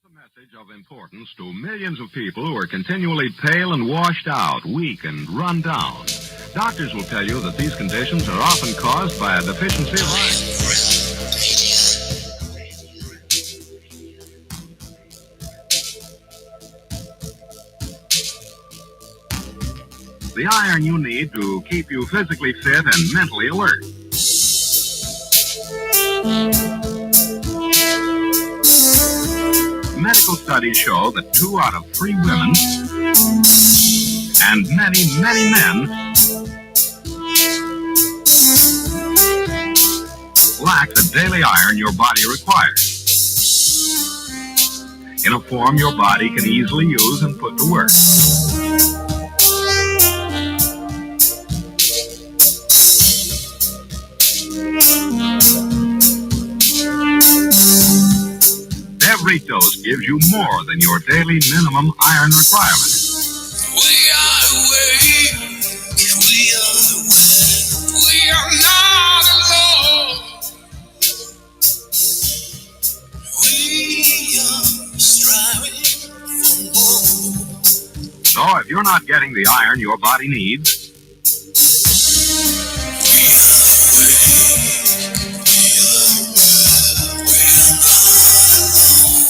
A message of importance to millions of people who are continually pale and washed out, weak and run down. Doctors will tell you that these conditions are often caused by a deficiency of iron. The iron you need to keep you physically fit and mentally alert. Medical studies show that 2 out of 3 women and many, many men lack the daily iron your body requires in a form your body can easily use and put to work. Every dose gives you more than your daily minimum iron requirement. We are awake, we are not alone. We are striving for more. So if you're not getting the iron your body needs,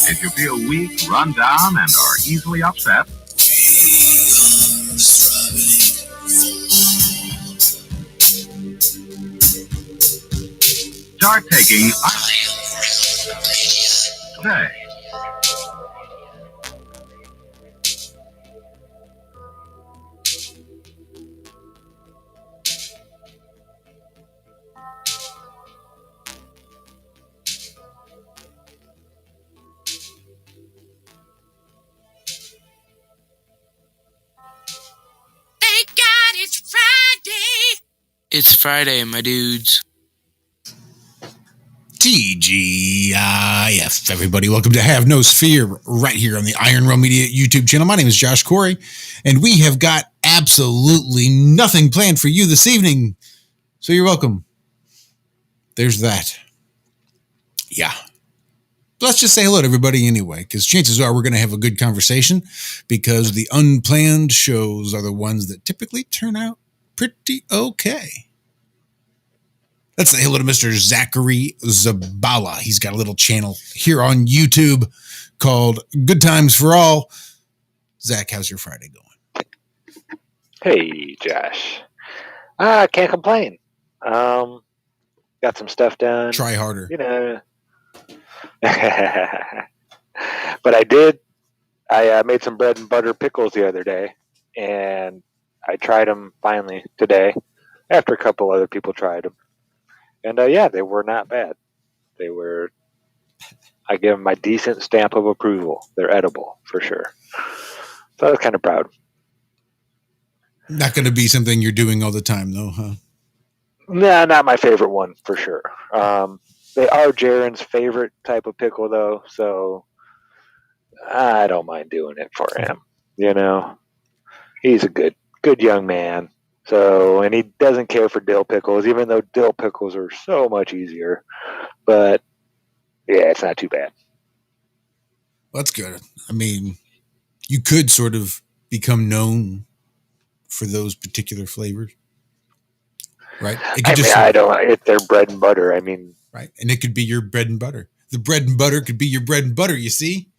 if you feel weak, run down, and are easily upset, start taking iron today. It's Friday, my dudes. TGIF, everybody. Welcome to Have No Sphere right here on the Iron Realm Media YouTube channel. My name is Josh Corey, and we have got absolutely nothing planned for you this evening. So you're welcome. There's that. Yeah. Let's just say hello to everybody anyway, because chances are we're going to have a good conversation, because the unplanned shows are the ones that typically turn out pretty okay. Let's say hello to Mr. Zachary Zabala. He's got a little channel here on YouTube called Good Times for All. Zach, how's your Friday going? Hey, Josh. I can't complain. Got some stuff done. Try harder. You know. But I did. I made some bread and butter pickles the other day, and I tried them finally today after a couple other people tried them. And yeah, they were not bad. They were, I give them my decent stamp of approval. They're edible for sure. So I was kind of proud. Not going to be something you're doing all the time though, huh? Nah, not my favorite one for sure. They are Jaren's favorite type of pickle though. So I don't mind doing it for him. You know, he's a good young man. So, and he doesn't care for dill pickles, even though dill pickles are so much easier. But yeah, it's not too bad. That's good. I mean, you could sort of become known for those particular flavors, right? I don't. It's their bread and butter. I mean, right, and it could be your bread and butter. The bread and butter could be your bread and butter. You see?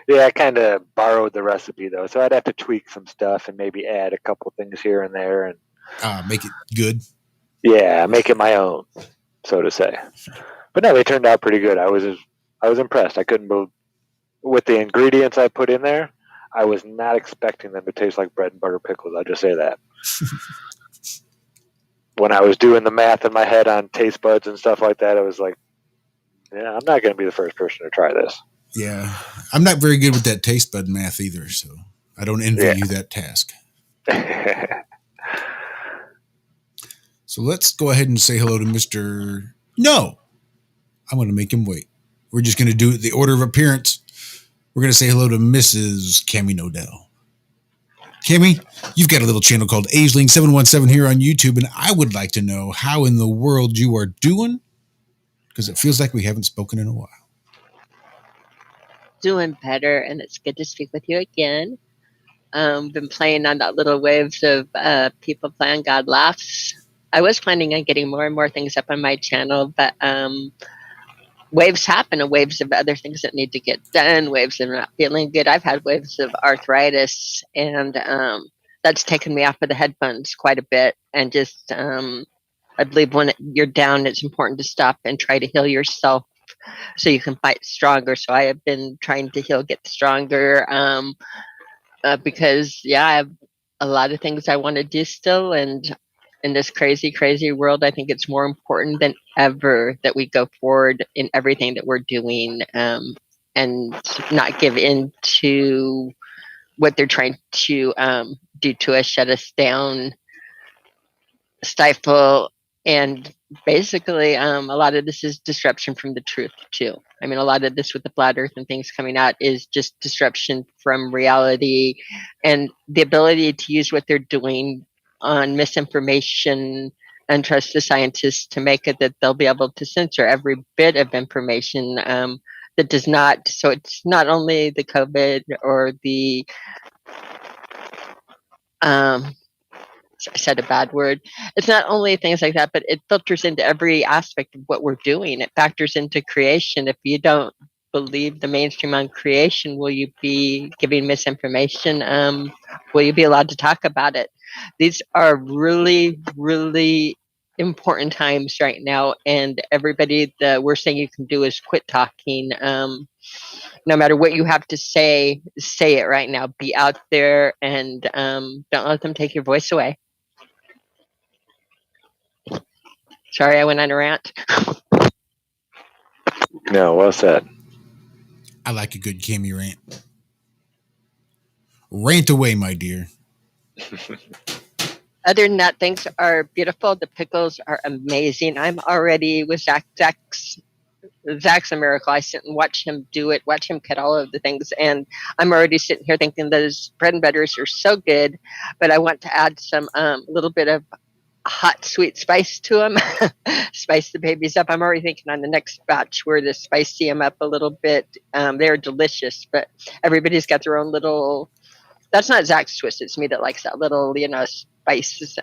Yeah, I kind of borrowed the recipe though, so I'd have to tweak some stuff and maybe add a couple things here and there, and make it good. Yeah, make it my own, so to say. But no, they turned out pretty good. I was impressed. I couldn't believe with the ingredients I put in there. I was not expecting them to taste like bread and butter pickles. I'll just say that. When I was doing the math in my head on taste buds and stuff like that, I was like, yeah, I'm not going to be the first person to try this. Yeah, I'm not very good with that taste bud math either, so I don't envy you that task. So let's go ahead and say hello to Mr. No, I'm going to make him wait. We're just going to do it the order of appearance. We're going to say hello to Mrs. Cammie Nodell. Cammie, you've got a little channel called Ageling717 here on YouTube, and I would like to know how in the world you are doing, because it feels like we haven't spoken in a while. doing better, and it's good to speak with you again. Been playing on that little waves of people playing God Laughs. I was planning on getting more and more things up on my channel, but waves happen, and waves of other things that need to get done, waves of not feeling good. I've had waves of arthritis, and that's taken me off of the headphones quite a bit. And just, I believe when you're down, it's important to stop and try to heal yourself so you can fight stronger. So I have been trying to heal, get stronger, because, yeah, I have a lot of things I want to do still. And in this crazy, crazy world, I think it's more important than ever that we go forward in everything that we're doing, and not give in to what they're trying to do to us, shut us down, stifle. And basically, a lot of this is disruption from the truth, too. I mean, a lot of this with the flat earth and things coming out is just disruption from reality, and the ability to use what they're doing on misinformation and trust the scientists to make it that they'll be able to censor every bit of information that does not. So it's not only the COVID or the I said a bad word. It's not only things like that, but it filters into every aspect of what we're doing. It factors into creation. If you don't believe the mainstream on creation, will you be giving misinformation? Will you be allowed to talk about it? These are really, really important times right now, and everybody, the worst thing you can do is quit talking. No matter what you have to say it right now. Be out there, and don't let them take your voice away. Sorry, I went on a rant. No, well said. I like a good Cammie rant. Rant away, my dear. Other than that, things are beautiful. The pickles are amazing. I'm already with Zach. Zach's a miracle. I sit and watch him do it, watch him cut all of the things, and I'm already sitting here thinking those bread and butters are so good, but I want to add some little bit of hot sweet spice to them. Spice the babies up. I'm already thinking on the next batch where to spicy them up a little bit. They're delicious, but everybody's got their own little. That's not Zach's twist. It's me that likes that little, spice.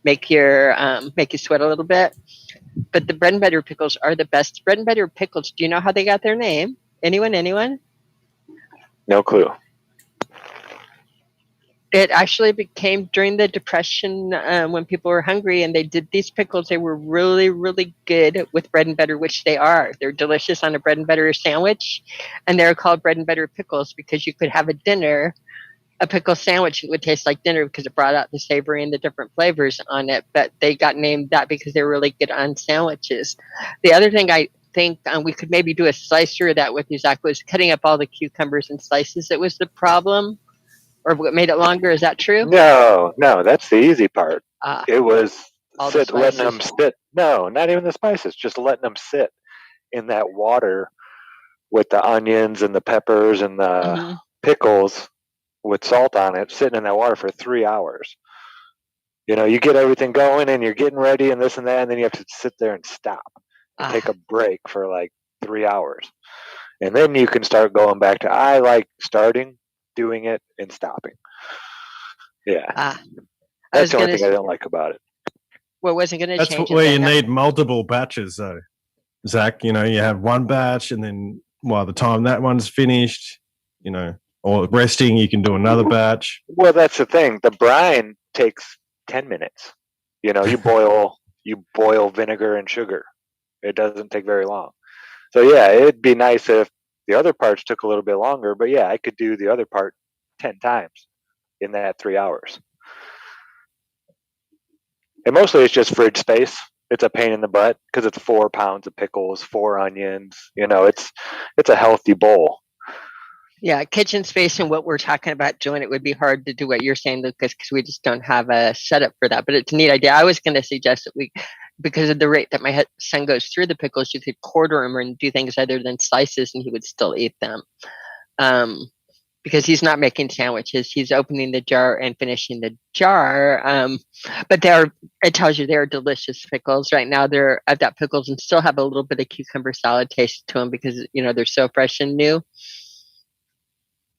Make you sweat a little bit. But the bread and butter pickles are the best. Bread and butter pickles. Do you know how they got their name? Anyone? No clue. It actually became during the Depression when people were hungry, and they did these pickles. They were really, really good with bread and butter, which they are. They're delicious on a bread and butter sandwich, and they're called bread and butter pickles because you could have a pickle sandwich. It would taste like dinner because it brought out the savory and the different flavors on it. But they got named that because they're really good on sandwiches. The other thing I think we could maybe do a slicer of that with you, Zach, was cutting up all the cucumbers in slices. That was the problem. Or what made it longer? Is that true? No, that's the easy part. It was letting them sit. No, not even the spices. Just letting them sit in that water with the onions and the peppers and the pickles with salt on it, sitting in that water for 3 hours. You get everything going and you're getting ready and this and that, and then you have to sit there and stop and take a break for like 3 hours. And then you can start going back to, I like starting, doing it, and stopping. Yeah. That's the only thing I don't like about it. Well, wasn't going to change. That's where you need multiple batches, though, Zach. You have one batch, and then by the time that one's finished, or resting, you can do another batch. Well, that's the thing. The brine takes 10 minutes. You boil vinegar and sugar. It doesn't take very long. So yeah, it'd be nice if the other parts took a little bit longer, but yeah, I could do the other part 10 times in that 3 hours. And mostly it's just fridge space. It's a pain in the butt because it's 4 pounds of pickles, 4 onions. It's a healthy bowl. Yeah, kitchen space and what we're talking about doing, it would be hard to do what you're saying, Lucas, because we just don't have a setup for that. But it's a neat idea. I was going to suggest that because of the rate that my son goes through the pickles, you could quarter them and do things other than slices, and he would still eat them. because he's not making sandwiches. He's opening the jar and finishing the jar. But it tells you they're delicious pickles. Right now, I've got pickles and still have a little bit of cucumber salad taste to them because, they're so fresh and new.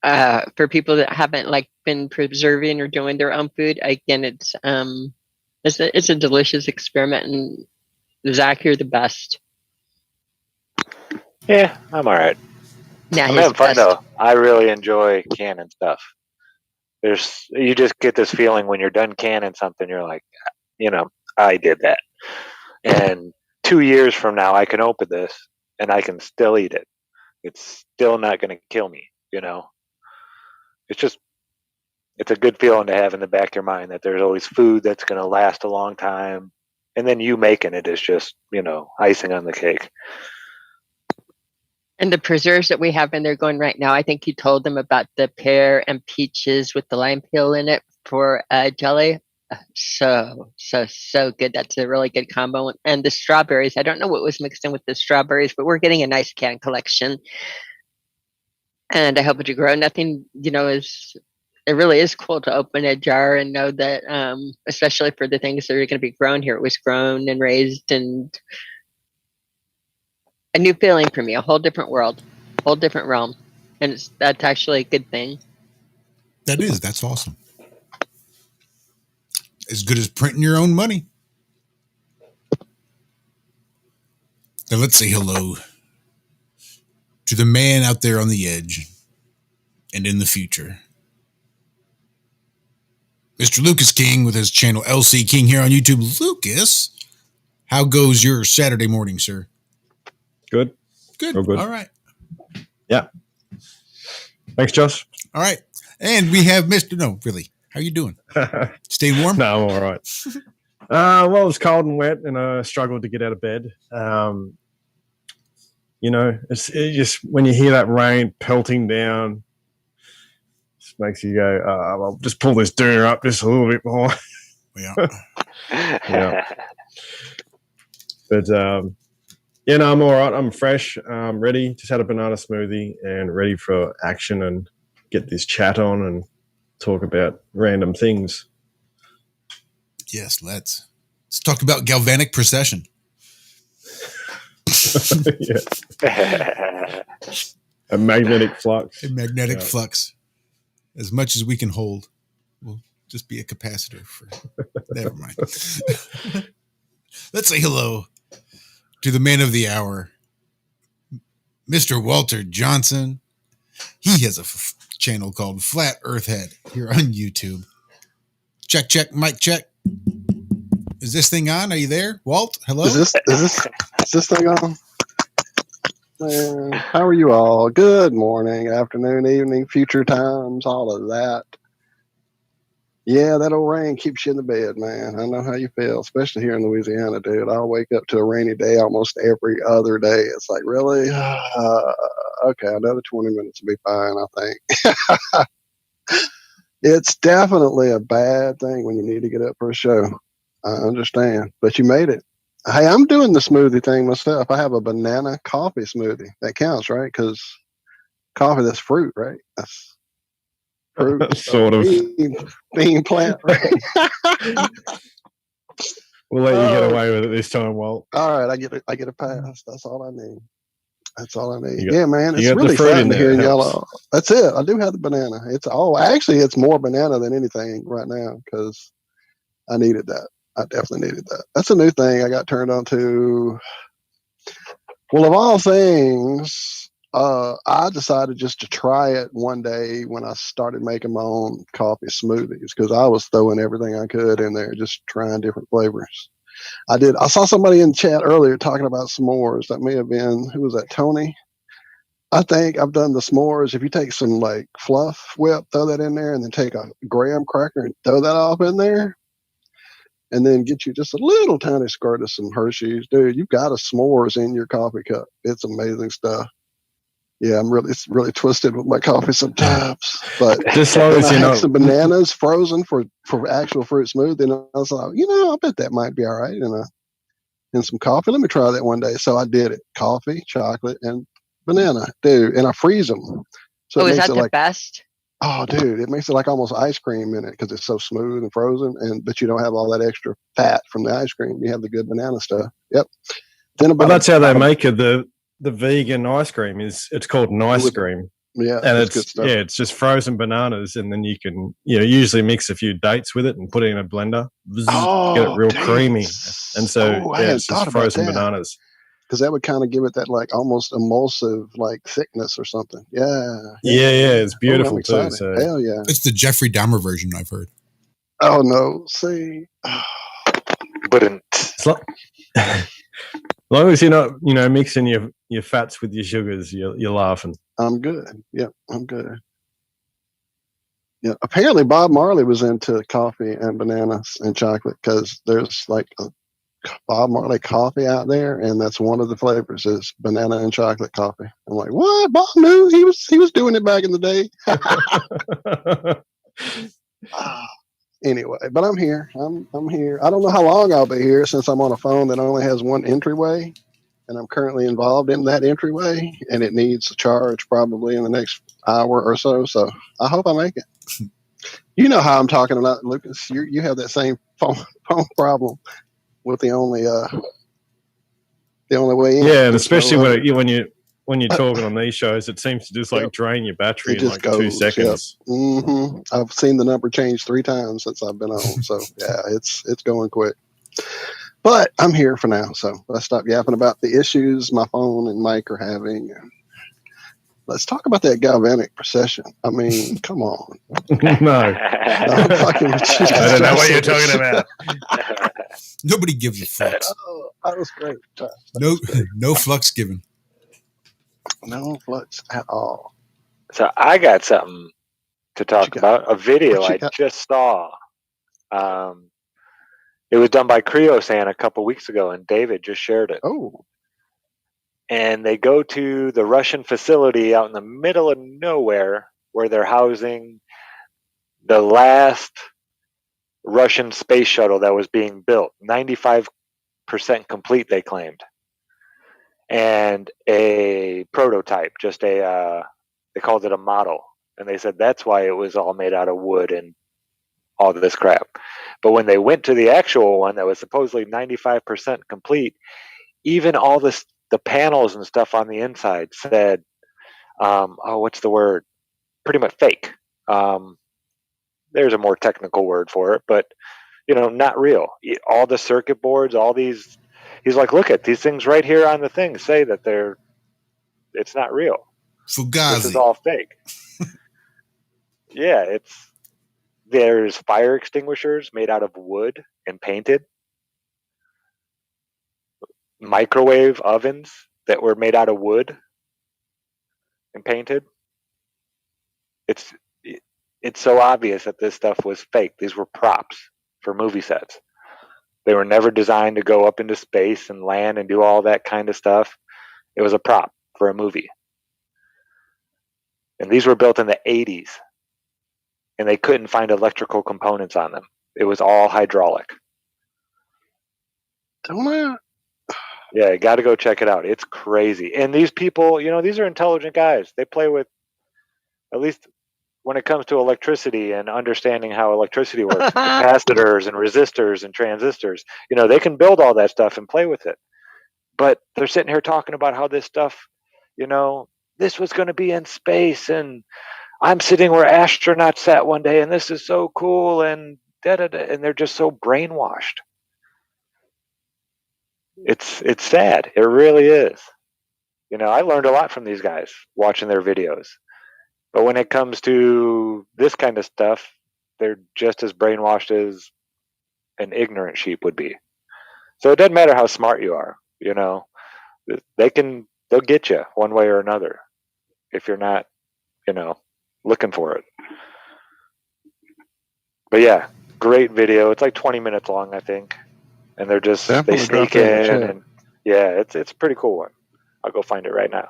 For people that haven't been preserving or doing their own food, again, it's a delicious experiment. And Zach, you're the best. Yeah, I'm all right. Nah, I'm he's having the fun best. though. I really enjoy canning stuff. You just get this feeling when you're done canning something, you're like, I did that. And 2 years from now, I can open this and I can still eat it. It's still not going to kill me. It's a good feeling to have in the back of your mind that there's always food that's going to last a long time. And then you making it is just, icing on the cake. And the preserves that we have in there going right now, I think you told them about the pear and peaches with the lime peel in it for jelly. So good. That's a really good combo. And the strawberries, I don't know what was mixed in with the strawberries, but we're getting a nice can collection. And I hope it to grow. Nothing, it really is cool to open a jar and know that, especially for the things that are going to be grown here, it was grown and raised, and a new feeling for me, a whole different world, whole different realm. And that's actually a good thing. That's awesome. As good as printing your own money. Now let's say hello to the man out there on the edge and in the future. Mr. Lucas King with his channel LC King here on YouTube. Lucas, how goes your Saturday morning, sir? Good. Good. Oh, good. All right. Yeah. Thanks, Josh. All right. And we have Mr. No, really. How you doing? Staying warm? No, I'm all right. Well, it was cold and wet, and I struggled to get out of bed. It's just when you hear that rain pelting down, it just makes you go, I'll just pull this doona up just a little bit more. Yeah. Yeah. But, I'm all right. I'm fresh. I'm ready. Just had a banana smoothie and ready for action and get this chat on and talk about random things. Yes, let's talk about galvanic procession. Yeah. A magnetic flux. A magnetic flux. As much as we can hold. We'll just be a capacitor for never mind. Let's say hello to the man of the hour, Mr. Walter Johnson. He has a channel called Flat Earth Head here on YouTube. Check, mic check. Is this thing on? Are you there, Walt? Hello? Is this thing on? How are you all? Good morning, afternoon, evening, future times, all of that. Yeah, that old rain keeps you in the bed, man. I know how you feel, especially here in Louisiana, dude. I'll wake up to a rainy day almost every other day. It's like, really? Okay, another 20 minutes will be fine, I think. It's definitely a bad thing when you need to get up for a show. I understand, but you made it. Hey, I'm doing the smoothie thing myself. I have a banana coffee smoothie. That counts, right? Because coffee, that's fruit, right? That's fruit. Sort of. Bean plant, right? We'll let you get away with it this time, Walt. All right, I get a pass. That's all I need. That's all I need. Yeah, man, it's really fun to hear y'all. That's it. I do have the banana. It's more banana than anything right now because I needed that. I definitely needed that. That's a new thing I got turned on to. Well, of all things, I decided just to try it one day when I started making my own coffee smoothies because I was throwing everything I could in there, just trying different flavors. I saw somebody in the chat earlier talking about s'mores. That may have been, who was that, Tony? I think I've done the s'mores. If you take some fluff whip, throw that in there, and then take a graham cracker and throw that off in there, and then get you just a little tiny squirt of some Hershey's. Dude, you've got a s'mores in your coffee cup. It's amazing stuff. Yeah, it's really twisted with my coffee sometimes. But just long as I had some bananas frozen for actual fruit smoothie, and I was like, I bet that might be all right. And some coffee. Let me try that one day. So I did it. Coffee, chocolate, and banana, dude. And I freeze them. So is that the best? Oh, dude, it makes it like almost ice cream in it because it's so smooth and frozen, but you don't have all that extra fat from the ice cream. You have the good banana stuff. Yep. Then Well, that's how they make it. The vegan ice cream it's called nice cream. Yeah, and that's good stuff. it's just frozen bananas, and then you can usually mix a few dates with it and put it in a blender. Get it real creamy, and so it's just frozen bananas. Because that would kind of give it that like almost emulsive like thickness or something. Yeah, it's beautiful too. So hell yeah, it's the Jeffrey Dahmer version I've heard. Oh no, see, but as long as you're not mixing your fats with your sugars, you're laughing. I'm good. Yep, I'm good. Yeah, apparently Bob Marley was into coffee and bananas and chocolate because there's like a Bob Marley coffee out there, and that's one of the flavors is banana and chocolate coffee. I'm like, what? Bob knew he was doing it back in the day. Anyway, but I'm here. I'm here. I don't know how long I'll be here since I'm on a phone that only has one entryway, and I'm currently involved in that entryway, and it needs a charge probably in the next hour or so. So I hope I make it. You know how I'm talking about, Lucas. You have that same phone problem with the only way in. Yeah, and especially when you're talking on these shows, it seems to just like drain your battery in like 2 seconds. Yep. Mm-hmm. I've seen the number change 3 times since I've been on. So yeah, it's going quick. But I'm here for now, so let's stop yapping about the issues my phone and mic are having. Let's talk about that galvanic procession. I mean, come on. No. I'm fucking with you. I don't know what you're talking about. Nobody gives a fuck. Oh, that was great. No flux given. No flux at all. So I got something to talk about. A video I just saw. It was done by Creo-san a couple weeks ago, and David just shared it. Oh. And they go to the Russian facility out in the middle of nowhere where they're housing the last Russian space shuttle that was being built. 95% complete, they claimed. And a prototype, just they called it a model. And they said that's why it was all made out of wood and all of this crap. But when they went to the actual one that was supposedly 95% complete, even all the panels and stuff on the inside said, what's the word? Pretty much fake. There's a more technical word for it, but not real. All the circuit boards, all these. He's like, look at these things right here on the thing say that it's not real. Fugazi. This is all fake. Yeah, there's fire extinguishers made out of wood and painted. Microwave ovens that were made out of wood and painted. It's so obvious that this stuff was fake. These were props for movie sets. They were never designed to go up into space and land and do all that kind of stuff. It was a prop for a movie. And these were built in the 80s. And they couldn't find electrical components on them. It was all hydraulic. Yeah, you got to go check it out. It's crazy. And these people, these are intelligent guys. They play with, at least when it comes to electricity and understanding how electricity works, capacitors and resistors and transistors, they can build all that stuff and play with it. But they're sitting here talking about how this stuff, this was going to be in space, and I'm sitting where astronauts sat one day, and this is so cool, and da-da-da, and they're just so brainwashed. It's sad. It really is. I learned a lot from these guys watching their videos. But when it comes to this kind of stuff, they're just as brainwashed as an ignorant sheep would be. So it doesn't matter how smart you are, they'll get you one way or another if you're not, looking for it. But yeah, great video. It's like 20 minutes long, I think. And they're just, they sneak in, and yeah, it's a pretty cool one. I'll go find it right now.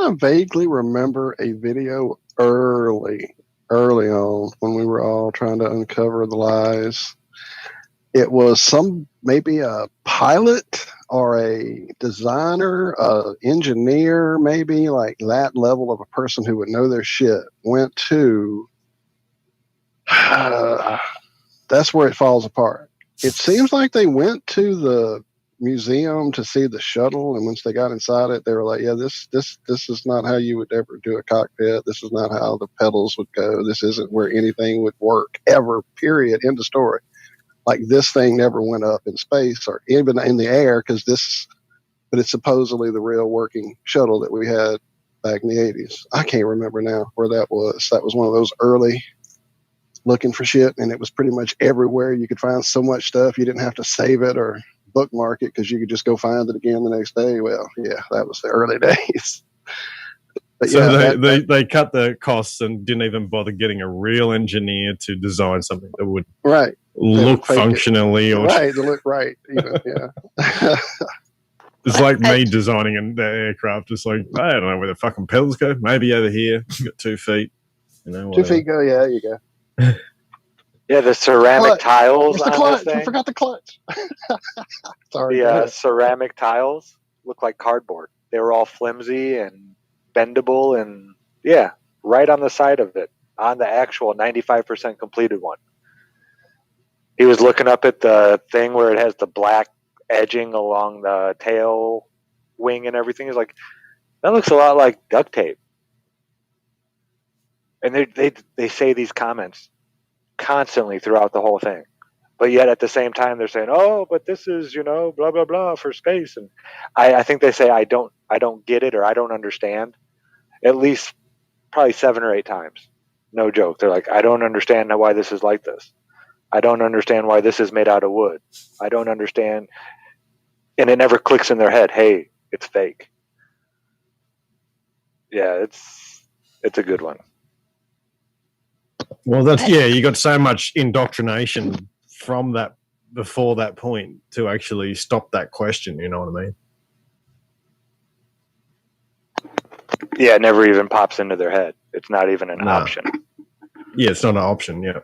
I vaguely remember a video early on when we were all trying to uncover the lies. it was maybe a pilot or a designer, engineer, maybe like that level of a person who would know their shit went to. That's where it falls apart. It seems like they went to the museum to see the shuttle, and once they got inside it, they were like, "Yeah, this is not how you would ever do a cockpit. This is not how the pedals would go. This isn't where anything would work ever. Period. End of story." Like this thing never went up in space or even in the air but it's supposedly the real working shuttle that we had back in the 80s. I can't remember now where that was. That was one of those early looking for shit, and it was pretty much everywhere. You could find so much stuff. You didn't have to save it or bookmark it because you could just go find it again the next day. Well, yeah, that was the early days. But so yeah, they cut the costs and didn't even bother getting a real engineer to design something that would look functionally or to look right. Even, yeah. It's like me designing an aircraft. It's like, I don't know where the fucking pedals go. Maybe over here. It's got 2 feet. 2 feet go. Yeah, there you go. Yeah, the ceramic tiles the on clutch. this thing. I forgot the clutch. Sorry. The ceramic tiles look like cardboard. They were all flimsy and bendable, and yeah, right on the side of it, on the actual 95% completed one. He was looking up at the thing where it has the black edging along the tail wing and everything. He's like, that looks a lot like duct tape. And they say these comments constantly throughout the whole thing, but yet at the same time they're saying, oh, but this is, blah blah blah for space. And I think they say I don't get it, or I don't understand, at least probably 7 or 8 times. No joke. They're like, I don't understand why this is like this. I don't understand why this is made out of wood. I don't understand. And it never clicks in their head, hey, it's fake. Yeah, it's a good one. Well, you got so much indoctrination from that before that point to actually stop that question, you know what I mean? Yeah, it never even pops into their head. It's not even an option. Yeah, it's not an option, yeah.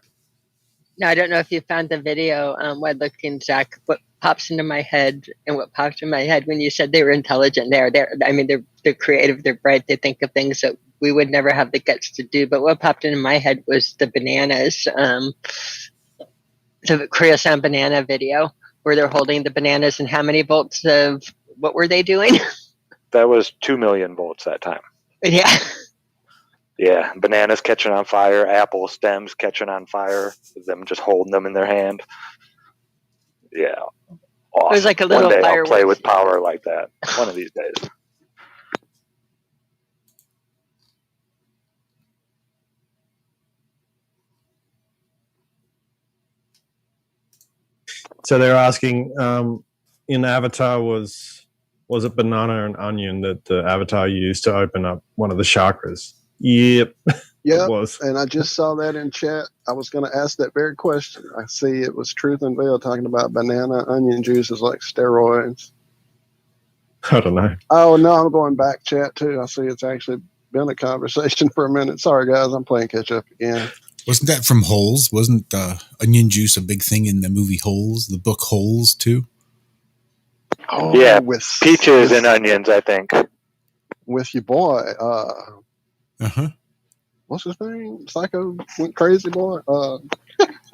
Now, I don't know if you found the video while looking, Zach, what pops into my head and what popped in my head when you said they were intelligent. They're creative, they're bright, they think of things that we would never have the guts to do. But what popped into my head was the bananas, the Korea-san banana video, where they're holding the bananas, and how many volts of, what were they doing? That was 2 million volts that time. Yeah. Yeah, bananas catching on fire, apple stems catching on fire, them just holding them in their hand. Yeah, awesome. It was like a little One day fireworks. I'll play with power like that. One of these days. So they're asking, in Avatar, was it banana and onion that the Avatar used to open up one of the chakras? Yep. Yeah, it was. And I just saw that in chat. I was going to ask that very question. I see it was Truth Unveiled talking about banana onion juice is like steroids. I don't know. Oh, no, I'm going back chat too. I see it's actually been a conversation for a minute. Sorry, guys, I'm playing catch up again. Wasn't that from Holes? Wasn't onion juice a big thing in the movie Holes, the book Holes, too? Oh, yeah, peaches and onions, I think. With your boy. Uh-huh. What's his name? Psycho went crazy boy.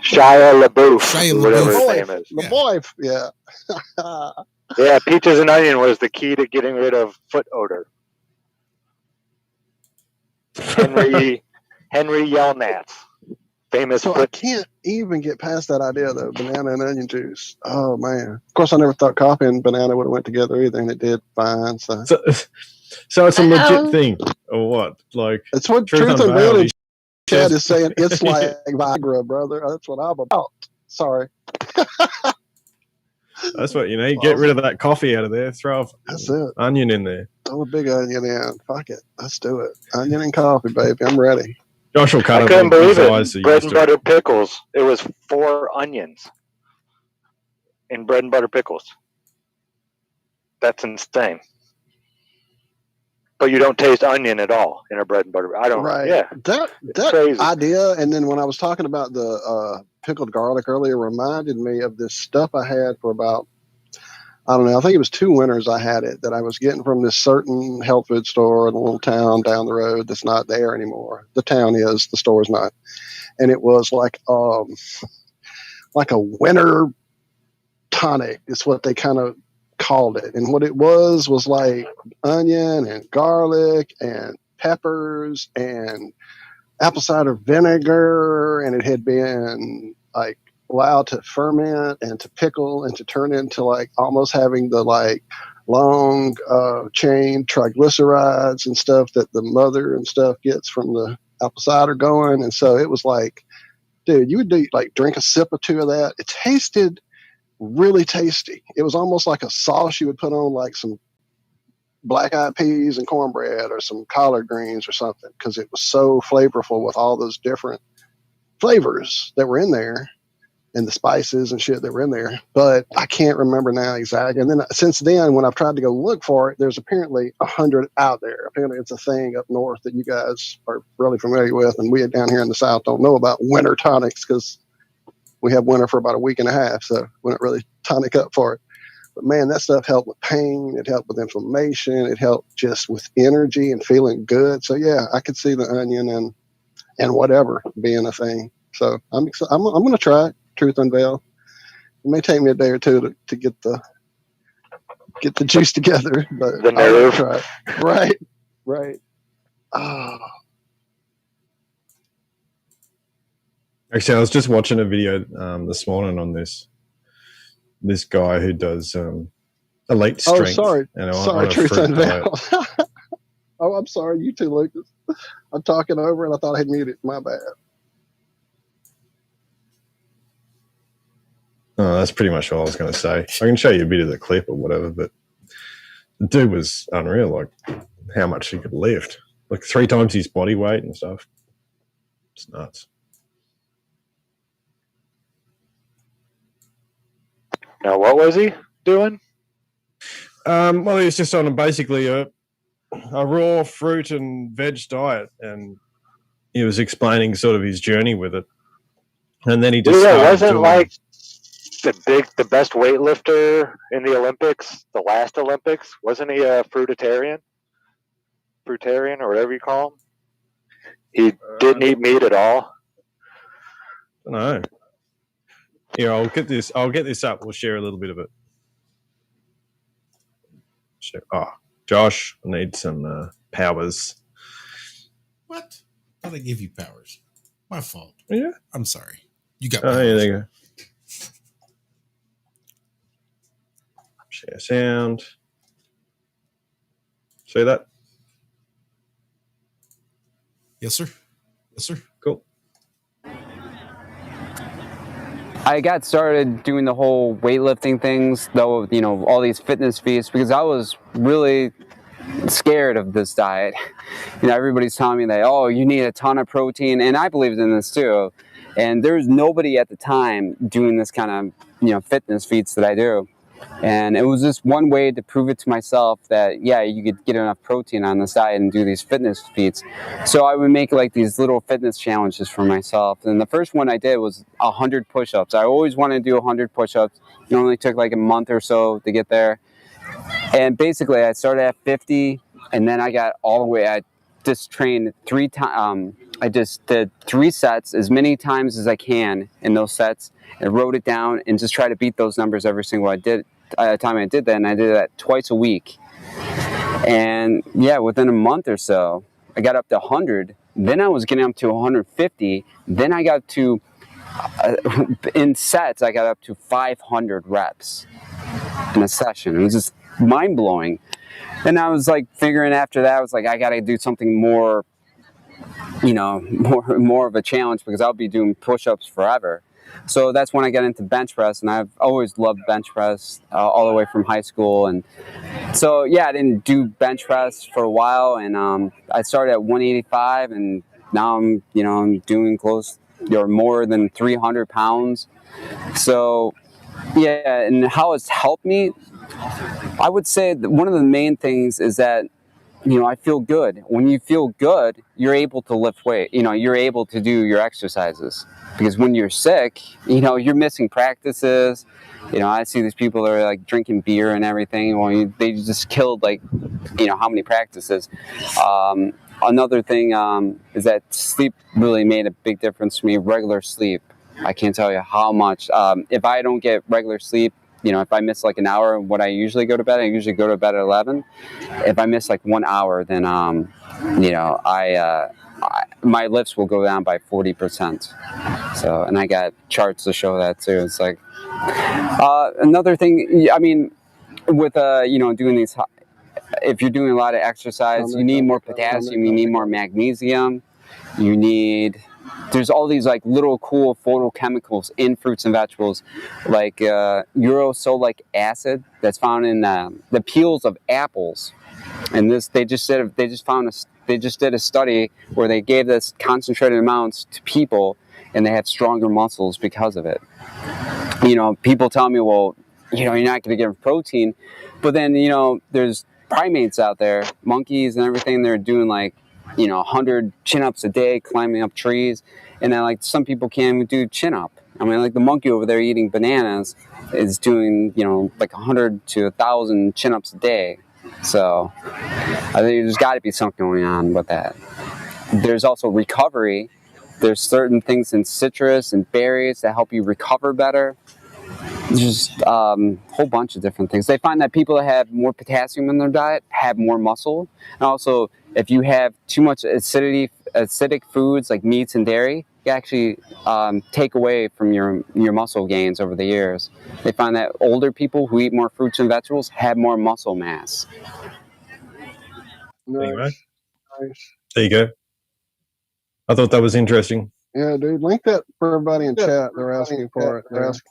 Shia LaBeouf, whatever his name is. The boy, yeah. Yeah, peaches and onion was the key to getting rid of foot odor. Henry Yelnats, famous. So I can't even get past that idea though. Banana and onion juice. Oh man. Of course, I never thought coffee and banana would have went together either, and it did fine. So it's a legit thing, or what? Like it's what Truth Unveiled Chad is saying. It's like Viagra, brother. That's what I'm about. Sorry. That's what you get rid of that coffee out of there. Throw an onion in there. Throw a big onion in. Fuck it. Let's do it. Onion and coffee, baby. I'm ready. Josh will cut I couldn't believe it. Bread and butter pickles. It was 4 onions in bread and butter pickles. That's insane. But you don't taste onion at all in a bread and butter. I don't. Right. Yeah. That crazy idea. And then when I was talking about the pickled garlic earlier reminded me of this stuff I had for about, I don't know, I think it was 2 winters I had it that I was getting from this certain health food store in a little town down the road that's not there anymore. The town is, the store is not. And it was like a winter tonic is what they kind of called it. And what it was like onion and garlic and peppers and apple cider vinegar, and it had been like allowed to ferment and to pickle and to turn into like almost having the like long chain triglycerides and stuff that the mother and stuff gets from the apple cider going. And so it was like, dude, you would drink a sip or 2 of that. It tasted really tasty. It was almost like a sauce you would put on like some black-eyed peas and cornbread or some collard greens or something, because it was so flavorful with all those different flavors that were in there and the spices and shit that were in there. But I can't remember now exactly. And then since then, when I've tried to go look for it, there's apparently 100 out there. Apparently it's a thing up north that you guys are really familiar with, and we down here in the South don't know about winter tonics because we have winter for about a week and a half, so we don't really tonic up for it. But man, that stuff helped with pain. It helped with inflammation. It helped just with energy and feeling good. So yeah, I could see the onion and whatever being a thing. So I'm going to try it. Truth Unveiled. It may take me a day or 2 to get the juice together, but The nerve. I'll try it. Right. Oh. Actually, I was just watching a video this morning on this guy who does elite strength. Oh, sorry. On a Truth fruit Unveiled. diet. Oh, I'm sorry. You too, Lucas. I'm talking over and I thought I had muted. My bad. Oh, that's pretty much all I was going to say. I can show you a bit of the clip or whatever, but the dude was unreal, like how much he could lift. Like 3 times his body weight and stuff. It's nuts. Now, what was he doing? Well, he was just on basically a raw fruit and veg diet, and he was explaining sort of his journey with it. And then he just wasn't like the best weightlifter in the Olympics, the last Olympics. Wasn't he a fruitarian or whatever you call him? He didn't eat meat at all. I don't know. Here, I'll get this up. We'll share a little bit of it. Josh, I need some powers. What? How they give you powers? My fault. Yeah. I'm sorry. You got powers. powers. Yeah, there you go. Share sound. See that? Yes, sir. Cool. I got started doing the whole weightlifting things, though, all these fitness feats, because I was really scared of this diet. Everybody's telling me that, oh, you need a ton of protein, and I believed in this too. And there's nobody at the time doing this kind of, fitness feats that I do. And it was just one way to prove it to myself that, yeah, you could get enough protein on this diet and do these fitness feats. So I would make like these little fitness challenges for myself. And the first one I did was 100 push-ups. I always wanted to do 100 push-ups. It only took like a month or so to get there. And basically I started at 50, and then I got all the way. I just trained 3 times. I just did 3 sets, as many times as I can in those sets, and wrote it down and just try to beat those numbers every single time I did that. And I did that twice a week. And yeah, within a month or so, I got up to 100. Then I was getting up to 150. Then I got to, in sets, I got up to 500 reps in a session. It was just mind-blowing. And I was like figuring after that, I was like, I got to do something more, more of a challenge, because I'll be doing push-ups forever. So that's when I got into bench press, and I've always loved bench press all the way from high school. And so, yeah, I didn't do bench press for a while, and I started at 185, and now I'm doing close or more than 300 pounds. So, yeah, and how it's helped me, I would say that one of the main things is that I feel good. When you feel good, you're able to lift weight. You're able to do your exercises. Because when you're sick, you're missing practices. I see these people that are like drinking beer and everything. Well, they just killed how many practices. Another thing is that sleep really made a big difference to me. Regular sleep. I can't tell you how much. If I don't get regular sleep, if I miss like an hour, what I usually go to bed, I usually go to bed at 11. If I miss like 1 hour, then my lifts will go down by 40%. So, and I got charts to show that too. It's like another thing. I mean, with doing these, if you're doing a lot of exercise, you need more potassium, you need more magnesium, there's all these like little cool photochemicals in fruits and vegetables, like urosolic acid that's found in the peels of apples. And they just did a study where they gave this concentrated amounts to people, and they had stronger muscles because of it. People tell me, well, you're not going to get protein, but then there's primates out there, monkeys and everything. They're doing 100 chin-ups a day, climbing up trees, and then some people can't even do chin-up. I mean, like the monkey over there eating bananas is doing 100 to 1,000 chin-ups a day. So I think there's got to be something going on with that. There's also recovery. There's certain things in citrus and berries that help you recover better. Just a whole bunch of different things. They find that people that have more potassium in their diet have more muscle. And also, if you have too much acidic foods like meats and dairy, you actually take away from your muscle gains over the years. They find that older people who eat more fruits and vegetables have more muscle mass. Nice. There you go. I thought that was interesting. Yeah, dude. Link that for everybody in chat. They're asking for it. They're asking.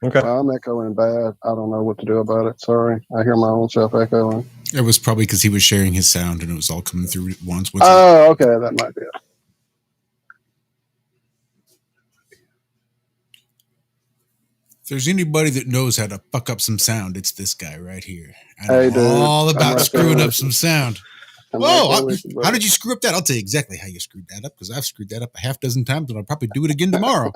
Okay. I'm echoing bad. I don't know what to do about it. Sorry. I hear my own self echoing. It was probably because he was sharing his sound and it was all coming through at once. Okay. That might be it. If there's anybody that knows how to fuck up some sound, it's this guy right here. I know Hey, dude, all about right screwing up some sound. How did you screw up that? I'll tell you exactly how you screwed that up, because I've screwed that up a half dozen times and I'll probably do it again tomorrow.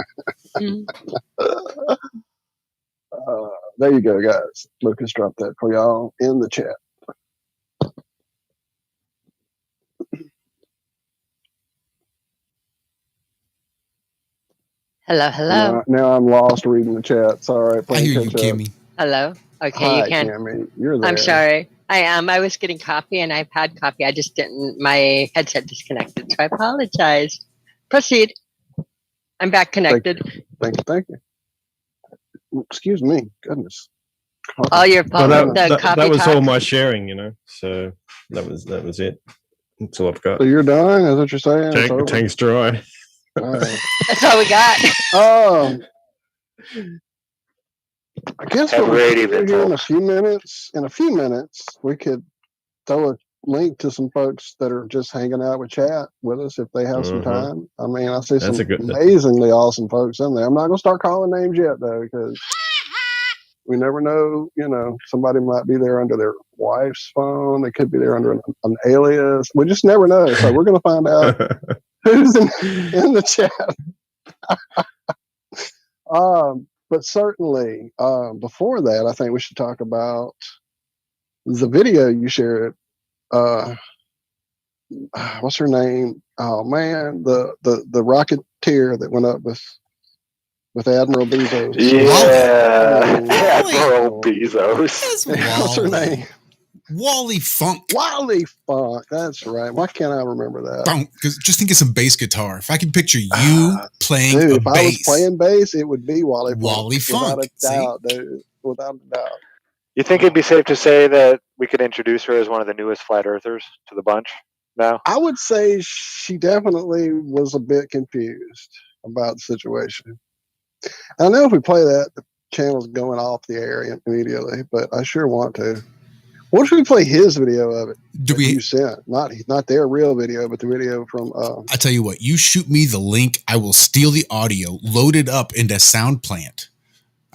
There you go, guys. Lucas dropped that for y'all in the chat. Hello. Now I'm lost reading the chat. Sorry. I hear you, Cammie. Hello. Okay, Hi, you can. Cammie. You're there. I'm sorry. I was getting coffee and I've had coffee. I just didn't. My headset disconnected, so I apologize. Proceed. I'm back connected. Thank you. Excuse me. Goodness. All your Well, the coffee that was talk. all my sharing, so that was it. That's all I've got. So you're done? Is what you're saying? The tank's dry. Right. That's all we got. I guess what we're going to do in a few minutes, we could throw a link to some folks that are just hanging out with chat with us if they have some time. I mean, I see some amazingly awesome folks in there. I'm not going to start calling names yet, though, because we never know. Somebody might be there under their wife's phone. They could be there under an alias. We just never know. So we're going to find out who's in the chat. But certainly, before that, I think we should talk about the video you shared. What's her name? Oh man, the Rocketeer that went up with Admiral Bezos. Yeah, Admiral Bezos. What's her name? Wally Funk. Wally Funk. That's right. Why can't I remember that? Because just think of some bass guitar. If I can picture you playing a if bass. I was playing bass, it would be Wally Funk. Wally Funk. Without a doubt, dude. Without a doubt. You think it'd be safe to say that we could introduce her as one of the newest flat earthers to the bunch now? I would say she definitely was a bit confused about the situation. I know if we play that, the channel's going off the air immediately, but I sure want to. What if we play his video of it? You sent not their real video, but the video from. I tell you what, you shoot me the link. I will steal the audio, load it up into SoundPlant.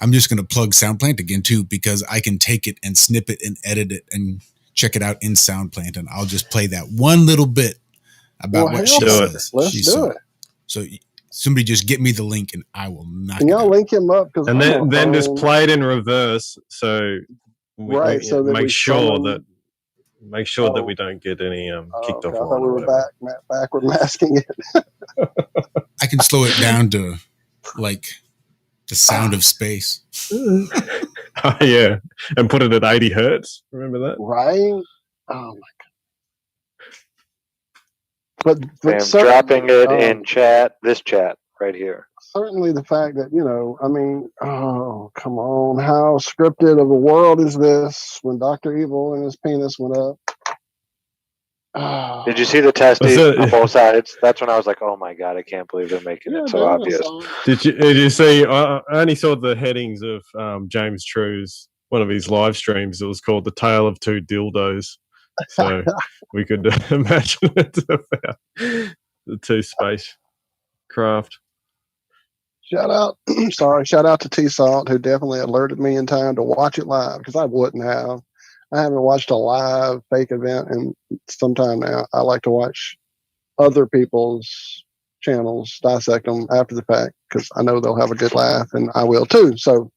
I'm just going to plug SoundPlant again too, because I can take it and snip it and edit it and check it out in SoundPlant, and I'll just play that one little bit about what she says. Let's do it. So somebody just get me the link, and I will knock Can it y'all out. link him up? And then just play it in reverse, so we so that make sure that we don't get any kicked off. I thought we were backward masking it. I can slow it down to like the sound of space. Oh, yeah, and put it at 80 hertz. Remember that? Right? Oh my god! But I'm dropping it in chat. This chat right here. Certainly, the fact that oh come on, how scripted of a world is this? When Dr. Evil and his penis went up. Did you see the testes on both sides? That's when I was like, "Oh my god, I can't believe they're making it so obvious." Did you see? I only saw the headings of James True's one of his live streams. It was called "The Tale of Two Dildos," so we could imagine it's about the two spacecraft. Shout out to T-Salt, who definitely alerted me in time to watch it live, because I wouldn't have. I haven't watched a live fake event in some time now. I like to watch other people's channels, dissect them after the fact, because I know they'll have a good laugh, and I will too. So,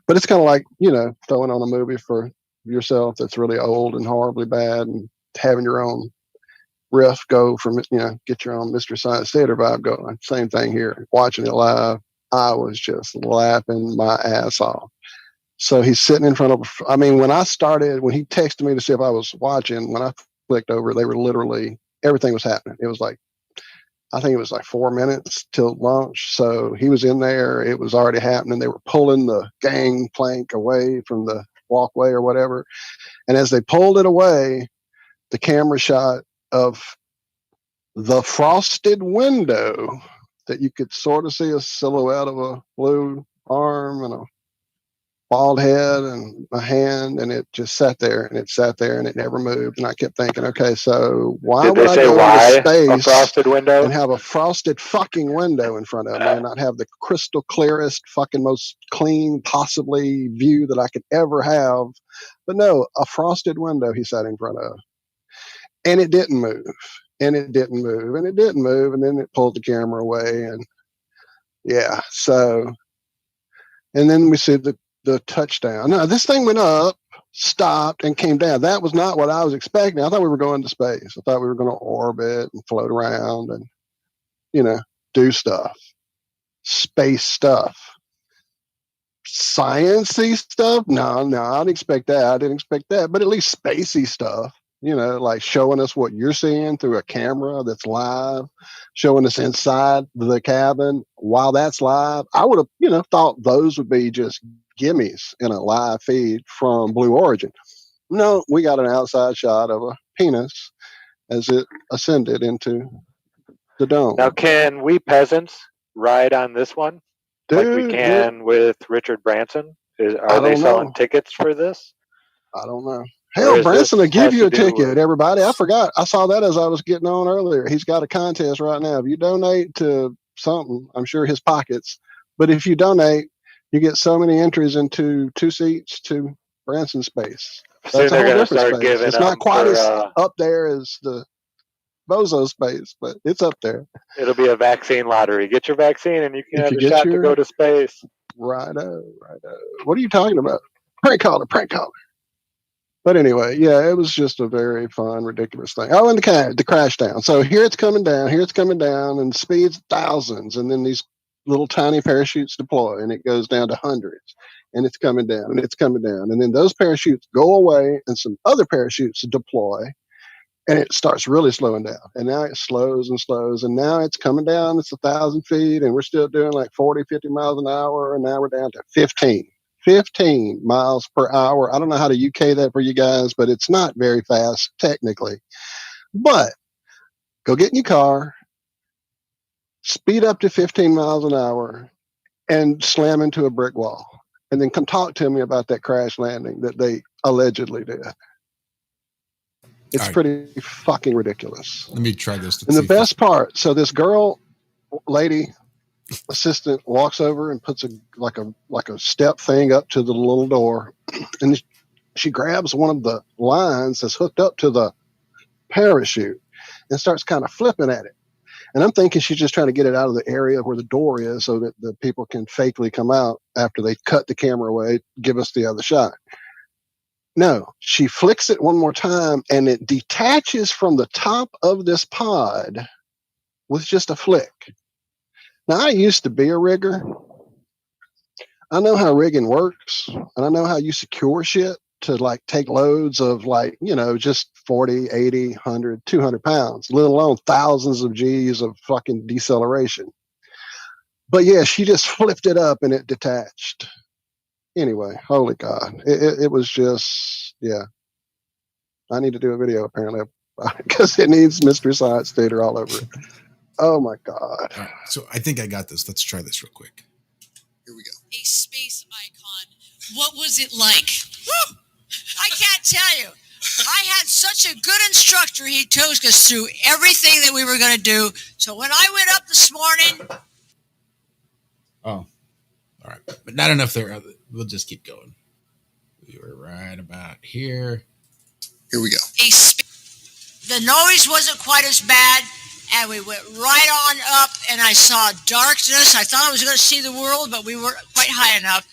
but it's kind of like, throwing on a movie for yourself that's really old and horribly bad, and having your own riff go from, get your own Mystery Science Theater vibe going. Same thing here. Watching it live, I was just laughing my ass off. So he's sitting in front of, when he texted me to see if I was watching, when I clicked over, they were literally, everything was happening. It was like, I think it was like 4 minutes till launch. So he was in there. It was already happening. They were pulling the gangplank away from the walkway or whatever. And as they pulled it away, the camera shot of the frosted window that you could sort of see a silhouette of a blue arm and a bald head and a hand, and it just sat there and it never moved. And I kept thinking, okay, so why would I go into space a frosted window and have a frosted fucking window in front of me and not have the crystal clearest fucking most clean possibly view that I could ever have? But no, a frosted window he sat in front of, and it didn't move, and it didn't move, and it didn't move, and then it pulled the camera away, and yeah, so, and then we see the touchdown. No, this thing went up, stopped, and came down. That was not what I was expecting. I thought we were going to space. I thought we were going to orbit and float around and, do stuff. Space stuff. Science-y stuff? No, I didn't expect that. But at least spacey stuff. Like showing us what you're seeing through a camera that's live, showing us inside the cabin while that's live. I would have, thought those would be just gimmies in a live feed from Blue Origin. No, we got an outside shot of a penis as it ascended into the dome. Now, can we peasants ride on this one? Like we can with Richard Branson? Are they selling tickets for this? I don't know. Hell, Branson will give you a ticket, everybody. I forgot. I saw that as I was getting on earlier. He's got a contest right now. If you donate to something, I'm sure his pockets, but if you donate, you get so many entries into 2 seats to Branson space. That's a whole different space. It's not quite as up there as the Bozo space, but it's up there. It'll be a vaccine lottery. Get your vaccine and you can have a shot to go to space. Righto. What are you talking about? Prank caller. But anyway, yeah, it was just a very fun, ridiculous thing. Oh, and the crash down. So here it's coming down, and speeds thousands, and then these little tiny parachutes deploy, and it goes down to hundreds, and it's coming down, and then those parachutes go away, and some other parachutes deploy, and it starts really slowing down. And now it slows, and now it's coming down. It's 1,000 feet, and we're still doing like 40, 50 miles an hour, and now we're down to 15 miles per hour. I don't know how to UK that for you guys, but it's not very fast technically. But go get in your car, speed up to 15 miles an hour, and slam into a brick wall. And then come talk to me about that crash landing that they allegedly did. It's pretty fucking ridiculous. Let me try this. And the best part, so this lady assistant walks over and puts a step thing up to the little door, and she grabs one of the lines that's hooked up to the parachute and starts kind of flipping at it. And I'm thinking she's just trying to get it out of the area where the door is so that the people can fakely come out after they cut the camera away, give us the other shot. No, she flicks it one more time and it detaches from the top of this pod with just a flick. Now, I used to be a rigger. I know how rigging works, and I know how you secure shit to like take loads of like, just 40, 80, 100, 200 pounds, let alone thousands of G's of fucking deceleration. But yeah, she just flipped it up and it detached. Anyway, holy God. It was just, yeah. I need to do a video apparently because it needs Mystery Science Theater all over it. Oh my God. All right, so I think I got this. Let's try this real quick. Here we go. A space icon. What was it like? Woo! I can't tell you. I had such a good instructor. He took us through everything that we were going to do. So when I went up this morning. Oh, all right. But not enough there. We'll just keep going. We were right about here. Here we go. The noise wasn't quite as bad. And we went right on up, and I saw darkness. I thought I was going to see the world, but we weren't quite high enough.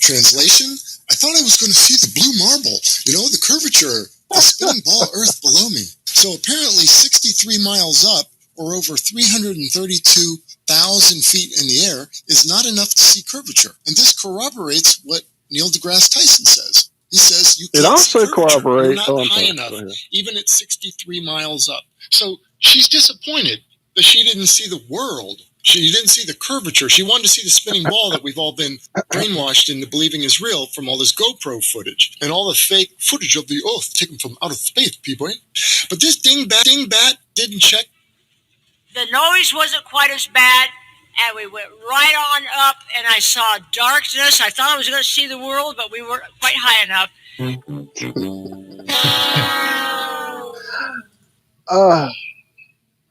Translation? I thought I was going to see the blue marble, the curvature, the spinning ball Earth below me. So apparently 63 miles up, or over 332,000 feet in the air, is not enough to see curvature. And this corroborates what Neil deGrasse Tyson says. He says you can't see curvature. You're not high enough, even at 63 miles up. So she's disappointed that she didn't see the world. She didn't see the curvature. She wanted to see the spinning ball that we've all been brainwashed into believing is real from all this GoPro footage and all the fake footage of the Earth taken from outer space, people. But this dingbat didn't check. The noise wasn't quite as bad. And we went right on up, and I saw darkness. I thought I was going to see the world, but we weren't quite high enough.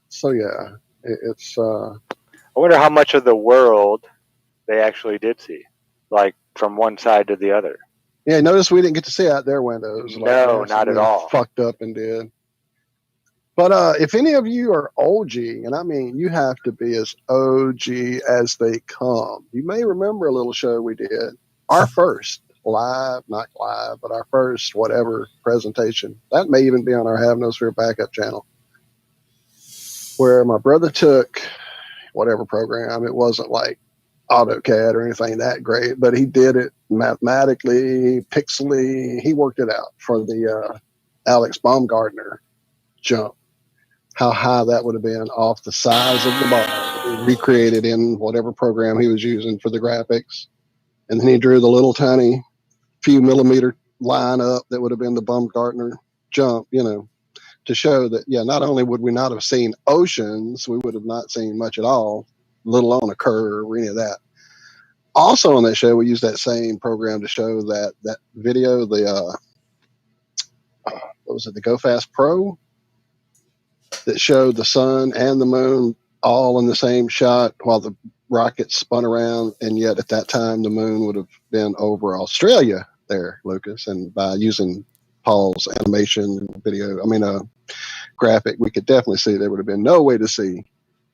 So yeah, it's. I wonder how much of the world they actually did see, like from one side to the other. Yeah, notice we didn't get to see out their windows. No, not at all. Fucked up and did. But if any of you are OG, and I mean you have to be as OG as they come, you may remember a little show we did, our first live, not live, but our first whatever presentation. That may even be on our Have No Fear backup channel, where my brother took whatever program. It wasn't like AutoCAD or anything that great, but he did it mathematically, pixely. He worked it out for the Alex Baumgartner jump. How high that would have been off the size of the ball, recreated in whatever program he was using for the graphics. And then he drew the little tiny few millimeter line up that would have been the Baumgartner jump, to show that, yeah, not only would we not have seen oceans, we would have not seen much at all, let alone a curve or any of that. Also on that show, we used that same program to show that video, the, what was it, the Go Fast Pro? That showed the sun and the moon all in the same shot while the rocket spun around. And yet at that time, the moon would have been over Australia there, Lucas. And by using Paul's animation video, graphic, we could definitely see there would have been no way to see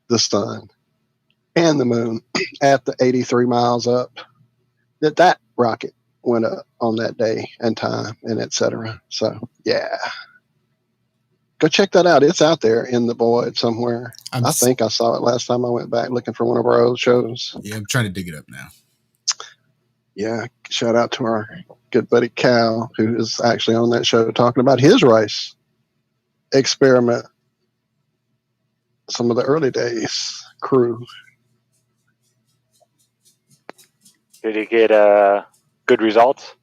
the sun and the moon at the 83 miles up that rocket went up on that day and time and etc. So, yeah. Go check that out. It's out there in the void somewhere. I think I saw it last time I went back looking for one of our old shows. Yeah, I'm trying to dig it up now. Yeah, shout out to our good buddy Cal, who is actually on that show talking about his rice experiment. Some of the early days crew. Did he get good results?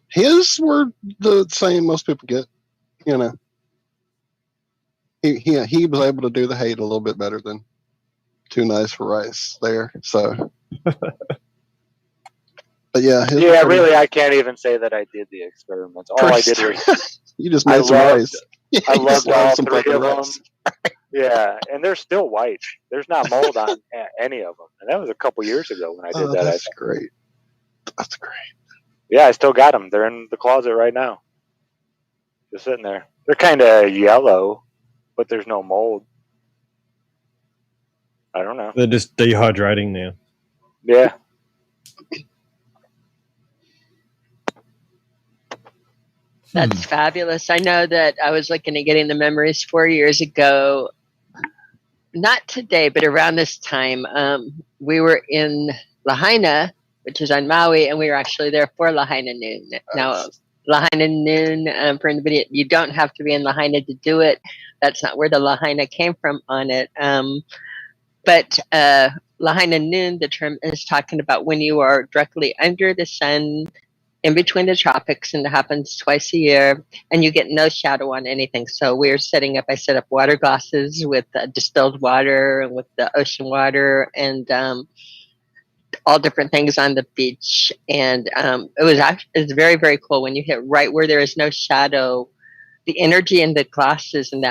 His were the same most people get, He was able to do the hate a little bit better than Too Nice for Rice there. So, but yeah. Yeah, really, I can't even say that I did the experiments. All I did was you just made some rice. I loved all three of them. Yeah, and they're still white. There's not mold on any of them, and that was a couple years ago when I did that. That's great. That's great. Yeah, I still got them. They're in the closet right now, just sitting there. They're kind of yellow, but there's no mold. I don't know. They're just dehydrating now. Yeah. That's fabulous. I know that I was looking at getting the memories 4 years ago. Not today, but around this time, we were in Lahaina, which is on Maui, and we were actually there for Lahaina Noon. Now, Lahaina Noon, for anybody, you don't have to be in Lahaina to do it. That's not where the Lahaina came from on it. But Lahaina Noon, the term is talking about when you are directly under the sun, in between the tropics, and it happens twice a year, and you get no shadow on anything. So I set up water glasses with distilled water and with the ocean water and all different things on the beach. And it's very, very cool when you hit right where there is no shadow, the energy in the glasses and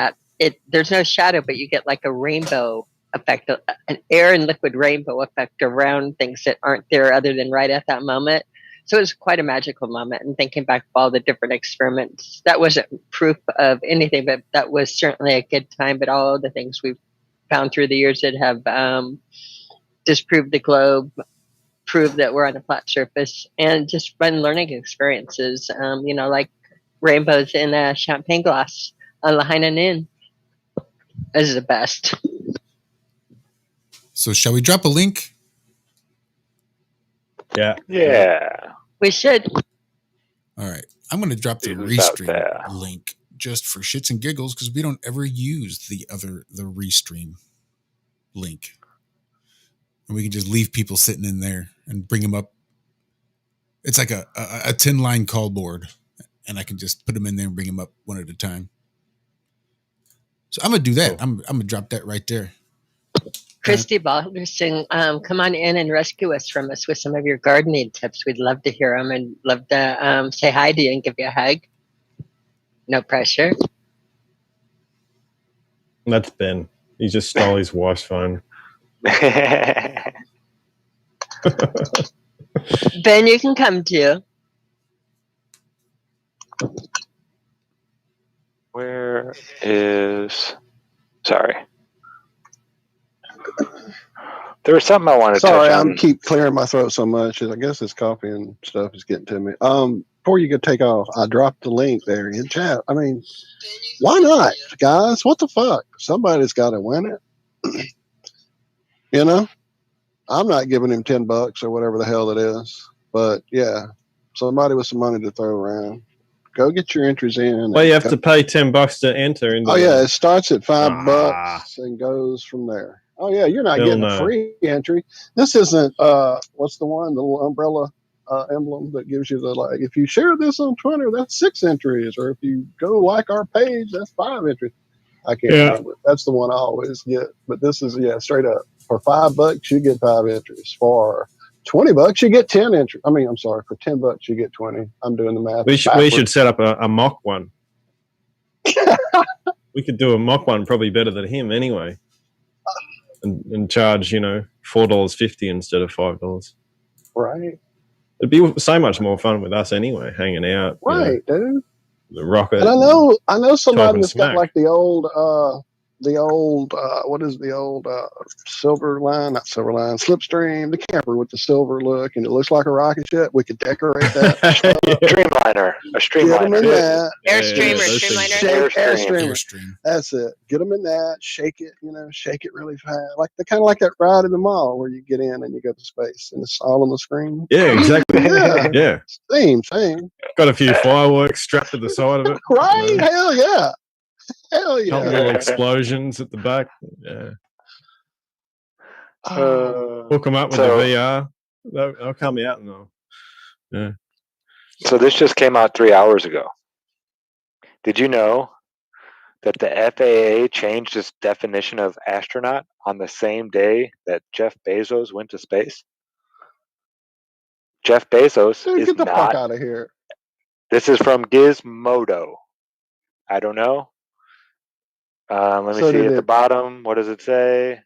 there's no shadow, but you get like a rainbow effect, an air and liquid rainbow effect around things that aren't there other than right at that moment. So it was quite a magical moment, and thinking back of all the different experiments, that wasn't proof of anything, but that was certainly a good time. But all of the things we've found through the years that have disproved the globe, proved that we're on a flat surface, and just fun learning experiences, like rainbows in a champagne glass on Lahaina Noon is the best. So shall we drop a link? Yeah. We should. All right. I'm going to drop the Restream link just for shits and giggles because we don't ever use the Restream link. And we can just leave people sitting in there and bring them up. It's like a 10-line call board, and I can just put them in there and bring them up one at a time. So I'm going to do that. I'm going to drop that right there. Christy Balderson, come on in and rescue us from us with some of your gardening tips. We'd love to hear them and love to say hi to you and give you a hug. No pressure. That's Ben. He just stole his wife's phone. Ben, you can come too. Where is... Sorry. There was something I wanted to touch on. Sorry, I'm keep clearing my throat so much. I guess this coffee and stuff is getting to me. Before you could take off, I dropped the link there in chat. I mean, why not, guys? What the fuck? Somebody's got to win it. You know? I'm not giving him $10 or whatever the hell it is. But yeah, somebody with some money to throw around. Go get your entries in. Well, you have to pay $10 to enter. It starts at $5 and goes from there. Oh yeah, you're not getting a free entry. This isn't what's the one, the little umbrella emblem that gives you the, like, if you share this on Twitter, that's 6 entries, or if you go like our page, that's 5 entries. I can't remember. That's the one I always get. But this is straight up. For $5 you get 5 entries. For $20 you get 10 entries. I mean, I'm sorry, for $10 you get 20. I'm doing the math. We should set up a mock one. We could do a mock one probably better than him anyway. And charge, $4.50 instead of $5. Right. It'd be so much more fun with us anyway, hanging out. Right, dude. The rocket. And I know somebody that's got like the old what is the old Slipstream, the camper with the silver look, and it looks like a rocket ship. We could decorate that. Streamliner. A streamliner. Get them in that. Airstreamer. That's it. Get them in that. Shake it, shake it really fast. Like kind of like that ride in the mall where you get in and you go to space and it's all on the screen. Yeah, exactly. Yeah. Same. Got a few fireworks strapped to the side of it. Right? Hell yeah. Hell yeah. Couple little explosions at the back. Yeah. Hook them up with the VR. They'll come out and they'll. Yeah. So this just came out 3 hours ago. Did you know that the FAA changed its definition of astronaut on the same day that Jeff Bezos went to space? Jeff Bezos is get the not. Fuck out of here. This is from Gizmodo. I don't know. Let me see at the bottom. What does it say?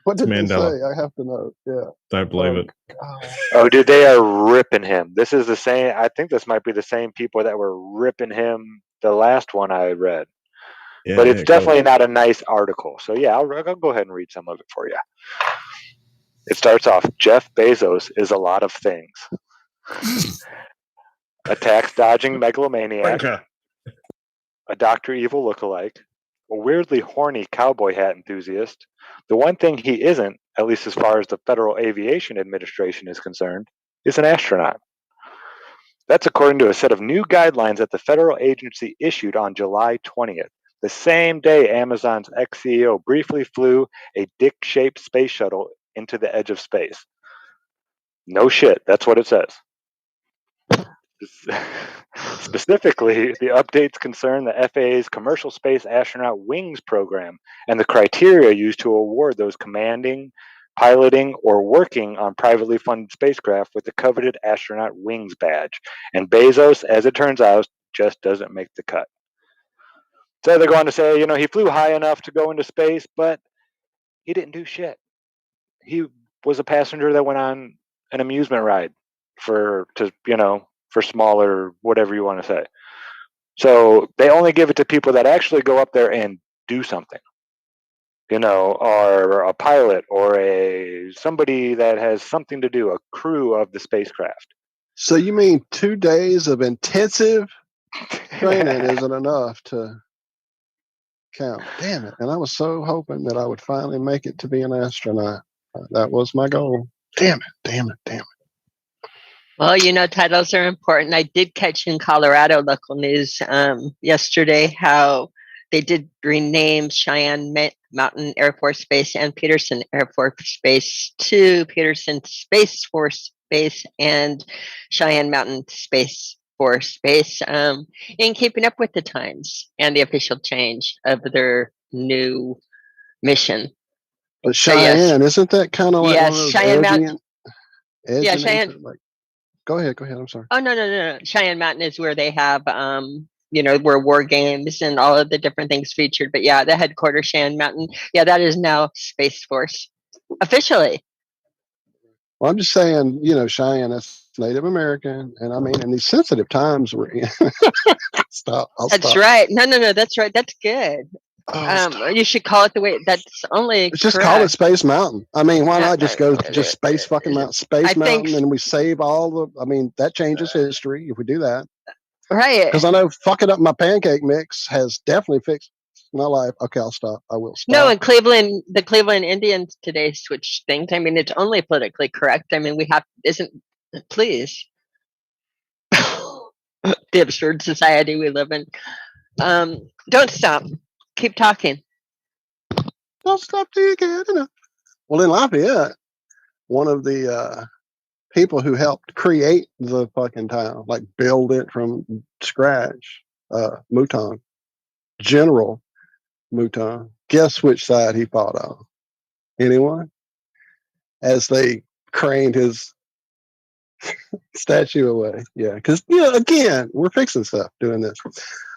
What did they say? I have to know. Yeah. Don't believe it. Oh, dude, they are ripping him. This is the same. I think this might be the same people that were ripping him the last one I read. Yeah, but it's definitely not a nice article. So yeah, I'll go ahead and read some of it for you. It starts off, Jeff Bezos is a lot of things. A tax-dodging megalomaniac. A Dr. Evil lookalike. A weirdly horny cowboy hat enthusiast. The one thing he isn't, at least as far as the Federal Aviation Administration is concerned, is an astronaut. That's according to a set of new guidelines that the federal agency issued on July 20th, the same day Amazon's ex-CEO briefly flew a dick-shaped space shuttle into the edge of space. No shit, that's what it says. Specifically, the updates concern the FAA's Commercial Space Astronaut Wings program and the criteria used to award those commanding, piloting, or working on privately funded spacecraft with the coveted astronaut wings badge. And Bezos, as it turns out, just doesn't make the cut. So they're going to say, he flew high enough to go into space, but he didn't do shit. He was a passenger that went on an amusement ride for smaller, whatever you want to say. So they only give it to people that actually go up there and do something, or a pilot or somebody that has something to do, a crew of the spacecraft. So you mean 2 days of intensive training isn't enough to count? Damn it. And I was so hoping that I would finally make it to be an astronaut. That was my goal. Damn it. Well, titles are important. I did catch in Colorado local news yesterday how they did rename Cheyenne Mountain Air Force Base and Peterson Air Force Base to Peterson Space Force Base and Cheyenne Mountain Space Force Base, in keeping up with the times and the official change of their new mission. But Cheyenne, isn't that kind of like one of those Cheyenne Mountain? Yeah, Cheyenne. Go ahead. I'm sorry. Oh, no. Cheyenne Mountain is where they have, where war games and all of the different things featured. But yeah, the headquarters, Cheyenne Mountain. Yeah, that is now Space Force officially. Well, I'm just saying, Cheyenne, that's Native American. And I mean, in these sensitive times we're in. Stop. That's right. No, that's right. That's good. You should call it the way that's only. Just call it Space Mountain. I mean, why not just go just Space fucking Mountain, Space Mountain, and we save all the. I mean, that changes history if we do that. Right. Because I know fucking up my pancake mix has definitely fixed my life. Okay, I'll stop. I will stop. No, in Cleveland, the Cleveland Indians today switched things. I mean, it's only politically correct. I mean, please. The absurd society we live in. Don't stop. Keep talking. Don't stop till you get enough. Well, in Lafayette, one of the people who helped create the fucking town, like build it from scratch, Mouton, General Mouton, guess which side he fought on? Anyone? As they craned his statue away. Yeah, because, again, we're fixing stuff doing this.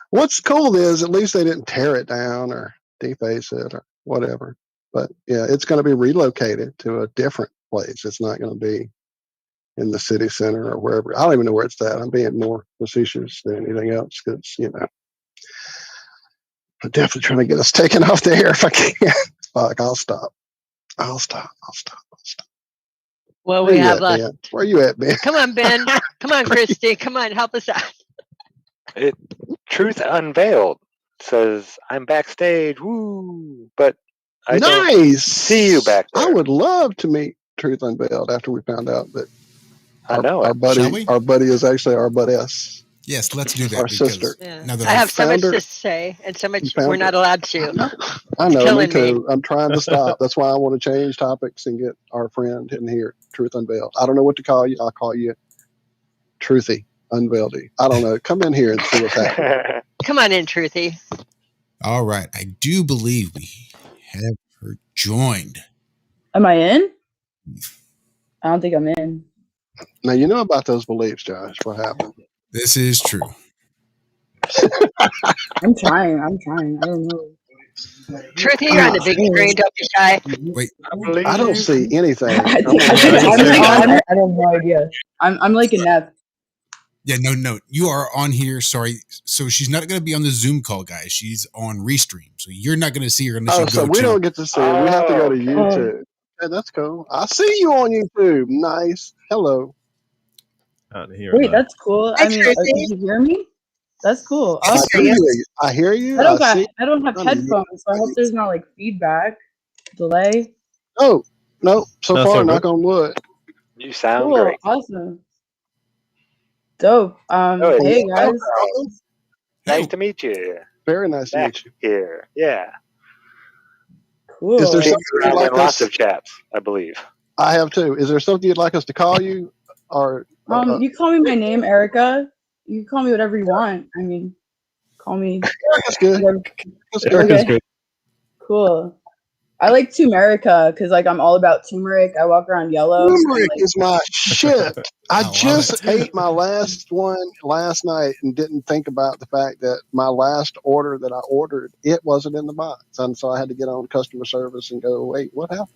What's cool is at least they didn't tear it down or deface it or whatever. But yeah, it's going to be relocated to a different place. It's not going to be in the city center or wherever. I don't even know where it's at. I'm being more facetious than anything else because, I'm definitely trying to get us taken off the air if I can. Fuck, I'll stop. Well, we have lots. Ben? Where you at, Ben? Come on, Ben. Come on, Christy. Come on, help us out. Truth Unveiled says, I'm backstage, woo, but I don't see you back there. I would love to meet Truth Unveiled after we found out that our buddy is actually our buddy-s. Yes, let's do that. Our sister. Yeah. I have so much to say and so much we're not allowed to. I know, me too. I'm trying to stop. That's why I want to change topics and get our friend in here, Truth Unveiled. I don't know what to call you. I'll call you Truthy. Unveiled-y. I don't know. Come in here and see what's happening. Come on in, Truthy. All right. I do believe we have her joined. Am I in? I don't think I'm in. Now, you know about those beliefs, Josh. What happened? This is true. I'm trying. I don't know. Truthy, you're on the big screen. Don't be shy. Wait, I don't see anything. I don't have no idea. I'm like inept. Yeah, no. You are on here. Sorry. So she's not going to be on the Zoom call, guys. She's on Restream. So you're not going to see her unless you go so we don't get to see it. We have to go to YouTube. Hey, that's cool. I see you on YouTube. Nice. Hello. Wait, that's cool. I mean, did you hear me? That's cool. I hear you. I don't have headphones, so I hope there's not like feedback, delay. Oh, no. So far, knock on wood. You sound cool, great. Awesome. Dope. Hey guys. Nice to meet you. Very nice to meet you. Here. Yeah. Cool. Is there something you'd like lots of chats, I believe. I have too. Is there something you'd like us to call you? Or you call me my name, Erica. You can call me whatever you want. I mean, call me. That's good. That's good. Cool. I like turmerica because like I'm all about turmeric. I walk around yellow. Turmeric is my shit. I just ate my last one last night and didn't think about the fact that my last order that I ordered, it wasn't in the box. And so I had to get on customer service and go, wait, what happened?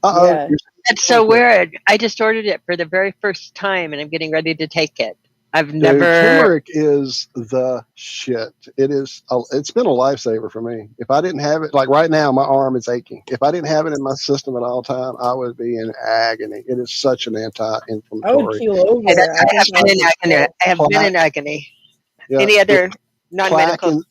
Yeah. It's so weird. I just ordered it for the very first time and I'm getting ready to take it. Turmeric is the shit. It's been a lifesaver for me. If I didn't have it, like right now, my arm is aching. If I didn't have it in my system at all time, I would be in agony. It is such an anti-inflammatory. I would keel over. I have been in agony. Yeah, any other non-medical?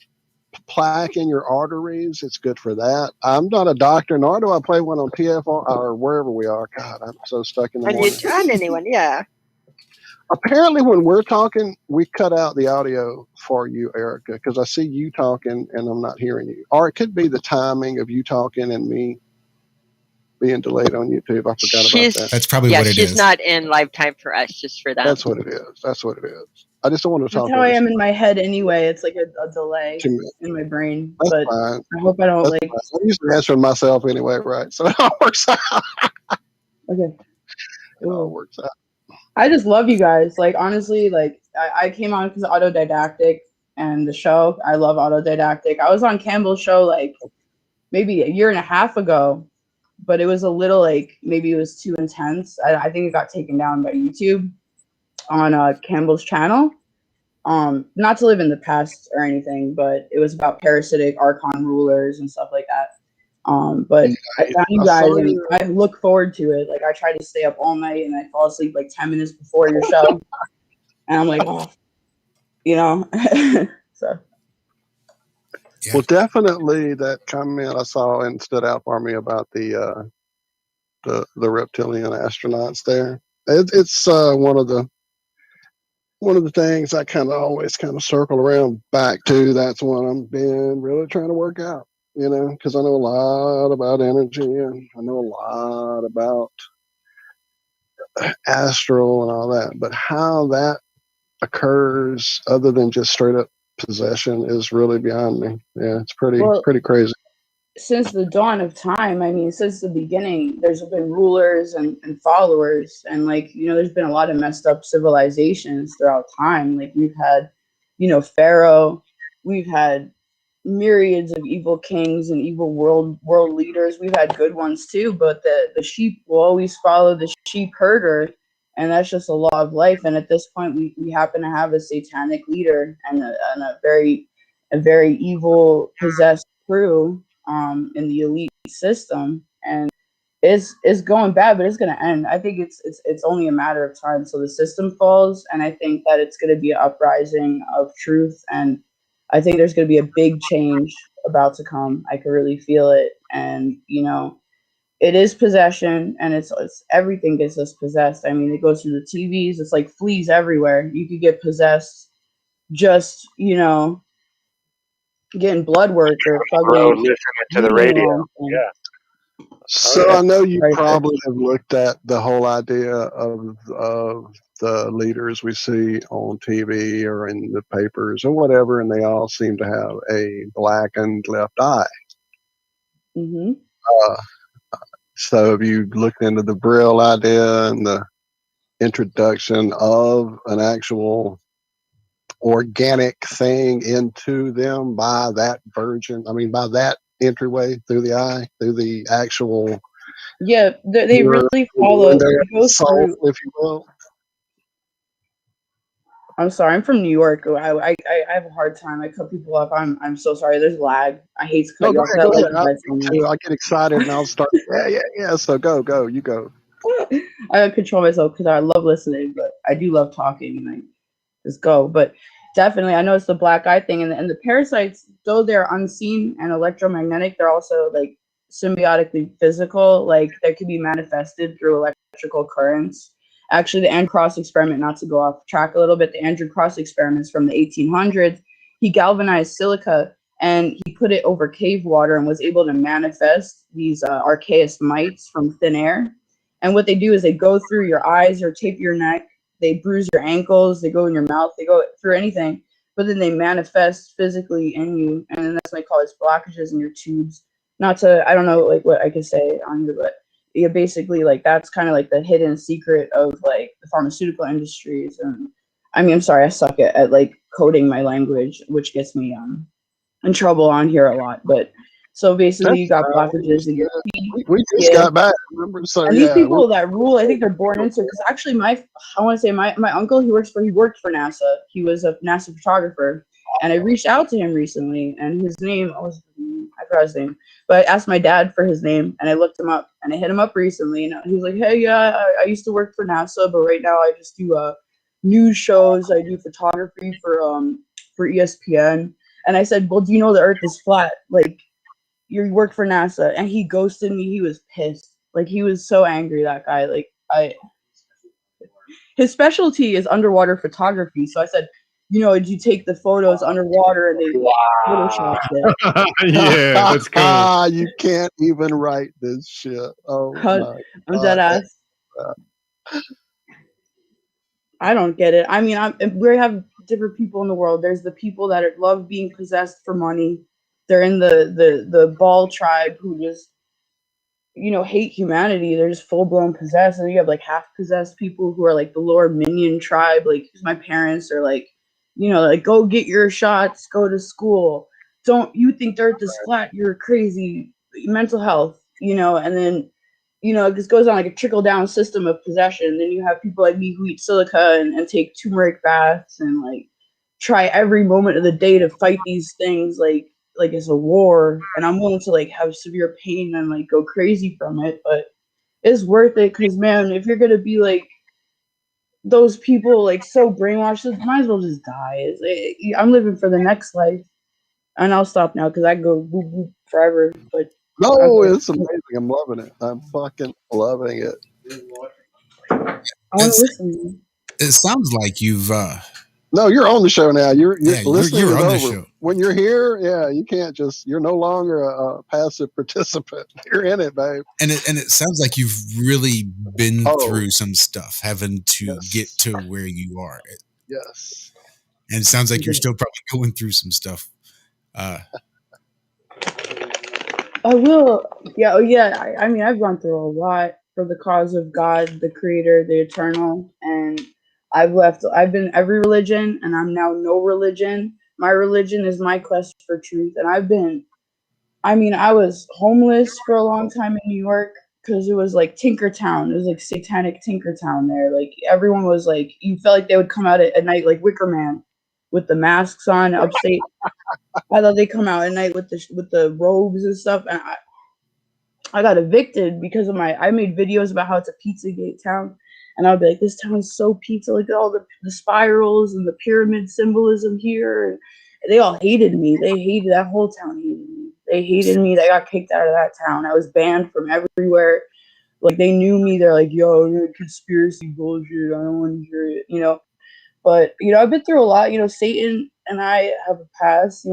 Plaque in your arteries, it's good for that. I'm not a doctor, nor do I play one on PFR or wherever we are. God, I'm so stuck in the morning. On anyone, yeah. Apparently, when we're talking, we cut out the audio for you, Erica, because I see you talking and I'm not hearing you. Or it could be the timing of you talking and me being delayed on YouTube. I forgot about that. That's probably what it is. She's not in live time for us, just for them. That's what it is. That's what it is. I just don't want to talk. That's how I am in my head anyway. It's like a delay in my brain. That's but fine. I hope I don't I'm used to answering myself anyway, right? So it all works out. Okay. It all works out. I just love you guys. Like, honestly, like, I came on because of Autodidactic and the show. I love Autodidactic. I was on Campbell's show, like, maybe a year and a half ago, but it was a little, like, maybe it was too intense. I think it got taken down by YouTube on Campbell's channel. Not to live in the past or anything, but it was about parasitic archon rulers and stuff like that. But I found you guys and I look forward to it. Like I try to stay up all night and I fall asleep like 10 minutes before your show. And I'm like, oh, you know. So. Yeah. Well, definitely that comment I saw and stood out for me about the reptilian astronauts there. It's one of the things I kind of always kind of circle around back to. That's one I'm been really trying to work out. You know, because I know a lot about energy and I know a lot about astral and all that, but how that occurs other than just straight up possession is really beyond me. Yeah, it's pretty crazy. Since the dawn of time, I mean, since the beginning, there's been rulers and followers, and like, you know, there's been a lot of messed up civilizations throughout time. Like we've had, you know, Pharaoh, we've had myriads of evil kings and evil world leaders. We've had good ones too, but the sheep will always follow the sheep herder, and that's just a law of life. And at this point, we happen to have a satanic leader and a very evil possessed crew in the elite system, and it's going bad, but it's going to end. I think it's only a matter of time till the system falls, and I think that it's going to be an uprising of truth, and I think there's going to be a big change about to come. I can really feel it. And, you know, it is possession, and it's everything gets us possessed. I mean, it goes through the TVs. It's like fleas everywhere. You could get possessed just, you know, getting blood work or listening to the radio. Yeah. So I know you probably have looked at the whole idea of the leaders we see on TV or in the papers or whatever, and they all seem to have a blackened left eye. Mm-hmm. So have you looked into the Braille idea and the introduction of an actual organic thing into them by that by that entryway through the eye, through the actual. Yeah, they really follow. They go soul, through. if you will. I'm sorry. I'm from New York. I have a hard time. I cut people off. I'm so sorry. There's lag. I hate to cut you off. Go ahead. I get excited and I'll start. Yeah. So go. You go. I control myself because I love listening, but I do love talking. And I just go. But definitely, I know it's the black eye thing, and the parasites, though they're unseen and electromagnetic, they're also like symbiotically physical. Like they can be manifested through electrical currents. Actually, the Andrew Cross experiment, not to go off track a little bit, the Andrew Cross experiments from the 1800s, he galvanized silica and he put it over cave water and was able to manifest these archaeous mites from thin air. And what they do is they go through your eyes or tape your neck, they bruise your ankles, they go in your mouth, they go through anything, but then they manifest physically in you. And that's what they call it, blockages in your tubes. Not to, I don't know like what I could say on here, but yeah, basically like that's kind of like the hidden secret of like the pharmaceutical industries. And I mean, I'm sorry, I suck at like coding my language, which gets me in trouble on here a lot. But so basically you got blockages in your feet. We just got back, remember? So and these people that rule, I think they're born into it. Because actually, I want to say my uncle, he worked for NASA. He was a NASA photographer, and I reached out to him recently, and his name, I forgot his name, but I asked my dad for his name, and I looked him up, and I hit him up recently, and he was like, "Hey, yeah, I used to work for NASA, but right now I just do news shows. I do photography for ESPN." And I said, "Well, do you know the Earth is flat? Like, you work for NASA," and he ghosted me. He was pissed. Like, he was so angry, that guy. Like, his specialty is underwater photography. So I said, did you take the photos underwater and they photoshopped it? Yeah, that's cool. You can't even write this shit. Oh, I'm dead ass. I don't get it. I mean, we have different people in the world. There's the people that love being possessed for money. They're in the Ball tribe who just, hate humanity. They're just full blown possessed. And you have like half possessed people who are like the lower minion tribe. Like my parents are like, like go get your shots, go to school. Don't you think the Earth is flat? You're crazy. Mental health, and then, it just goes on like a trickle down system of possession. Then you have people like me who eat silica and take turmeric baths and like try every moment of the day to fight these things like it's a war, and I'm willing to like have severe pain and like go crazy from it, but it's worth it because, man, if you're gonna be like those people like so brainwashed, might as well just die. I'm living for the next life, and I'll stop now because I go boop, boop forever. But no, it's amazing. I'm loving it. I'm fucking loving it. I want to listen. It sounds like you've. No, you're on the show now. You're listening. You're on over. the show. When you're here, you can't just. You're no longer a passive participant. You're in it, babe. And it sounds like you've really been through some stuff, having to get to where you are. Yes. And it sounds like you're still probably going through some stuff. I will. Yeah. Oh, yeah. I mean, I've gone through a lot for the cause of God, the Creator, the Eternal, and I've been every religion, and I'm now no religion. My religion is my quest for truth. And I was homeless for a long time in New York because it was like Tinkertown. It was like satanic Tinkertown there. Like everyone was like, you felt like they would come out at night like Wicker Man with the masks on upstate. I thought they come out at night with the robes and stuff. And I got evicted because of I made videos about how it's a Pizzagate town. And I'll be like, this town's so pizza. Look at all the spirals and the pyramid symbolism here. And they all hated me. That whole town hated me. They hated me. They got kicked out of that town. I was banned from everywhere. Like, they knew me. They're like, yo, you're conspiracy bullshit. I don't want to hear it, But, I've been through a lot. Satan and I have a past.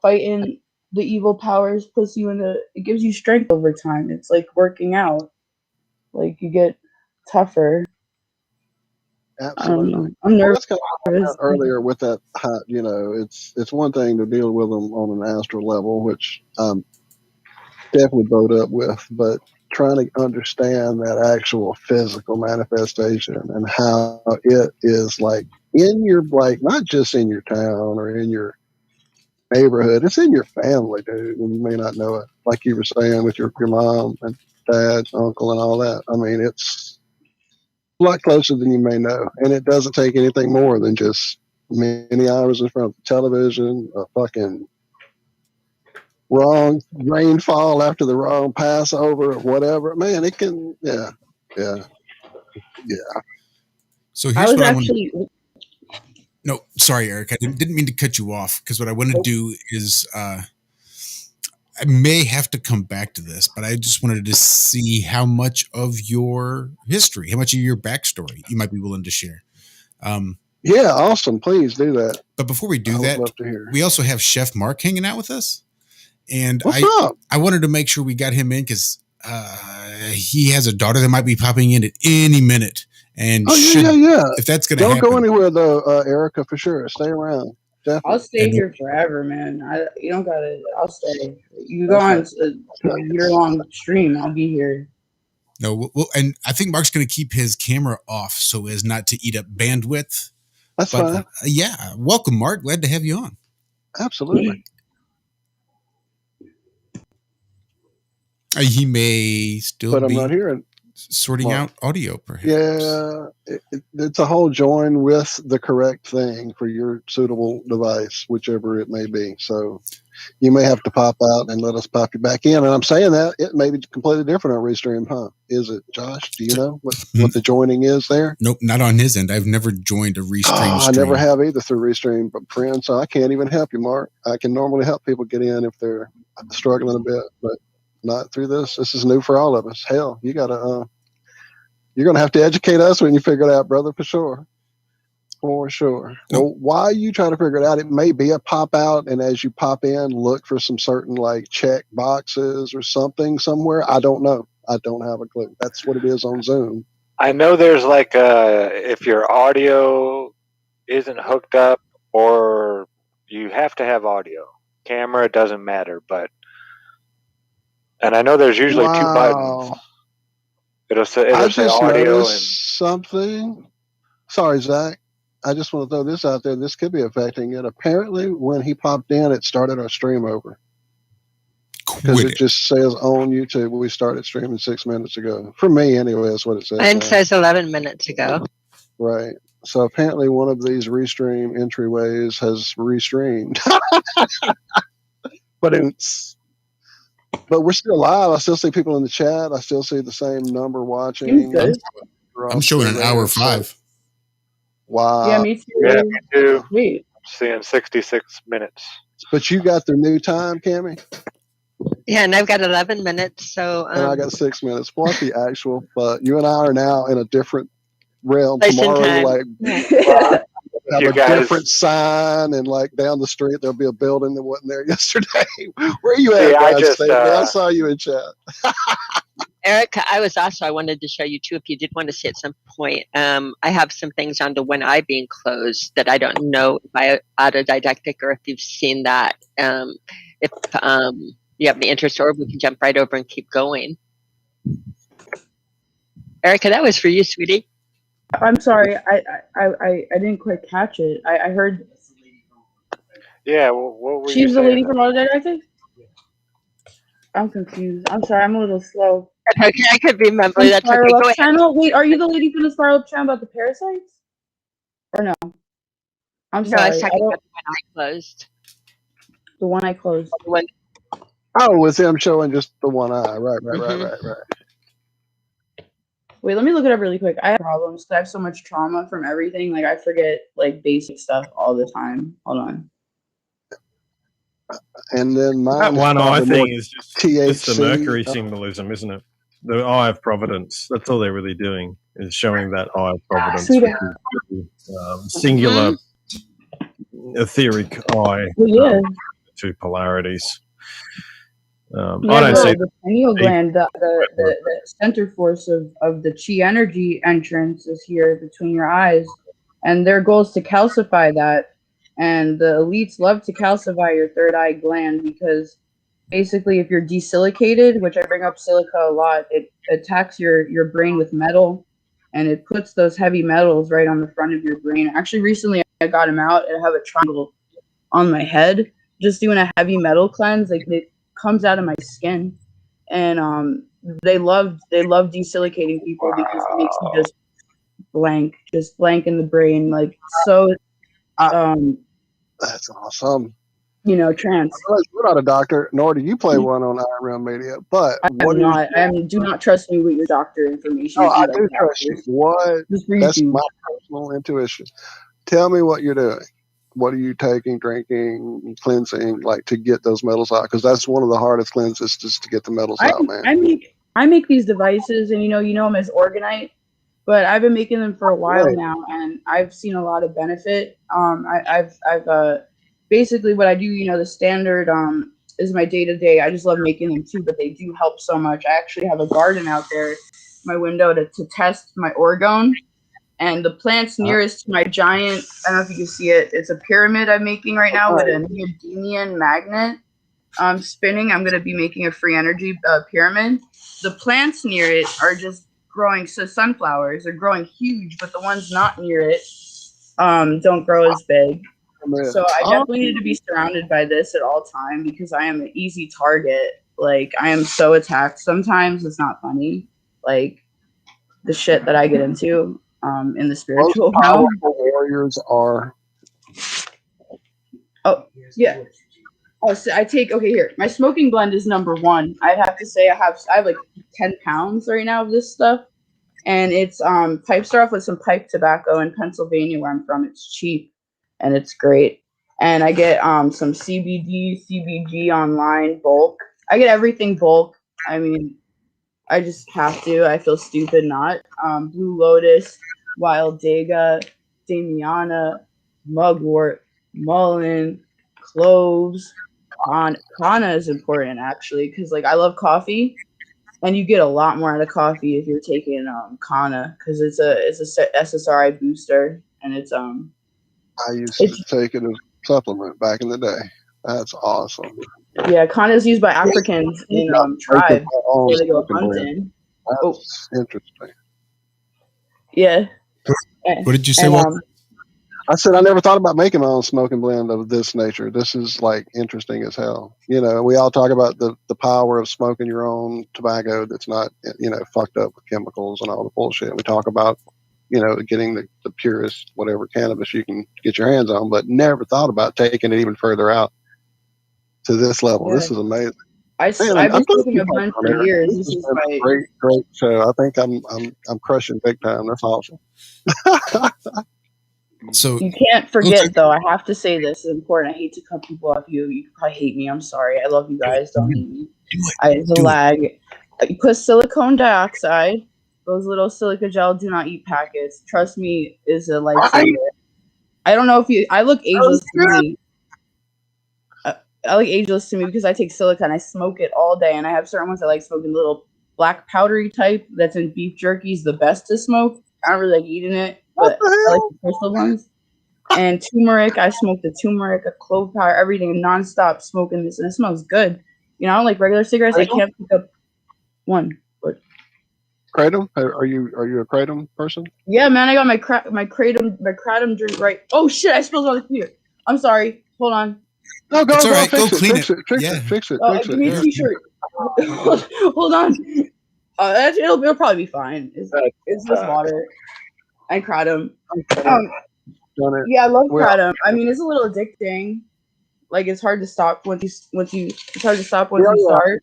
Fighting the evil powers puts you it gives you strength over time. It's like working out. Like, you get tougher. Absolutely. I don't know. I'm nervous. That's kind of earlier with that. It's one thing to deal with them on an astral level, which definitely bowed up with. But trying to understand that actual physical manifestation and how it is like in your, like, not just in your town or in your neighborhood, it's in your family, dude, and you may not know it. Like you were saying with your mom and dad, uncle, and all that. I mean, it's a lot closer than you may know, and it doesn't take anything more than just many hours in front of the television, a fucking wrong rainfall after the wrong Passover or whatever. Man, it can, yeah. So here's what I actually. No, sorry, Eric. I didn't mean to cut you off, because what I want to do is I may have to come back to this, but I just wanted to see how much of your history, how much of your backstory you might be willing to share. Yeah, awesome. Please do that. But before we do that, love to hear. We also have Chef Mark hanging out with us. And What's up? I wanted to make sure we got him in because he has a daughter that might be popping in at any minute. And yeah. If that's going to happen. Don't go anywhere though, Erica, for sure. Stay around. Definitely. I'll stay here forever, man. You don't gotta. I'll stay. You go on a year-long stream. I'll be here. No, well, and I think Mark's going to keep his camera off so as not to eat up bandwidth. That's fine. Yeah, welcome, Mark. Glad to have you on. Absolutely. He may still but be I'm not hearing sorting out audio, perhaps. Yeah, it's a whole join with the correct thing for your suitable device, whichever it may be. So you may have to pop out and let us pop you back in. And I'm saying that it may be completely different on Restream, huh? Is it, Josh? Do you know what the joining is there? Nope, not on his end. I've never joined a Restream stream. I never have either through Restream, but friend, so I can't even help you, Mark. I can normally help people get in if they're struggling a bit, but not through this. This is new for all of us. Hell, you're going to have to educate us when you figure it out, brother, for sure. For sure. Nope. Well, while you try to figure it out, it may be a pop out, and as you pop in, look for some certain like check boxes or something somewhere. I don't know. I don't have a clue. That's what it is on Zoom. I know there's like if your audio isn't hooked up, or you have to have audio. Camera doesn't matter, and I know there's usually 2 buttons. It'll say audio and something. Sorry, Zach. I just want to throw this out there. This could be affecting it. Apparently, when he popped in, it started our stream over. Because it just says on YouTube, we started streaming 6 minutes ago. For me, anyway, that's what it says. Mine says 11 minutes ago. Right. So apparently one of these Restream entryways has restreamed. But we're still live. I still see people in the chat. I still see the same number watching. I'm showing an hour 5. Wow. Yeah, me too. Yeah, me too. Sweet. I'm seeing 66 minutes. But you got the new time, Cammie? Yeah, and I've got 11 minutes. So and I got 6 minutes. What the actual fuck? You and I are now in a different realm. Tomorrow, have a different sign, and like down the street there'll be a building that wasn't there yesterday. Where are you at, guys? I saw you in chat. Erica, I wanted to show you too, if you did want to see at some point. I have some things on the One Eye being closed that I don't know if I autodidactic or if you've seen that. If you have any interest, or we can jump right over and keep going. Erica, that was for you, sweetie. I'm sorry, I didn't quite catch it. I heard. Yeah, what were She's you the saying? lady from Autodidactic? I'm confused. I'm sorry, I'm a little slow. Okay, I could remember. That's okay. Spiral Go Up ahead. channel? Wait, are you the lady from the Spiral Up channel about the parasites? Or no? I'm sorry. No, I was talking about the One Eye closed. The one I closed. Oh, with him showing just the one eye. Right. Wait, let me look it up really quick. I have problems because I have so much trauma from everything. Like, I forget, like, basic stuff all the time. Hold on. And then that one eye thing is just the Mercury THC. symbolism, isn't it? The eye of providence. That's all they're really doing, is showing that eye of providence. Singular etheric eye. Well, yeah. Two polarities. I don't see the pineal gland, the center force of the chi energy entrance is here between your eyes, and their goal is to calcify that. And the elites love to calcify your third eye gland because basically if you're desilicated, which I bring up silica a lot, it attacks your brain with metal, and it puts those heavy metals right on the front of your brain. Actually, recently I got them out and I have a triangle on my head, just doing a heavy metal cleanse. Like, it comes out of my skin, and they love desilicating people because it makes you just blank in the brain, like, so that's awesome. You know, trance. We're not a doctor, nor do you play one on Iron Realm Media, but I am not. Do not trust me with your doctor information. Oh, I do trust you. What? That's my personal intuition. Tell me what you're doing. What are you taking, drinking, cleansing, like, to get those metals out? Because that's one of the hardest cleanses, just to get the metals out, man. I make these devices, and you know them as Organite, but I've been making them for a while now, and I've seen a lot of benefit. I've basically what I do, the standard is my day-to-day. I just love making them too, but they do help so much. I actually have a garden out there, my window, to test my orgone, and the plants nearest to my giant, I don't know if you can see it, it's a pyramid I'm making right now with a neodymium magnet spinning. I'm going to be making a free energy pyramid. The plants near it are just growing, so sunflowers are growing huge, but the ones not near it don't grow as big. So I definitely need to be surrounded by this at all time, because I am an easy target. Like, I am so attacked. Sometimes it's not funny, like the shit that I get into in the spiritual realm. Warriors are. Oh yeah. Oh, so I take, okay, here. My smoking blend is number 1. I'd have to say I have like 10 pounds right now of this stuff. And it's pipe start off with some pipe tobacco in Pennsylvania, where I'm from. It's cheap and it's great. And I get some CBD, CBG online bulk. I get everything bulk. I mean, I just have to. I feel stupid not. Blue Lotus, Wild Dega, Damiana, Mugwort, Mullein, cloves. Kana is important, actually, because, like, I love coffee, and you get a lot more out of coffee if you're taking Kana, because it's a SSRI booster, and it's I used to take it as a supplement back in the day. That's awesome. Yeah, Kana is used by Africans in tribes before they go hunting. That's interesting. Yeah. What did you say? I said I never thought about making my own smoking blend of this nature. This is, like, interesting as hell. We all talk about the power of smoking your own tobacco that's not, fucked up with chemicals and all the bullshit. We talk about, getting the purest, whatever cannabis you can get your hands on, but never thought about taking it even further out to this level. Yeah. This is amazing. I've been smoking a blend for years. This is a great show. I think I'm crushing big time. That's awesome. So you can't forget, though. I have to say this is important. I hate to cut people off. You probably hate me. I'm sorry. I love you guys. Don't hate me. The lag. You put silicone dioxide. Those little silica gel do not eat packets. Trust me, is a lifesaver. I don't know if you. I look ageless to me. I look ageless to me because I take silica and I smoke it all day. And I have certain ones I like smoking, little black powdery type that's in beef jerky is the best to smoke. I don't really like eating it, but I like the crystal ones. And turmeric, I smoke the turmeric, a clove powder, everything, nonstop smoking this, and it smells good. I don't like regular cigarettes. Kratom? I can't pick up one. But Kratom? Are you a Kratom person? Yeah, man, I got my Kratom drink right. Oh shit! I spilled it on the computer. I'm sorry. Hold on. No, go right. Fix go it. Clean Fix it. Fix it. Give me a t-shirt. Hold on. It'll probably be fine. It's just water. I Kratom. Yeah, I love Kratom. I mean, it's a little addicting. Like, it's hard to stop once you it's hard to stop once you start.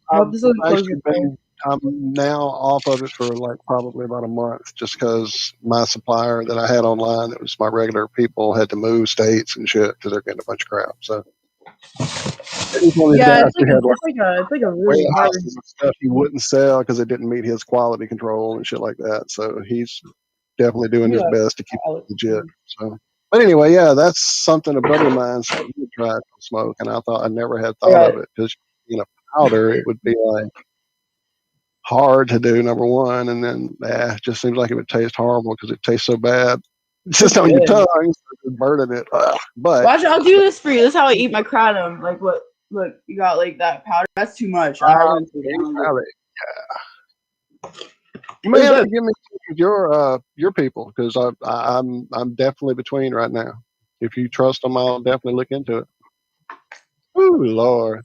I'm now off of it for probably about a month, just because my supplier that I had online, it was my regular people, had to move states and shit because they're getting a bunch of crap. So yeah, it's like a really hard stuff he wouldn't sell because it didn't meet his quality control and shit like that. So he's definitely doing his best to keep it legit. So, but anyway, yeah, that's something a buddy of mine said he tried to smoke, and I never had thought of it because powder, it would be like hard to do, number one, and then it just seems like it would taste horrible because it tastes so bad. It's just on your tongue, burning it. But watch, I'll do this for you. This is how I eat my Kratom. Like, what Look, you got like that powder. That's too much. I went too long. You may have to give me your people because I'm definitely between right now. If you trust them, I'll definitely look into it. Ooh, Lord.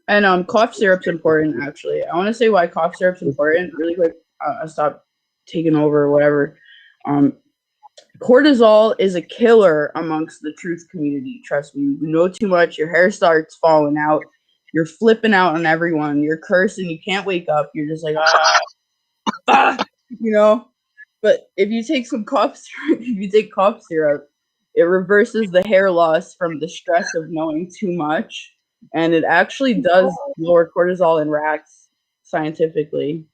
And cough syrup's important, actually. I want to say why cough syrup's important really quick. I stopped taking over or whatever. Cortisol is a killer amongst the truth community. Trust me. You know too much, your hair starts falling out. You're flipping out on everyone. You're cursing. You can't wake up. You're just like, you know. But if you take some cough syrup, it reverses the hair loss from the stress of knowing too much, and it actually does lower cortisol in rats scientifically.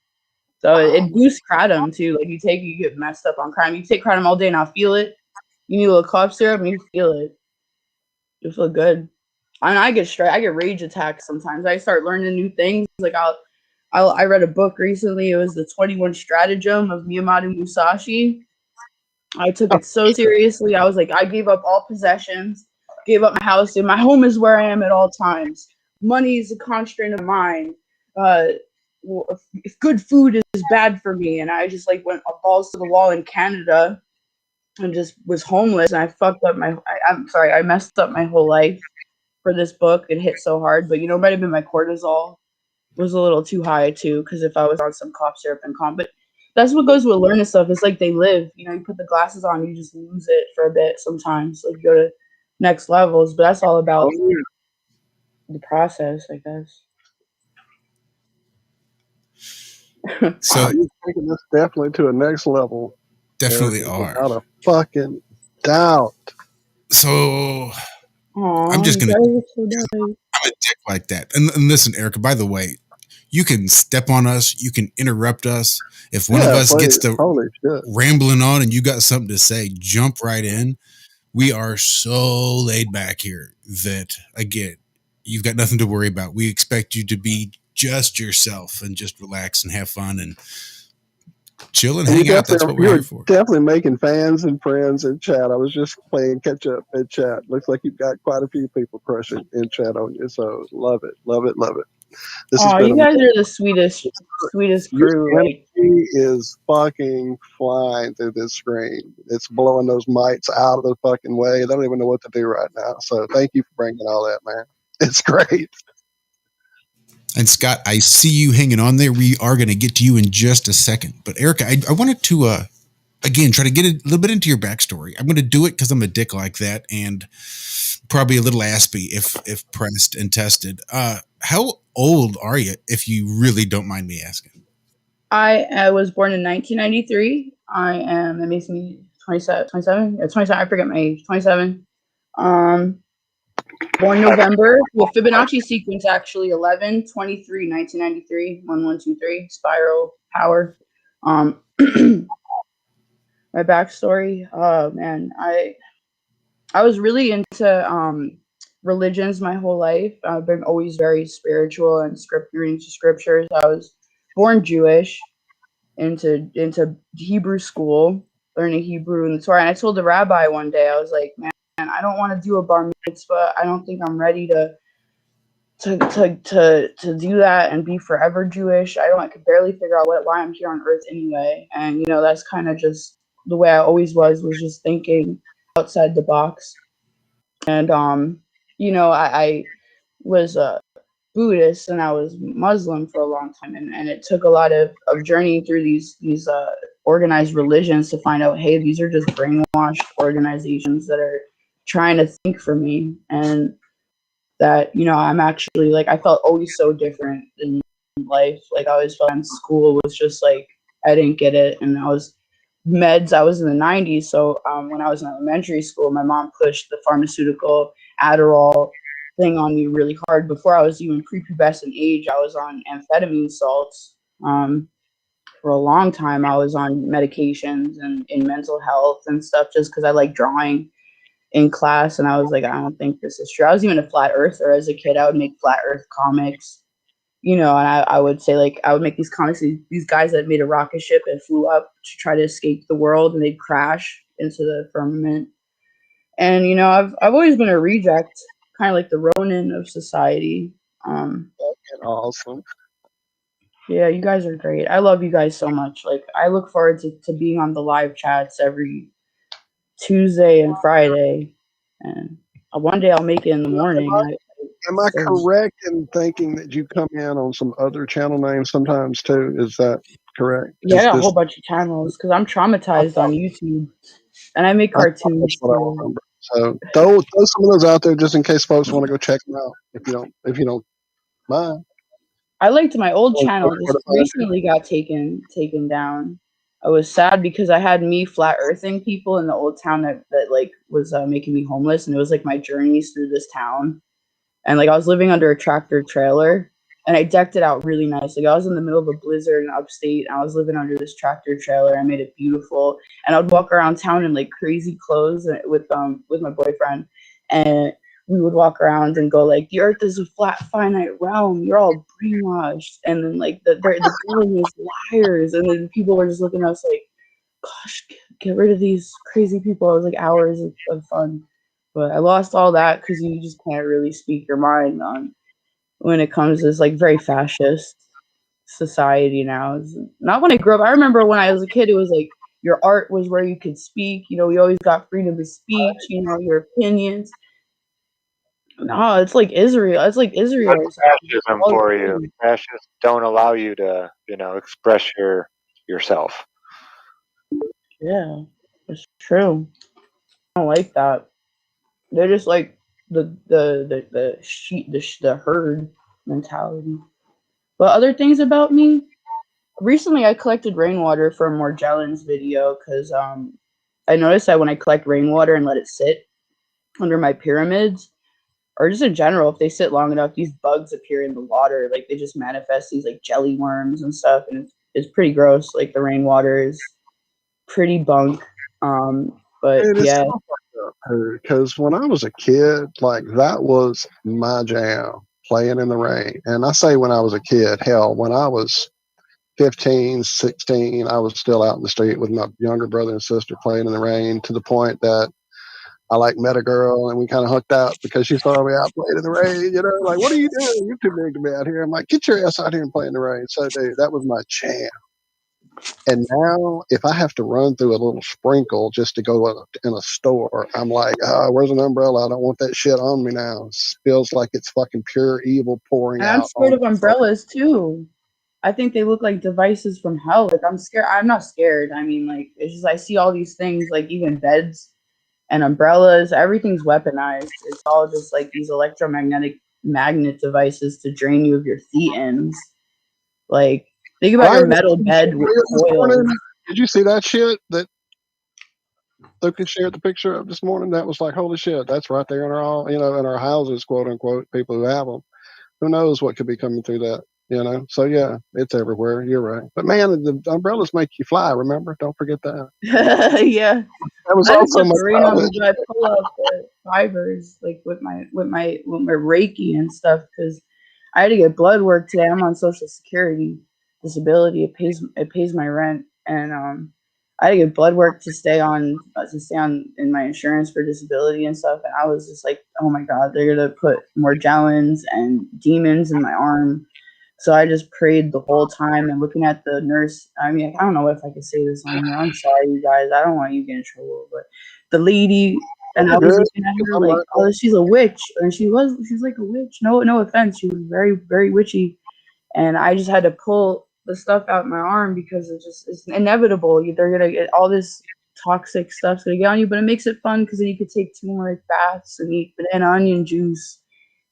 So it boosts kratom too. Like you get messed up on kratom. You take kratom all day and I'll feel it. You need a little cough syrup and you feel it. You feel good. And I get straight. I get rage attacks sometimes. I start learning new things. Like I read a book recently. It was the 21 Stratagem of Miyamoto Musashi. I took it so seriously. I was like, I gave up all possessions, gave up my house, and my home is where I am at all times. Money is a constraint of mine. If good food is bad for me, and I just like went balls to the wall in Canada and just was homeless, and I fucked up I messed up my whole life for this book. It hit so hard, but it might have been my cortisol was a little too high too, because if I was on some cough syrup and calm, but that's what goes with learning stuff. It's like they live. You put the glasses on, you just lose it for a bit sometimes. Like you go to next levels, but that's all about the process, I guess. So you're taking this definitely to a next level. Definitely are. Without a fucking doubt. So I'm just gonna. I'm a dick like that. And listen, Erica. By the way, you can step on us. You can interrupt us. If one of us gets to rambling on and you got something to say, jump right in. We are so laid back here that, again, you've got nothing to worry about. We expect you to be just yourself and just relax and have fun and chill and hang out. That's what we're here for. Definitely making fans and friends in chat. I was just playing catch up in chat. Looks like you've got quite a few people crushing in chat on you. So love it. You guys are the sweetest crew. Energy is fucking flying through this screen. It's blowing those mites out of the fucking way. They don't even know what to do right now. So thank you for bringing all that, man. It's great. And Scott, I see you hanging on there. We are going to get to you in just a second. But Erica, I wanted to, again, try to get a little bit into your backstory. I'm going to do it because I'm a dick like that and probably a little aspy if pressed and tested. How old are you, if you really don't mind me asking? I was born in 1993. That makes me 27. Yeah, 27. I forget my age. 27. Born November. Well, Fibonacci sequence actually 11, 23, 1993, 1123, spiral power. My backstory. Oh man, I was really into religions my whole life. I've been always very spiritual and reading scriptures. I was born Jewish, into Hebrew school, learning Hebrew and the Torah. And I told the rabbi one day, I was like, man, I don't want to do a bar mitzvah. I don't think I'm ready to do that and be forever Jewish. I could barely figure out why I'm here on earth anyway. And that's kind of just the way I always was just thinking outside the box. And I was Buddhist and I was Muslim for a long time, and it took a lot of journeying through these organized religions to find out, hey, these are just brainwashed organizations that are trying to think for me, and that I'm actually like, I felt always so different in life. Like I always felt in school was just like I didn't get it, and I was meds. I was in the 90s, so when I was in elementary school, my mom pushed the pharmaceutical Adderall thing on me really hard. Before I was even prepubescent age, I was on amphetamine salts. For a long time, I was on medications and in mental health and stuff just because I like drawing in class. And I was like, I don't think this is true. I was even a flat earther as a kid. I would make flat earth comics, and I would say, like, I would make these comics, these guys that made a rocket ship and flew up to try to escape the world, and they'd crash into the firmament. And, I've always been a reject kind of like the Ronin of society. Awesome. Yeah, you guys are great. I love you guys so much. Like, I look forward to being on the live chats every Tuesday and Friday, and one day I'll make it in the morning. Am I correct in thinking that you come in on some other channel names sometimes too? Is that correct? Yeah, I got a whole bunch of channels because I'm traumatized on YouTube, and I make cartoons that's what I too. remember. So throw some of those out there just in case folks want to go check them out. If you don't mind. I liked my old channel. Just recently got taken down. I was sad because I had me flat earthing people in the old town that like was making me homeless, and it was like my journeys through this town. And like I was living under a tractor trailer, and I decked it out really nice. Like I was in the middle of a blizzard in upstate, and I was living under this tractor trailer. I made it beautiful, and I'd walk around town in like crazy clothes with my boyfriend, and we would walk around and go like, the earth is a flat, finite realm. You're all brainwashed. And then like the government is liars. And then people were just looking at us like, gosh, get rid of these crazy people. It was like hours of fun. But I lost all that because you just can't really speak your mind on when it comes to this like very fascist society now. It's not when I grew up. I remember when I was a kid, it was like your art was where you could speak. You know, we always got freedom of speech, you know, your opinions. No, it's like Israel. It's like Israel. That's fascism for you. Fascists don't allow you to, express yourself. Yeah, it's true. I don't like that. They're just like the sheep, the herd mentality. But other things about me. Recently, I collected rainwater for a Morgellons video because I noticed that when I collect rainwater and let it sit under my pyramids, or just in general, if they sit long enough, these bugs appear in the water. Like they just manifest these like jelly worms and stuff, and it's pretty gross. Like the rainwater is pretty bunk. But yeah, because when I was a kid, like that was my jam, playing in the rain. And I say when I was a kid, hell, when I was 15, 16, I was still out in the street with my younger brother and sister playing in the rain to the point that I like met a girl and we kind of hooked up because she saw me out playing in the rain, like, what are you doing? You're too big to be out here. I'm like, get your ass out here and play in the rain. So, dude, that was my jam. And now, if I have to run through a little sprinkle just to go in a store, I'm like, where's an umbrella? I don't want that shit on me now. It feels like it's fucking pure evil pouring out. I'm scared of umbrellas too. I think they look like devices from hell. Like I'm scared. I'm not scared. I mean, like it's just I see all these things, like even beds and umbrellas. Everything's weaponized. It's all just like these electromagnetic magnet devices to drain you of your thetans. Like think about your metal bed with coils. Did you see that shit that Lucas shared the picture of this morning? That was like, holy shit, that's right there in our, in our houses, quote unquote, people who have them. Who knows what could be coming through that, So yeah, it's everywhere. You're right. But man, the umbrellas make you fly. Remember? Don't forget that. Yeah. That was also my rain on me, but I pull out the fibers like with my Reiki and stuff because I had to get blood work today. I'm on Social Security disability. It pays my rent, and I had to get blood work to stay on in my insurance for disability and stuff. And I was just like, oh my god, they're gonna put Morgellons and demons in my arm. So I just prayed the whole time and looking at the nurse. I mean, I don't know if I can say this on here. I'm sorry, you guys. I don't want you to get in trouble. But the lady, and I was looking at her like, oh, she's a witch. And she's like a witch. No offense. She was very, very witchy. And I just had to pull the stuff out my arm because it's inevitable. They're going to get all this toxic stuff's going to get on you. But it makes it fun because then you could take turmeric baths and eat banana onion juice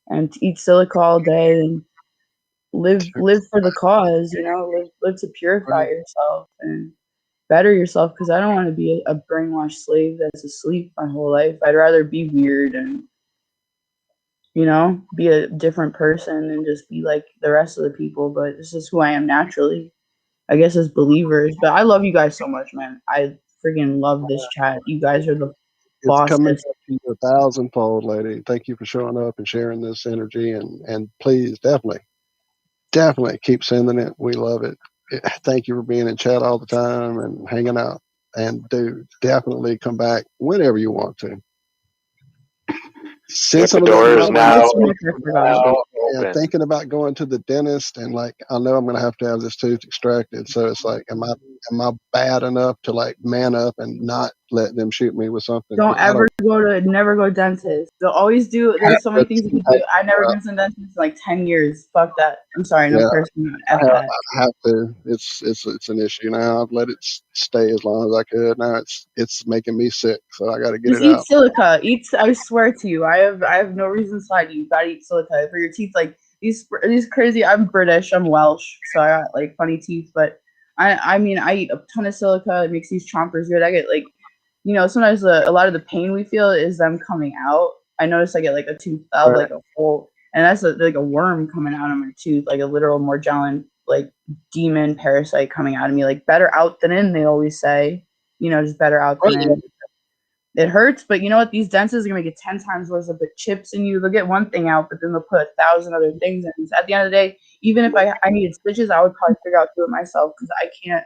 and eat silica all day and live for the cause, live to purify yourself and better yourself because I don't want to be a brainwashed slave that's asleep my whole life. I'd rather be weird and be a different person and just be like the rest of the people, but this is who I am naturally, I guess, as believers. But I love you guys so much, man. I freaking love this chat. You guys are the bosses. Coming to you 1,000-fold, lady. Thank you for showing up and sharing this energy, and please definitely keep sending it. We love it. Thank you for being in chat all the time and hanging out. And dude, definitely come back whenever you want to. Since the I'm door is now open. Thinking about going to the dentist, and like I know I'm gonna have to have this tooth extracted. So it's like, am I bad enough to like man up and not let them shoot me with something? Never go to dentist. They'll always do. There's so many things you can do. I never been to a dentist in like 10 years. Fuck that. I'm sorry, no person. I have to. It's an issue now. I've let it stay as long as I could. Now it's making me sick, so I got to get it out. Eat silica. I swear to you, I have no reason to lie to you. You gotta eat silica for your teeth. Like these crazy. I'm British. I'm Welsh, so I got like funny teeth. But I mean, I eat a ton of silica. It makes these chompers good. I get like, sometimes a lot of the pain we feel is them coming out. I notice I get like a tooth out, like a hole, and that's like a worm coming out of my tooth, like a literal Morgellon, like demon parasite coming out of me. Like better out than in, they always say. Just better out than in. It hurts, but you know what? These dentists are gonna get 10 times worse of the chips in you. They'll get one thing out, but then they'll put 1,000 other things in. So at the end of the day, even if I needed stitches, I would probably figure out to do it myself because I can't.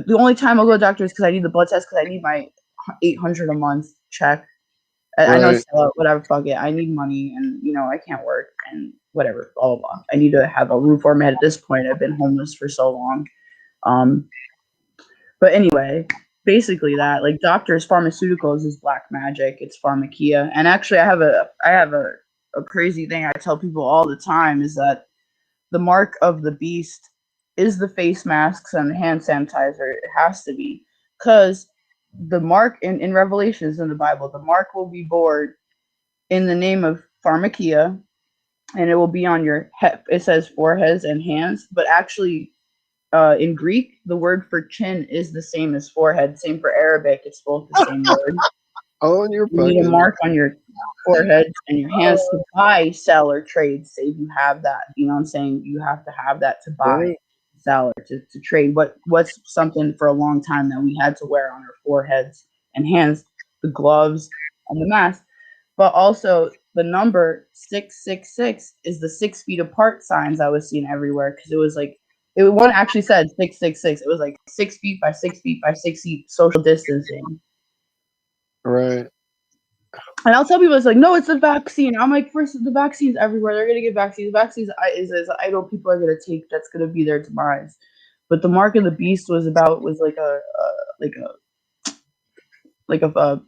The only time I'll go to the doctor is because I need the blood test because I need my $800 a month check. I know, whatever, fuck it. I need money, and I can't work, and whatever, blah blah blah. I need to have a roof over my head at this point. I've been homeless for so long. But anyway, basically that, like, doctors, pharmaceuticals is black magic. It's pharmakia. And actually I have a crazy thing I tell people all the time is that the mark of the beast is the face masks and the hand sanitizer. It has to be. Because the mark in Revelations in the Bible, the mark will be bored in the name of pharmakia, and it will be on your head. It says foreheads and hands, but actually in Greek, the word for chin is the same as forehead. Same for Arabic. It's both the same word. You need a mark on your forehead and your hands to buy, sell, or trade. Say you have that. You know what I'm saying? You have to have that to buy, sell, or to trade. What's something for a long time that we had to wear on our foreheads and hands? The gloves and the mask. But also the number 666 is the 6 feet apart signs I was seeing everywhere because it was like, one actually said 666. It was like 6 feet by 6 feet by 6 feet social distancing. Right. And I'll tell people, it's like, no, it's the vaccine. I'm like, first, the vaccine's everywhere. They're gonna get vaccines. Vaccines is I know people are gonna take. That's gonna be their demise. But the mark of the beast was like a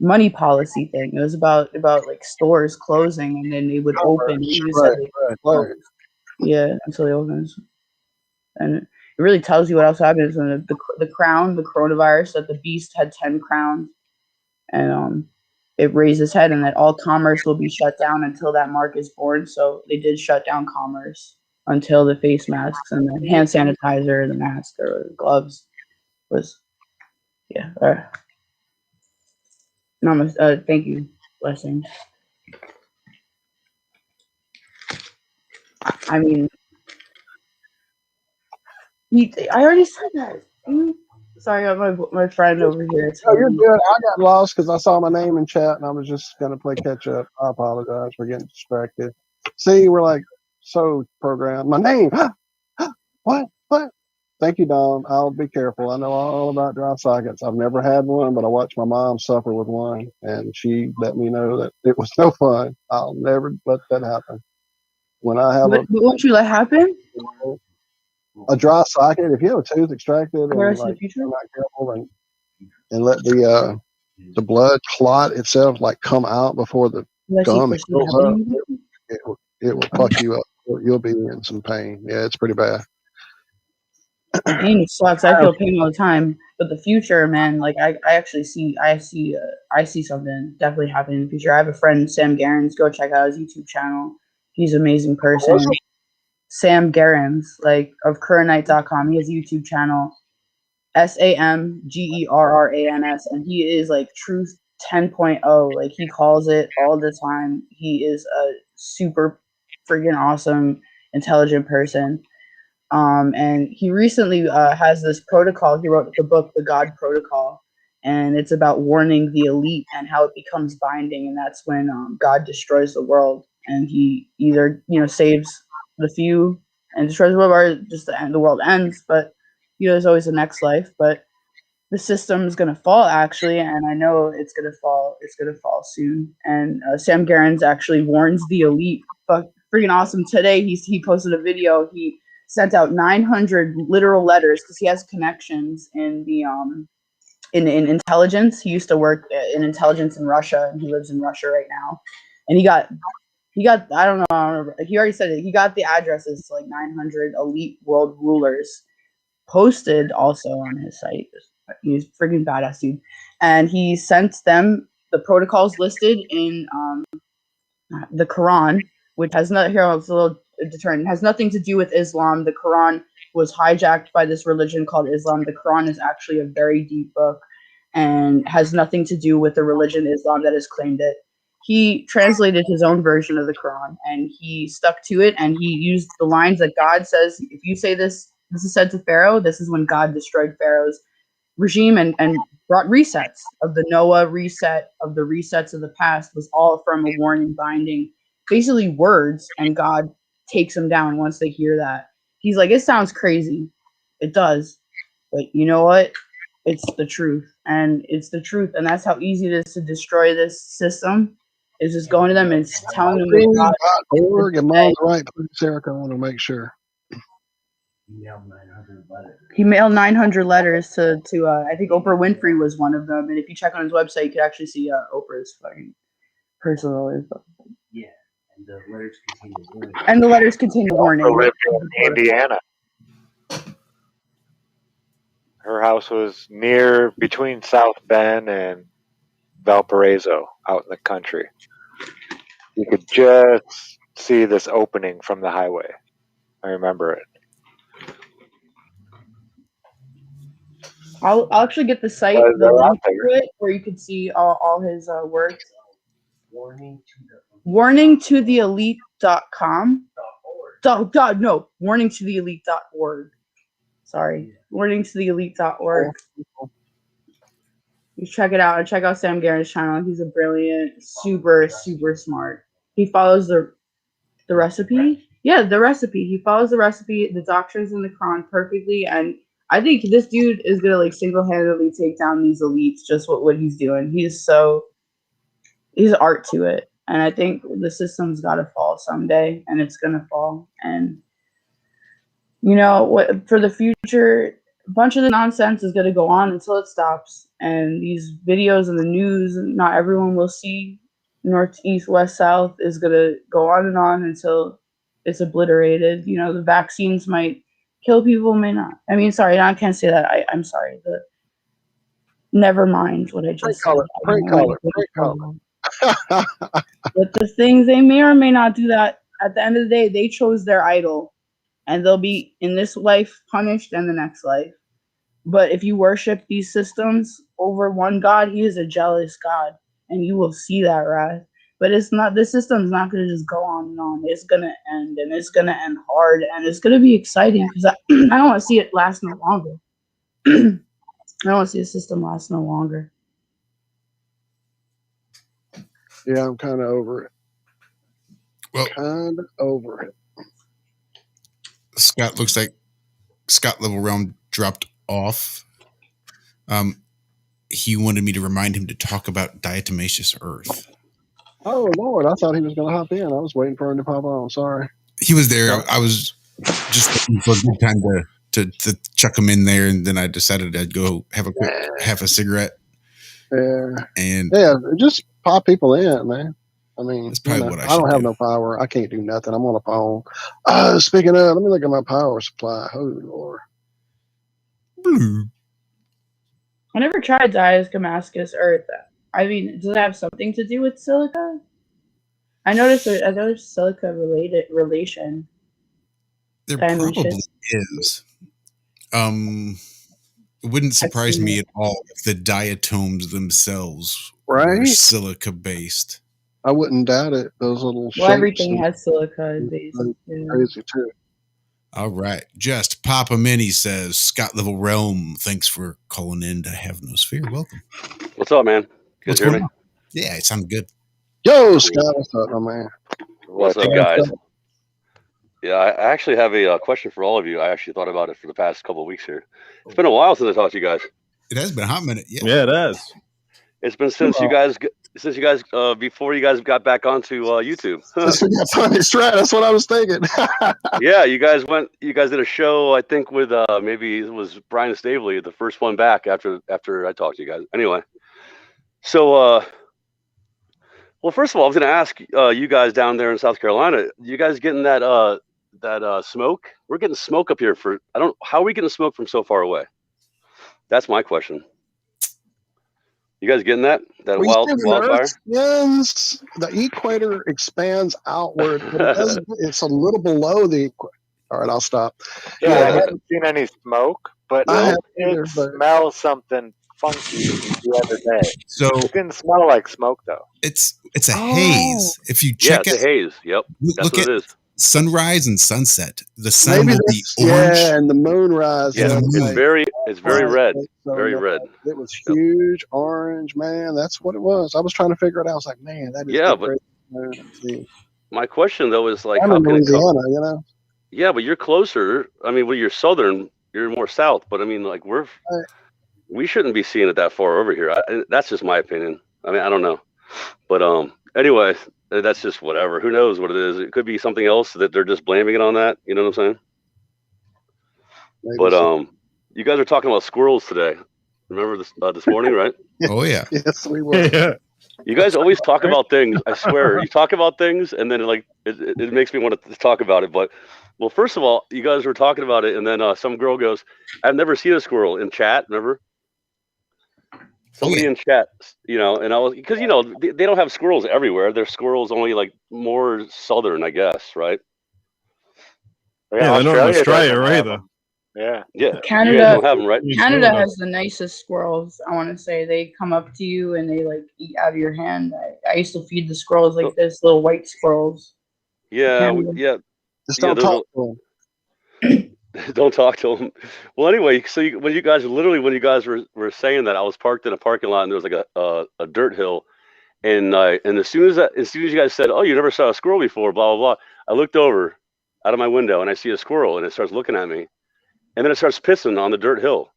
money policy thing. It was about like stores closing and then they would open. You said they close. Yeah, until they open. And it really tells you what else happens when the crown, the coronavirus, that the beast had 10 crowns, and it raised its head, and that all commerce will be shut down until that mark is born. So they did shut down commerce until the face masks and the hand sanitizer, the mask or the gloves was, yeah. Thank you. Blessings. I mean, I already said that. Sorry, my friend over here. Oh, you're good. I got lost because I saw my name in chat and I was just going to play catch up. I apologize for getting distracted. See, we're like so programmed. My name. What? Thank you, Don. I'll be careful. I know all about dry sockets. I've never had one, but I watched my mom suffer with one, and she let me know that it was no fun. I'll never let that happen. When I have won't you let happen? A dry socket, if you have a tooth extracted and like you're not careful and let the blood clot itself like come out before the gum heals up, it will fuck you up. You'll be in some pain. Yeah, it's pretty bad. Pain sucks. I feel pain all the time. But the future, man, like I see something definitely happening in the future. I have a friend, Sam Garens. Go check out his YouTube channel. He's an amazing person. Sam Garens, like of currentnight.com. He has a YouTube channel, SAMGERRANS, and he is like Truth 10.0. Like he calls it all the time. He is a super freaking awesome, intelligent person. And he recently has this protocol. He wrote the book, The God Protocol, and it's about warning the elite and how it becomes binding. And that's when God destroys the world, and he either saves the few and destroys the world, or just the world ends. But there's always a next life. But the system's gonna fall actually, and I know it's gonna fall. It's gonna fall soon. And Sam Garens actually warns the elite. Freaking awesome! Today he posted a video. He sent out 900 literal letters because he has connections in the in intelligence. He used to work in intelligence in Russia, and he lives in Russia right now. And he got I don't know. He already said it. He got the addresses to like 900 elite world rulers posted also on his site. He's freaking badass dude, and he sent them the protocols listed in the Quran, which has not here. It's a little deterrent. It has nothing to do with Islam. The Quran was hijacked by this religion called Islam. The Quran is actually a very deep book and has nothing to do with the religion Islam that has claimed it. He translated his own version of the Quran and he stuck to it, and he used the lines that God says, if you say this is said to Pharaoh, this is when God destroyed Pharaoh's regime and brought resets of the Noah reset, of the resets of the past, was all from a warning binding, basically words, and God takes them down once they hear that. He's like, it sounds crazy. It does. But you know what? It's the truth. And it's the truth. And that's how easy it is to destroy this system, is just going to them and telling them that .org and Mom's right, please, Erica. I want to make sure. He mailed 900 letters to I think Oprah Winfrey was one of them. And if you check on his website, you can actually see Oprah's fucking personal info. Yeah, and the letters contain warning. And the letters contain warning. Oprah lived in Indiana. Her house was between South Bend and Valparaiso, out in the country. You could just see this opening from the highway. I remember it. I'll actually get the site, the link to it, where you can see all his works. Warning to the elite.com. No, warning to the elite.org. Sorry. Warning to the elite.org. You check it out and check out Sam Garren's channel. He's a brilliant, super, super smart. He follows the recipe. Yeah, the recipe. He follows the recipe, the doctrines in the Quran perfectly, and I think this dude is gonna like single-handedly take down these elites. Just what he's doing. He's art to it, and I think the system's got to fall someday, and it's gonna fall. And you know what? For the future, a bunch of the nonsense is gonna go on until it stops. And these videos in the news, not everyone will see. North, east, west, south is gonna go on and on until it's obliterated. You know, the vaccines might kill people, may not. I mean, sorry, I can't say that. I'm sorry. Never mind what I just said. But the things, they may or may not do that. At the end of the day, they chose their idol, and they'll be in this life punished and the next life. But if you worship these systems over one God, he is a jealous God, and you will see that wrath. But it's not. This system's not going to just go on and on. It's going to end, and it's going to end hard, and it's going to be exciting because I don't want to see it last no longer. I don't want to see the system last no longer. Yeah, I'm kind of over it. Well, kind of over it. Scott, looks like Scott Level Realm dropped off. He wanted me to remind him to talk about Diatomaceous Earth. Oh, Lord, I thought he was going to hop in. I was waiting for him to pop on. Sorry. He was there. I was just looking for a good time to chuck him in there, and then I decided I'd go have a quick half a cigarette. Yeah. And just pop people in, man. I mean, that's probably what I don't have no power. I can't do nothing. I'm on a phone. Speaking of, let me look at my power supply. Oh, Lord. I never tried Diatomaceous Earth. I mean, does it have something to do with silica? I noticed silica relation. There probably is. It wouldn't surprise me at all if the diatoms themselves were silica based. I wouldn't doubt it. Those little everything has silica base. Crazy too. All right. Just Papa Mini says, Scott Level Realm, thanks for calling in to Have No Sphere. Welcome. What's up, man? What's going on? Yeah, it sounded good. Yo, Scott, what's up, my man? What's up, guys? Yeah, I actually have a question for all of you. I actually thought about it for the past couple of weeks here. It's been a while since I talked to you guys. It has been a hot minute. Yeah, it has. It's been since you guys before you guys got back onto YouTube. Since we got punished, right? That's what I was thinking. Yeah, you guys did a show, I think, with maybe it was Brian Stavely, the first one back after I talked to you guys. Anyway, so well, first of all, I was going to ask you guys down there in South Carolina, you guys getting that smoke? We're getting smoke up here how are we getting smoke from so far away? That's my question. You guys getting that wildfire? The equator expands outward. It's a little below the equator. All right, I'll stop. Yeah, I haven't seen any smoke, but I did smell something funky the other day. So it didn't smell like smoke though. It's a haze. If you check it's a haze. Yep, that's what it is. Sunrise and sunset. The sun will be orange. Yeah, and the moonrise. Yeah, it's very red. Very red. It was huge, orange, man. That's what it was. I was trying to figure it out. I was like, man, that is my question though is like, I'm in Louisiana, you know? Yeah, but you're closer. I mean, well, you're southern. You're more south. But I mean, like we shouldn't be seeing it that far over here. That's just my opinion. I mean, I don't know, but anyway. That's just whatever. Who knows what it is? It could be something else that they're just blaming it on that. You know what I'm saying? Maybe but you guys are talking about squirrels today. Remember this morning, right? Oh yeah. Yes, we were. Yeah. You guys always talk about things. I swear, you talk about things, and then it makes me want to talk about it. But well, first of all, you guys were talking about it, and then some girl goes, "I've never seen a squirrel in chat." Remember? Somebody in chat, you know, and I was because you know they don't have squirrels everywhere. There's squirrels only like more southern, I guess, right? Yeah, they're not in Australia either. Yeah. Canada, you guys don't have them, right? Canada has the nicest squirrels. I want to say they come up to you and they like eat out of your hand. I used to feed the squirrels like this, little white squirrels. Yeah, Just don't talk to them. Don't talk to them. Well, anyway, so when you guys were saying that, I was parked in a parking lot and there was like a dirt hill, and as soon as you guys said, "Oh, you never saw a squirrel before," blah blah blah, I looked over out of my window and I see a squirrel and it starts looking at me, and then it starts pissing on the dirt hill,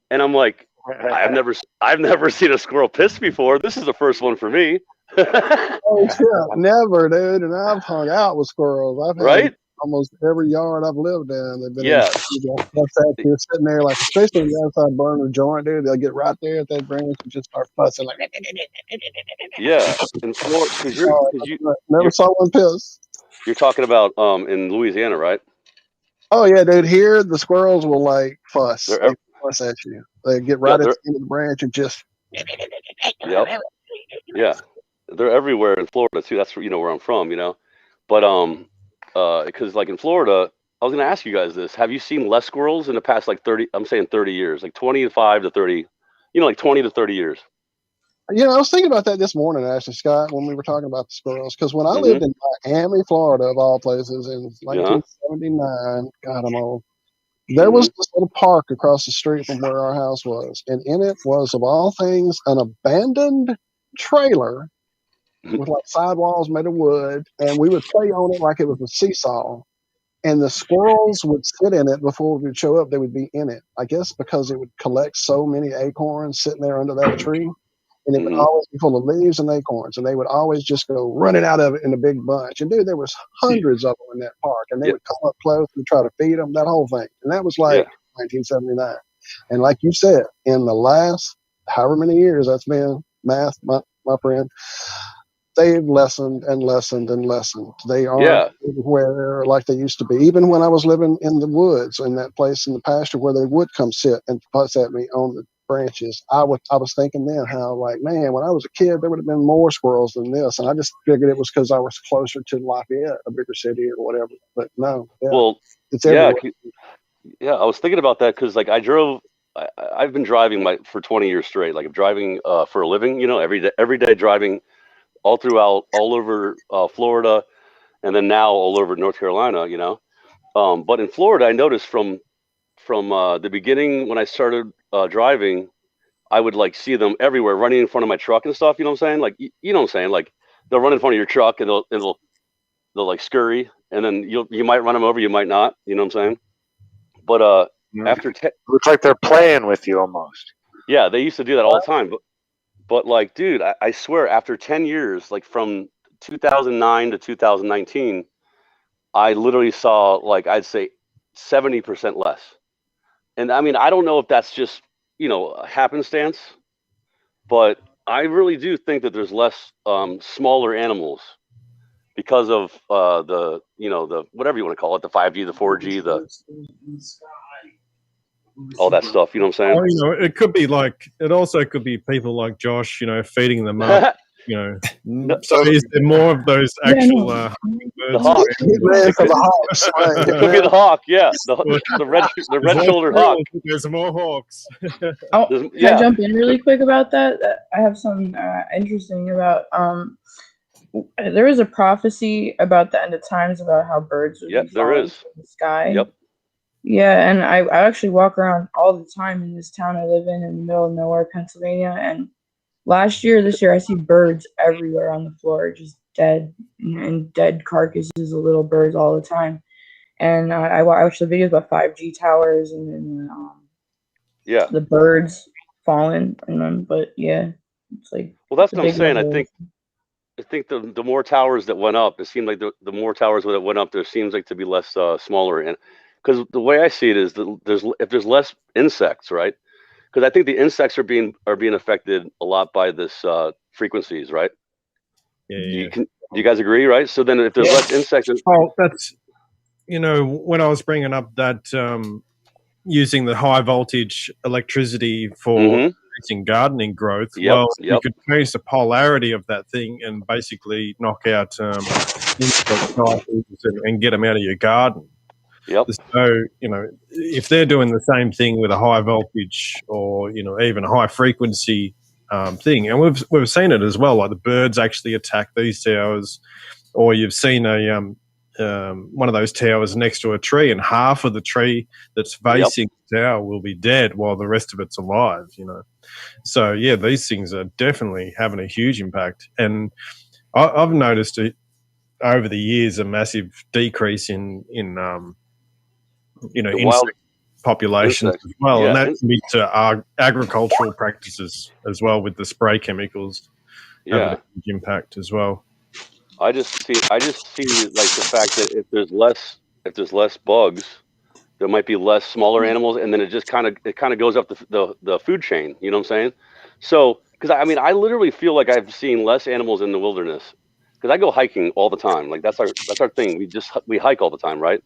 and I'm like, I've never seen a squirrel piss before. This is the first one for me. Oh shit, never, dude. And I've hung out with squirrels. I've had almost every yard I've lived in. They've been you're sitting there, like, especially when you're outside burning a joint, dude. They'll get right there at that branch and just start fussing like. Yeah, in Florida, because you never saw one piss. You're talking about in Louisiana, right? Oh yeah, dude. Here the squirrels will like fuss. They fuss at you. They get right at the end of the branch and just. Yep. Yeah, they're everywhere in Florida too. That's where I'm from, you know, but because like in Florida, I was gonna ask you guys this: have you seen less squirrels in the past like 30? I'm saying 30 years, like 25 to 30, like 20 to 30 years. You know, I was thinking about that this morning, actually, Scott, when we were talking about the squirrels. Because when I lived in Miami, Florida, of all places, in 1979, God, I'm old. There was this little park across the street from where our house was, and in it was, of all things, an abandoned trailer with like sidewalls made of wood, and we would play on it like it was a seesaw. And the squirrels would sit in it before we would show up. They would be in it, I guess, because it would collect so many acorns sitting there under that tree. And it would always be full of leaves and acorns, and they would always just go running out of it in a big bunch. And dude, there was hundreds of them in that park, and they would come up close and try to feed them, that whole thing. And that was like 1979. And like you said, in the last however many years that's been, math, my friend, they've lessened and lessened and lessened. They aren't everywhere like they used to be. Even when I was living in the woods, in that place in the pasture where they would come sit and fuss at me on the branches, I was thinking then how, like, man, when I was a kid, there would have been more squirrels than this, and I just figured it was because I was closer to Lafayette, a bigger city or whatever. But no, it's everywhere. I was thinking about that because, like, I've been driving for 20 years straight. Like, I'm driving for a living, every day driving all over Florida, and then now all over North Carolina, but in Florida, I noticed from the beginning when I started driving, I would like see them everywhere running in front of my truck and stuff. You know what I'm saying? Like, you know what I'm saying? Like, they'll run in front of your truck and they'll like scurry, and then you might run them over, you might not. You know what I'm saying? But after looks like they're playing with you almost. Yeah, they used to do that all the time. But like, dude, I swear, after 10 years, like from 2009 to 2019, I literally saw, like, I'd say 70% less. And I mean, I don't know if that's just, a happenstance, but I really do think that there's less smaller animals because of the whatever you want to call it, the 5G, the 4G, all that stuff. You know what I'm saying? Oh, it could be like, it also could be people like Josh, feeding them up. So is there more of those actual the birds? hawk? For the hawks. Right. It could be the hawk, yeah, the red shouldered hawk. There's more hawks. Can I jump in really quick about that? I have something interesting about. There is a prophecy about the end of times about how birds would be falling from the sky. Yep. Yeah, and I actually walk around all the time in this town I live in the middle of nowhere, Pennsylvania, and this year, I see birds everywhere on the floor, just dead and dead carcasses of little birds all the time. And I watch the videos about 5G towers and then the birds falling and then, but yeah, it's like. Well, that's what I'm saying. I think the more towers that went up, it seemed like the more towers that went up, there seems like to be less smaller, and because the way I see it is that if there's less insects, right? Because I think the insects are being affected a lot by this frequencies, right? Yeah. Do you guys agree, right? So then, if there's less insects, that's when I was bringing up that using the high voltage electricity for increasing gardening growth, you could change the polarity of that thing and basically knock out insect types and get them out of your garden. Yep. So, if they're doing the same thing with a high voltage or, even a high frequency thing, and we've seen it as well, like the birds actually attack these towers, or you've seen one of those towers next to a tree and half of the tree that's facing the tower will be dead while the rest of it's alive, So, yeah, these things are definitely having a huge impact. And I've noticed over the years a massive decrease in insect populations as well, and that can be to our agricultural practices as well with the spray chemicals. Having a huge impact as well. I just see like the fact that if there's less bugs, there might be less smaller animals, and then it kind of goes up the food chain. You know what I'm saying? So, because I literally feel like I've seen less animals in the wilderness because I go hiking all the time. Like that's our thing. We hike all the time, right?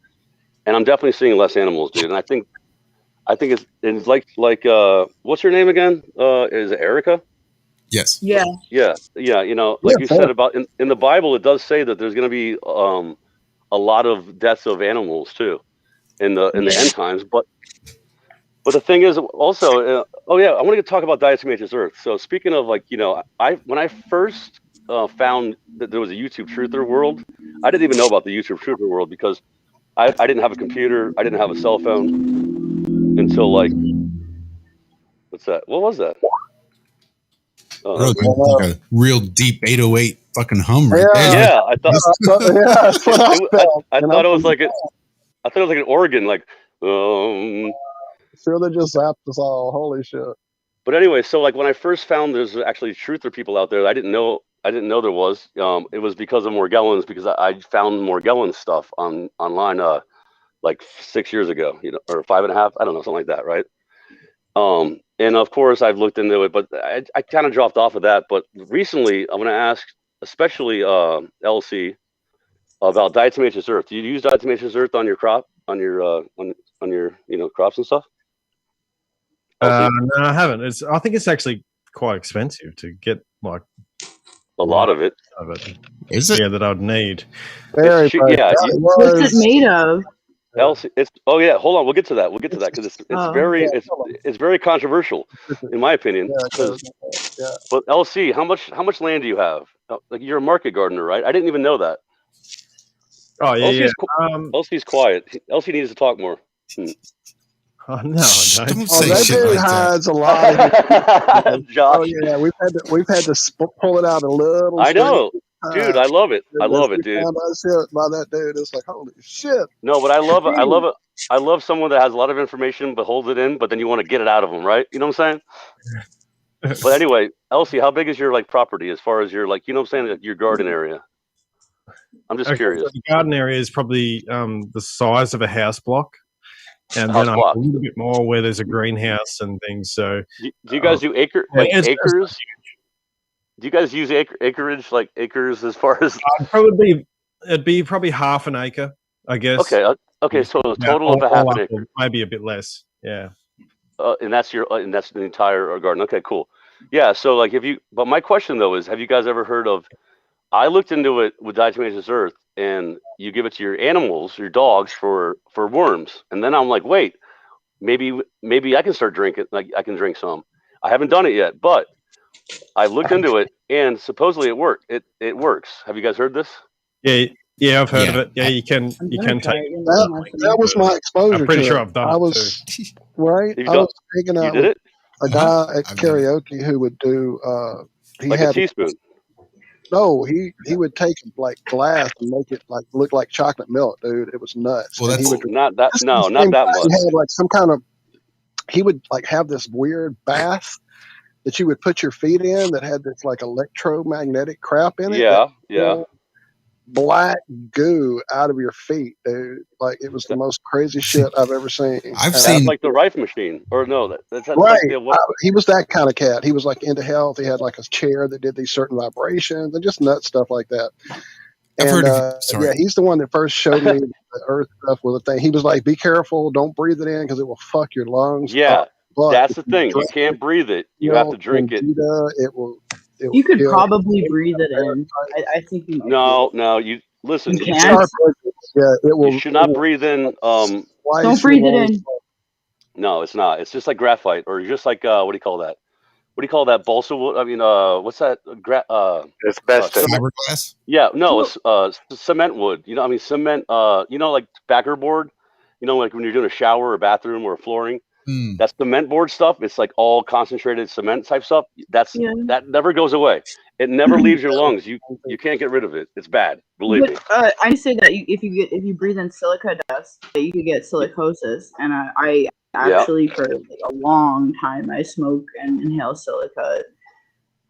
And I'm definitely seeing less animals, dude. And I think it's like what's her name again? Is it Erica? Yes. Yeah. Yeah. Like you said about in the Bible, it does say that there's going to be a lot of deaths of animals too in the end times. But the thing is also, I want to talk about Diatomaceous Earth. So speaking of when I first found that there was a YouTube Truther world, I didn't even know about the YouTube Truther world because I didn't have a computer. I didn't have a cell phone until what's that? What was that? Like a real deep 808 fucking hum right there. Yeah, I thought it was like an organ, like. Sure, they just zapped us all. Holy shit! But anyway, so like when I first found there's actually Truther people out there, I didn't know there was. It was because of Morgellons, because I found Morgellon stuff online like 6 years ago, or 5.5, I don't know, something like that, right? And of course I've looked into it, but I kind of dropped off of that. But recently I'm going to ask, especially LC, about Diatomaceous Earth. Do you use Diatomaceous Earth on your crop, on your crops and stuff? No, I haven't. I think it's actually quite expensive to get like a lot of it. Is it? Yeah, that I'd need. What's it made of? Hold on, we'll get to that because it's very controversial in my opinion. But LC, how much land do you have? Like, you're a market gardener, right? I didn't even know that. Oh yeah, LC's quiet. LC needs to talk more. Oh no, I don't. That dude hides a lot. Oh yeah, we've had to pull it out a little. I know. Dude, I love it. I As love we it, dude. found out shit by that dude, it's like, holy shit. No, but I love it. I love it. I love someone that has a lot of information but holds it in, but then you want to get it out of them, right? You know what I'm saying? But anyway, Elsie, how big is your like property as far as your like, you know what I'm saying, like, your garden area? I'm just curious. So the garden area is probably the size of a house block, and House then block. a little bit more where there's a greenhouse and things. So Do you guys do acres? Do you guys use acreage, like acres, as far as? It'd be probably half an acre, I guess. Okay. So a total of a half an acre, maybe a bit less. Yeah. And that's the entire garden. Okay, cool. Yeah. So like, but my question though is, have you guys ever heard of? I looked into it with Diatomaceous earth, and you give it to your animals, your dogs, for worms, and then I'm like, wait, maybe I can start drinking. Like I can drink some. I haven't done it yet, but I've looked into it, and supposedly it worked. It works. Have you guys heard this? Yeah, I've heard of it. Yeah, you can take that was my exposure. I'm pretty to sure it. I've done I it was too. right. I was hanging out with a guy at karaoke who would do. He like had a teaspoon. No, he would take like glass and make it like look like chocolate milk, dude. It was nuts. Well, and that's he would, not that. No, not that much. He had like some kind of. He would like have this weird bath that you would put your feet in that had this like electromagnetic crap in it. Yeah. Black goo out of your feet, dude. Like it was the most crazy shit I've ever seen. That's like the Rife machine, or no? That's right. Like the, what? He was that kind of cat. He was like into health. He had like a chair that did these certain vibrations and just nut stuff like that. I've heard yeah, he's the one that first showed me the earth stuff was a thing. He was like, "Be careful, don't breathe it in because it will fuck your lungs." Yeah, but that's the thing. You can't breathe it. You have to drink it. It will. You could probably breathe it in. I think you. No. You listen. You can't. Yeah, it will. You should not breathe in. Don't breathe it in. No, it's not. It's just like graphite, or just like what do you call that? What do you call that balsa wood? I mean, what's that? Asbestos. Fiberglass? Yeah, no, it's cement wood. You know, I mean, cement. Like backer board. You know, like when you're doing a shower or bathroom or flooring. That's cement board stuff. It's like all concentrated cement type stuff. That never goes away. It never leaves your lungs. You can't get rid of it. It's bad. Believe me. I say that if you breathe in silica dust, you could get silicosis. And I actually for like a long time I smoke and inhale silica.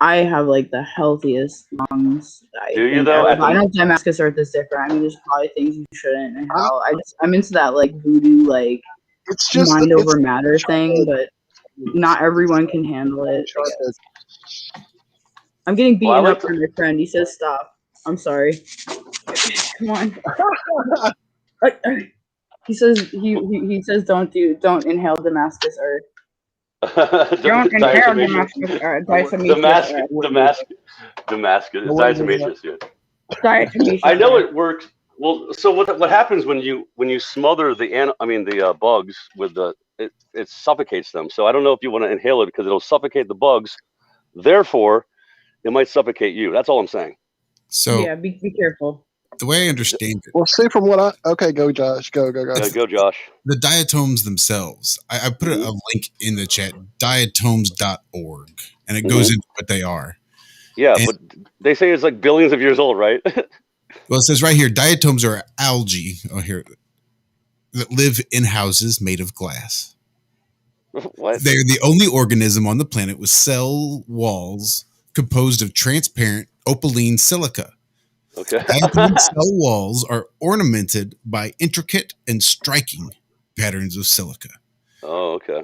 I have like the healthiest lungs. Do you though? I know Damascus earth is different. I mean, there's probably things you shouldn't inhale. I'm into that like voodoo like. It's just mind over matter thing, but not everyone can handle it. I'm getting beaten up by my friend. He says stop. I'm sorry. Come on. He says he says don't inhale Damascus earth. Don't inhale Damascus earth. Damascus. Diatomaceous. Yeah. Diatomaceous. I know it works. Well, so what happens when you smother the bugs with it suffocates them. So I don't know if you want to inhale it because it'll suffocate the bugs. Therefore, it might suffocate you. That's all I'm saying. So yeah, be careful. The way I understand it. Well, see from what okay, go Josh, go. Yeah, go Josh. The diatoms themselves. I put a link in the chat, diatoms.org, and it goes into what they are. Yeah, but they say it's like billions of years old, right? Well, it says right here, diatoms are algae that live in houses made of glass. What? They're the only organism on the planet with cell walls composed of transparent opaline silica. Okay. Diatom cell walls are ornamented by intricate and striking patterns of silica. Oh, okay.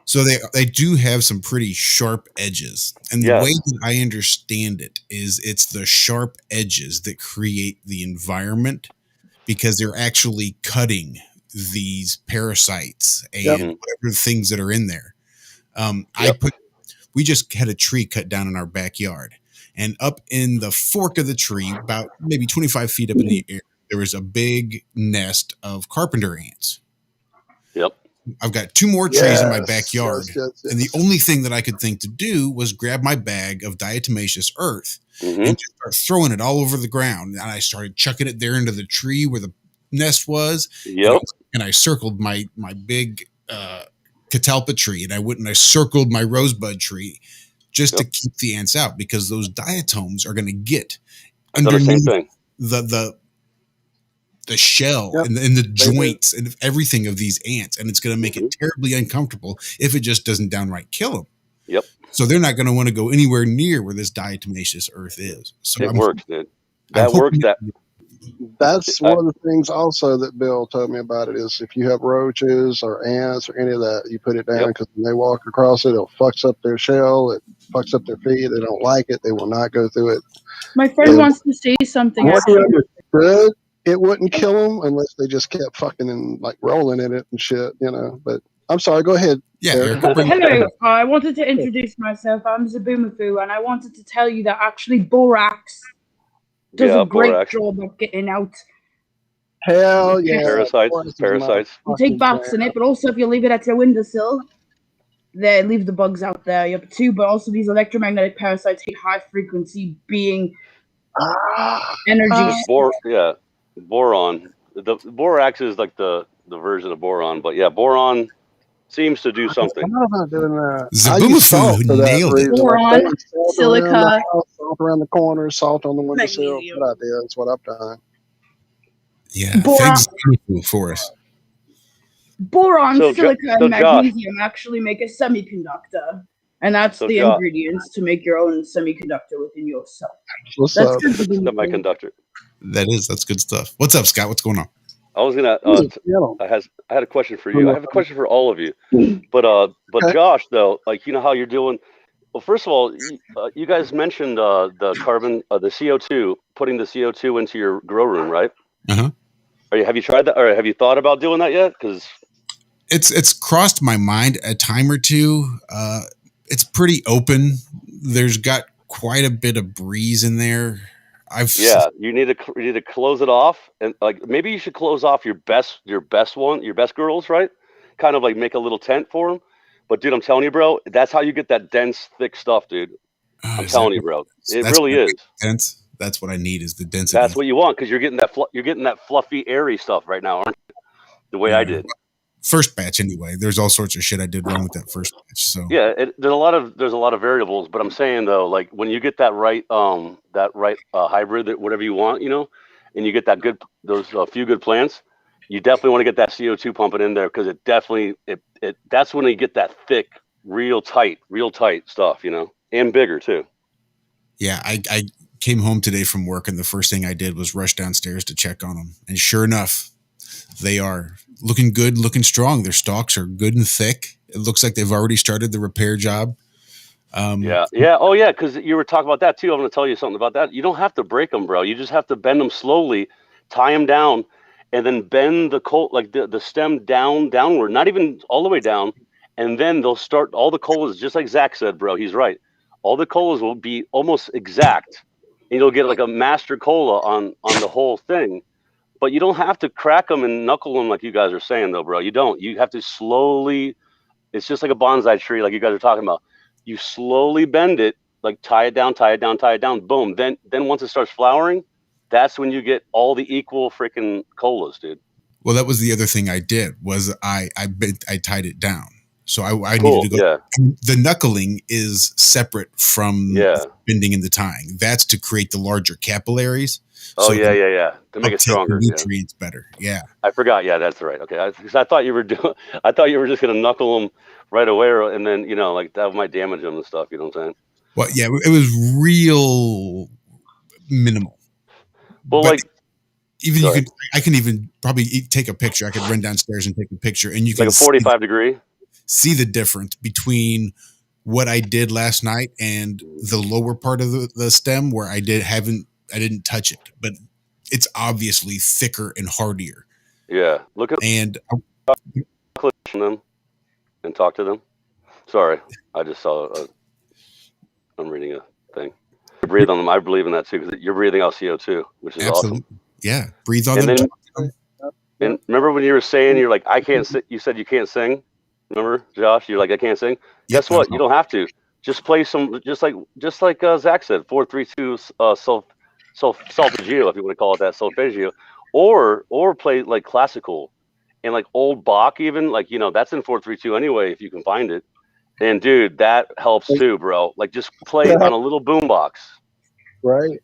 So they do have some pretty sharp edges. And the way that I understand it is it's the sharp edges that create the environment because they're actually cutting these parasites and whatever things that are in there. We just had a tree cut down in our backyard, and up in the fork of the tree, about maybe 25 feet up in the air, there was a big nest of carpenter ants. Yep. I've got 2 more trees in my backyard, and the only thing that I could think to do was grab my bag of diatomaceous earth and just start throwing it all over the ground. And I started chucking it there into the tree where the nest was. Yep. And I circled my big catalpa tree, and I went and I circled my rosebud tree just to keep the ants out, because those diatoms are going to get underneath the same thing. The shell and the joints and everything of these ants, and it's going to make it terribly uncomfortable if it just doesn't downright kill them. Yep. So they're not going to want to go anywhere near where this diatomaceous earth is. So it works, dude. That works. That's one of the things also that Bill told me about it is if you have roaches or ants or any of that, you put it down because when they walk across it, it'll fucks up their shell. It fucks up their feet. They don't like it. They will not go through it. My friend wants to say something. Good. It wouldn't kill them unless they just kept fucking and like rolling in it and shit, you know. But I'm sorry. Go ahead. Yeah. Hello. I wanted to introduce myself. I'm Zaboomafoo, and I wanted to tell you that actually borax does a great job of getting out. Hell yeah. Parasites. You take baths in it, but also if you leave it at your windowsill, they leave the bugs out there. You have two, but also these electromagnetic parasites hate high frequency being energy. Boron. The borax is like the version of boron, but yeah, boron seems to do something. I don't know about doing that. Zaboomafoo nailed it. Boron, silica, salt around the corners, salt on the windowsill. Good idea. That's what I've done. Yeah, thanks for us. Boron, silica, and magnesium actually make a semiconductor, and that's the ingredients to make your own semiconductor within yourself. That's good. Semiconductor. That's good stuff. What's up, Scott? What's going on? I was gonna. I had a question for you. I have a question for all of you, but Josh, though, like you know how you're doing. Well, first of all, you guys mentioned the carbon, the CO2, putting the CO2 into your grow room, right? Have you tried that, or have you thought about doing that yet? Because it's crossed my mind a time or two. It's pretty open. There's got quite a bit of breeze in there. You need to close it off, and like maybe you should close off your best girls, right? Kind of like make a little tent for them. But dude, I'm telling you, bro, that's how you get that dense, thick stuff, dude. I'm telling you, bro, it really is. Dense. That's what I need is the density. That's what you want because you're getting that fluffy, airy stuff right now, aren't you? The way I did. First batch, anyway. There's all sorts of shit I did wrong with that first batch. So yeah, there's a lot of variables, but I'm saying though, like when you get that right hybrid, that whatever you want, you know, and you get that those few good plants, you definitely want to get that CO2 pumping in there because it definitely that's when you get that thick, real tight stuff, you know, and bigger too. Yeah, I came home today from work and the first thing I did was rush downstairs to check on them, and sure enough, they are looking good, looking strong. Their stalks are good and thick. It looks like they've already started the repair job. Oh yeah, because you were talking about that too. I'm going to tell you something about that. You don't have to break them, bro. You just have to bend them slowly, tie them down, and then bend the stem downward, not even all the way down, and then they'll start all the colas, just like Zach said, bro. He's right. All the colas will be almost exact, and you'll get like a master cola on the whole thing. But you don't have to crack them and knuckle them like you guys are saying, though, bro. You don't. You have to slowly. It's just like a bonsai tree, like you guys are talking about. You slowly bend it, like tie it down, boom. Then once it starts flowering, that's when you get all the equal freaking colas, dude. Well, that was the other thing I did was I tied it down. So I needed to go. Yeah. The knuckling is separate from bending and the tying. That's to create the larger capillaries. Oh, yeah. To make it stronger. Nutrients better. Yeah. I forgot. Yeah, that's right. Okay. Because I thought you were just going to knuckle them right away. And then, you know, like that might damage them and stuff. You know what I'm saying? Well, yeah, it was real minimal. Well, but I can even probably take a picture. I could run downstairs and take a picture and you can like a 45 degree. See the difference between what I did last night and the lower part of the stem where I didn't touch it, but it's obviously thicker and hardier. Yeah. Look at click on them and talk to them. Sorry. I just saw I'm reading a thing. Breathe on them. I believe in that too, because you're breathing out CO2, which is awesome. Yeah. Breathe on them. And remember when you were saying you're like, I can't sing, you said you can't sing. Remember, Josh? You're like, I can't sing. Guess what? You don't have to. Just play some, just like Zach said, 4-3-2 solfeggio, if you want to call it that, solfeggio, or play like classical, and like old Bach, even like that's in 4-3-2 anyway, if you can find it. And dude, that helps too, bro. Like just play on a little boombox. Right.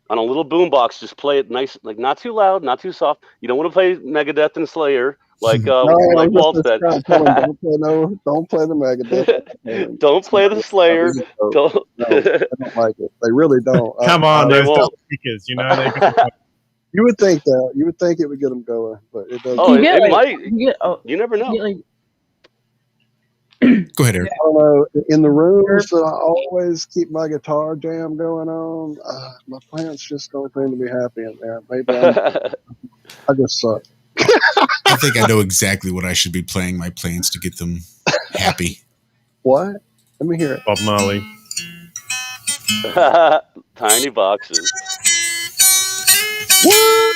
on a little boombox. Just play it nice, like not too loud, not too soft. You don't want to play Megadeth and Slayer, like Walt said. Don't play the Megadeth. Don't play the Slayer. Don't. No, they don't like it. They really don't. Come on, they those won't. speakers, you know. You would think that. You would think it would get them going, but it doesn't. Oh, it might. You never know. Go ahead, Eric. I don't know. In the rooms that I always keep my guitar jam going on, my plants just don't seem to be happy in there. Maybe I just suck. I think I know exactly what I should be playing my plants to get them happy. What? Let me hear it. Bob Marley. Tiny boxes. What?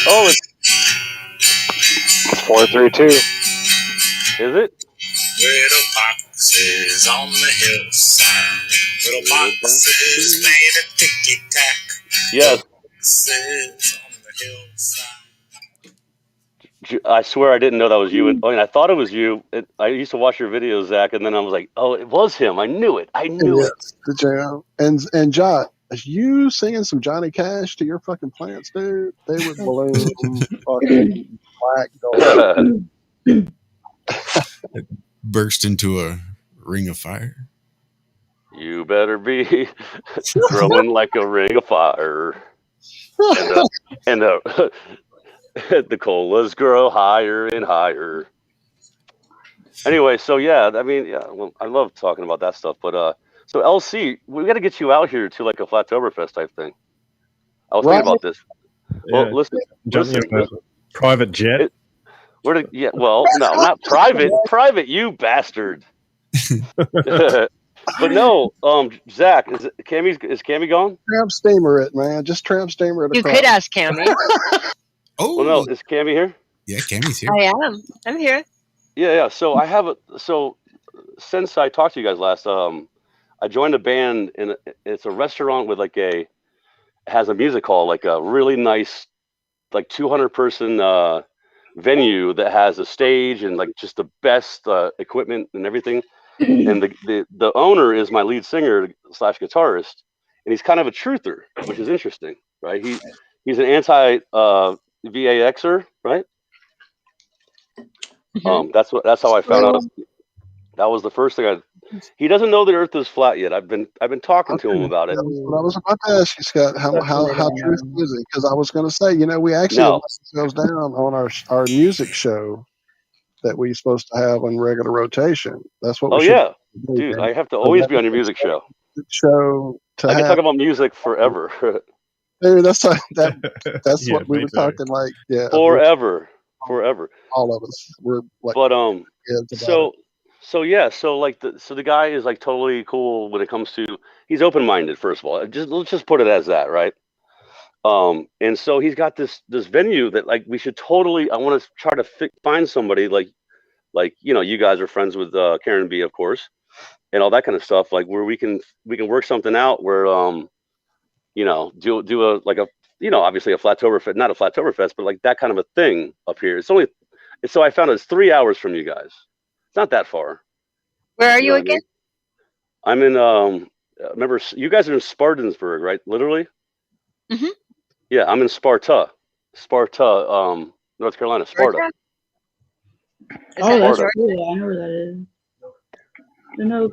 Oh, it's 432. Is it? Little boxes on the hillside. Little boxes made of ticky tack. Yes. Boxes on the hillside. I swear I didn't know that was you. And I thought it was you. I used to watch your videos, Zach, and then I was like, oh, it was him. I knew it. I knew it. The jam. And Josh, you singing some Johnny Cash to your fucking plants, dude? They would bloom fucking black gold. Burst into a ring of fire. You better be growing like a ring of fire. And the colas grow higher and higher. Anyway, so yeah, I mean, yeah, well, I love talking about that stuff. But so LC, we got to get you out here to like a Flattoberfest type thing. I was thinking about this. Yeah. Well, listen. Private jet. No, not private. Private, you bastard. But no, Zach, is Cammie gone? Tramp steamer it, man. Just tramp steamer it. You could ask Cammie. Oh, well, no, is Cammie here? Yeah, Cammie's here. I am. I'm here. Yeah. So since I talked to you guys last, I joined a band, and it's a restaurant with has a music hall, like a really nice, like 200-person venue that has a stage and like just the best equipment and everything. And the owner is my lead singer / guitarist, and he's kind of a truther, which is interesting, right? He's an anti VAXer, right? Mm-hmm. That's how I found out. That was the first thing he doesn't know the Earth is flat yet. I've been talking to him about it. I was about to ask you, Scott, how true is it? Because I was going to say, we actually let ourselves down on our music show that we're supposed to have on regular rotation. That's what. Oh yeah, dude, I have to always be on your music show. I can talk about music forever. Dude, that's what we were talking like. Yeah, forever. All of us. We're like. But So the guy is like totally cool when it comes to, he's open-minded, first of all. Let's just put it as that, right? And so he's got this venue that like we should totally, I want to try to find somebody like you guys are friends with Karen B, of course, and all that kind of stuff, like where we can work something out where do a obviously a Flattoberfest, not a Flattoberfest, but like that kind of a thing up here. So I found it's 3 hours from you guys. It's not that far. Where are you again? I'm in, remember, you guys are in Spartansburg, right? Literally? Mm-hmm. Yeah, I'm in Sparta, North Carolina, Sparta. Oh, that's right. I know where that is.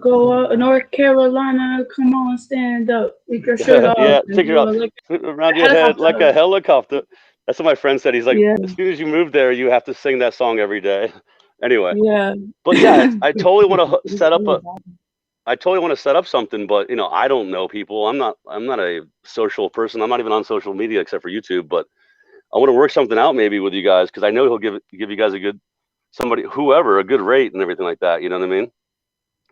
Go North Carolina, come on, stand up. Take your shirt off. Yeah, take your around your head like a helicopter. That's what my friend said. He's like, as soon as you move there, you have to sing that song every day. Anyway, but yeah, I totally want to set up something, but I don't know people. I'm not a social person. I'm not even on social media except for YouTube. But I want to work something out maybe with you guys because I know he'll give you guys a good rate and everything like that. You know what I mean?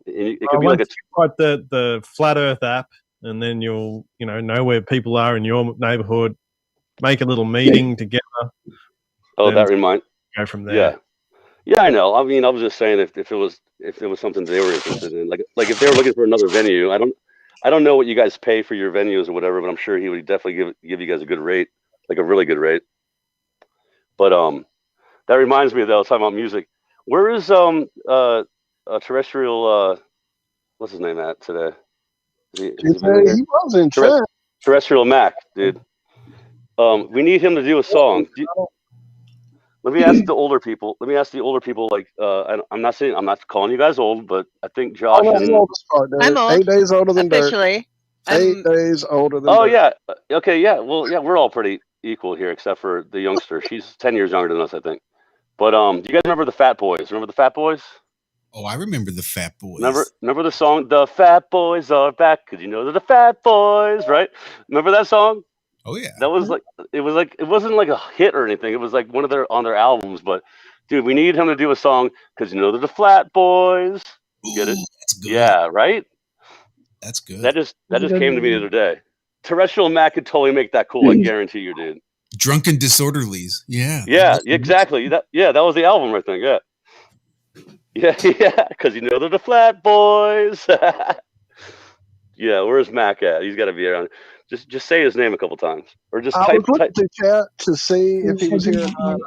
It could be like the Flat Earth app, and then you'll know where people are in your neighborhood. Make a little meeting together. Oh, that reminds. Go from there. Yeah, I know. I mean, I was just saying if it was something they were interested in, like if they were looking for another venue, I don't know what you guys pay for your venues or whatever, but I'm sure he would definitely give you guys a good rate, like a really good rate. But that reminds me though, talking about music. Where is terrestrial? What's his name at today? He was in chat. Terrestrial Mac, dude. We need him to do a song. Let me ask the older people. Like, I'm not calling you guys old, but I think Josh I'm old as fuck, dude. I'm old. 8 days older than officially. Dirt. 8 days older than Oh Dirt. yeah. Okay. Yeah. Well, yeah. We're all pretty equal here, except for the youngster. She's 10 years younger than us, I think. But do you guys remember the Fat Boys? Remember the Fat Boys? Oh, I remember the Fat Boys. Remember the song "The Fat Boys Are Back"? Because you know they're the Fat Boys, right? Remember that song? Oh yeah. That was like it wasn't like a hit or anything. It was like one of on their albums. But dude, we need him to do a song because you know they're the Flat Boys. Get it? That's good. Yeah, right. That's good. That just came to me the other day. Terrestrial Mac could totally make that cool. I guarantee you, dude. Drunken Disorderlies. Yeah. Yeah, exactly. That was the album, I think. Yeah. Yeah, because you know they're the Flat Boys. Yeah, where's Mac at? He's got to be around. Just say his name a couple times, or just I type. was looking to chat to see if he was here. I'm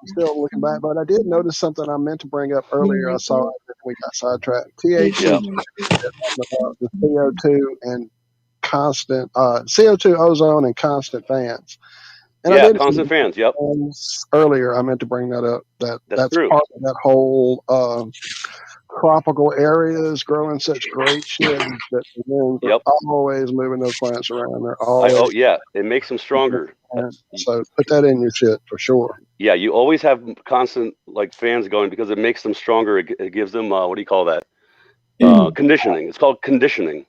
still looking back, but I did notice something I meant to bring up earlier. I saw it and we got sidetracked. THC, the CO2 and constant CO2, ozone, and constant fans. And I did constant fans. Yep. Earlier, I meant to bring that up. That's true. part of that whole tropical areas growing such great shit that the winds are always moving those plants around. They're always it makes them stronger. So put that in your shit for sure. Yeah, you always have constant like fans going because it makes them stronger. It gives them what do you call that? Conditioning. It's called conditioning.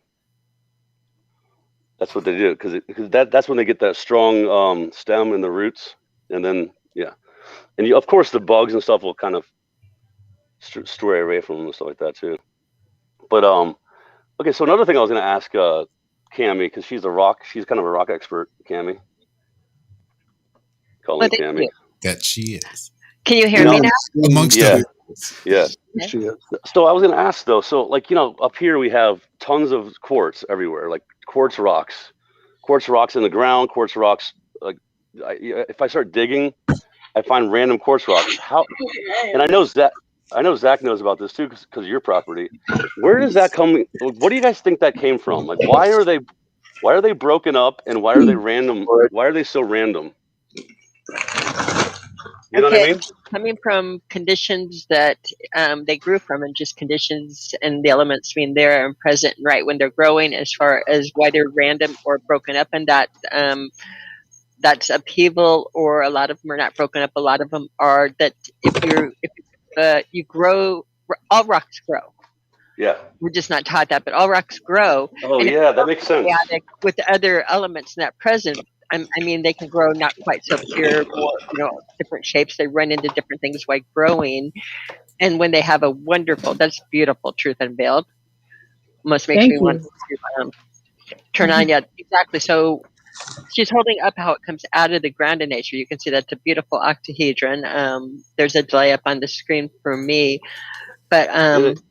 That's what they do because that's when they get that strong stem and the roots, and then and of course the bugs and stuff will kind of stray away from them and stuff like that too. But okay, so another thing I was going to ask Cammie, because she's kind of a rock expert. Cammie, call me Cammie. That she is. Can you hear me now? Amongst others. Yeah. So I was going to ask though. So like up here we have tons of quartz everywhere, like quartz rocks in the ground, quartz rocks. Like if I start digging, I find random quartz rocks. And I know Zach knows about this too because of your property. Where does that come? What do you guys think that came from? Like, why are they broken up and why are they random? Why are they so random? You know what I mean? Coming from conditions that they grew from, and just conditions and the elements being there and present right when they're growing, as far as why they're random or broken up, and that's upheaval, or a lot of them are not broken up. A lot of them are that if you grow, all rocks grow. Yeah. We're just not taught that, but all rocks grow. Oh, yeah, that makes sense. With the other elements not present, I mean, they can grow not quite so pure, more, different shapes. They run into different things while growing. And when they have that's beautiful, Truth Unveiled. Almost makes me want to turn on. Yeah, exactly. So she's holding up how it comes out of the ground in nature. You can see that's a beautiful octahedron. There's a delay up on the screen for me. But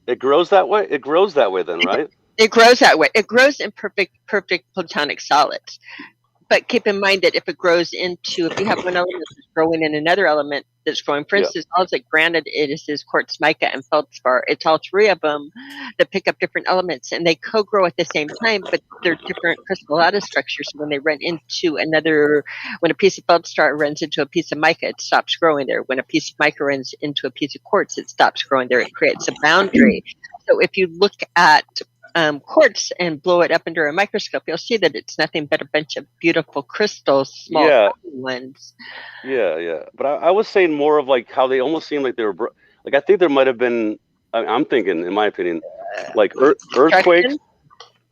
it grows that way? It grows that way then, right? It grows that way. It grows in perfect platonic solids. But keep in mind that if you have one element that's growing in another element that's growing, for instance, all of granite is quartz, mica, and feldspar. It's all three of them that pick up different elements, and they co-grow at the same time, but they're different crystal lattice structures. So when they run into when a piece of feldspar runs into a piece of mica, it stops growing there. When a piece of mica runs into a piece of quartz, it stops growing there. It creates a boundary. So if you look at quartz and blow it up under a microscope, you'll see that it's nothing but a bunch of beautiful crystals, small ones. Yeah. But I was saying more of like how they almost seem like they were like I think there might have been. I'm thinking, in my opinion, like earthquakes,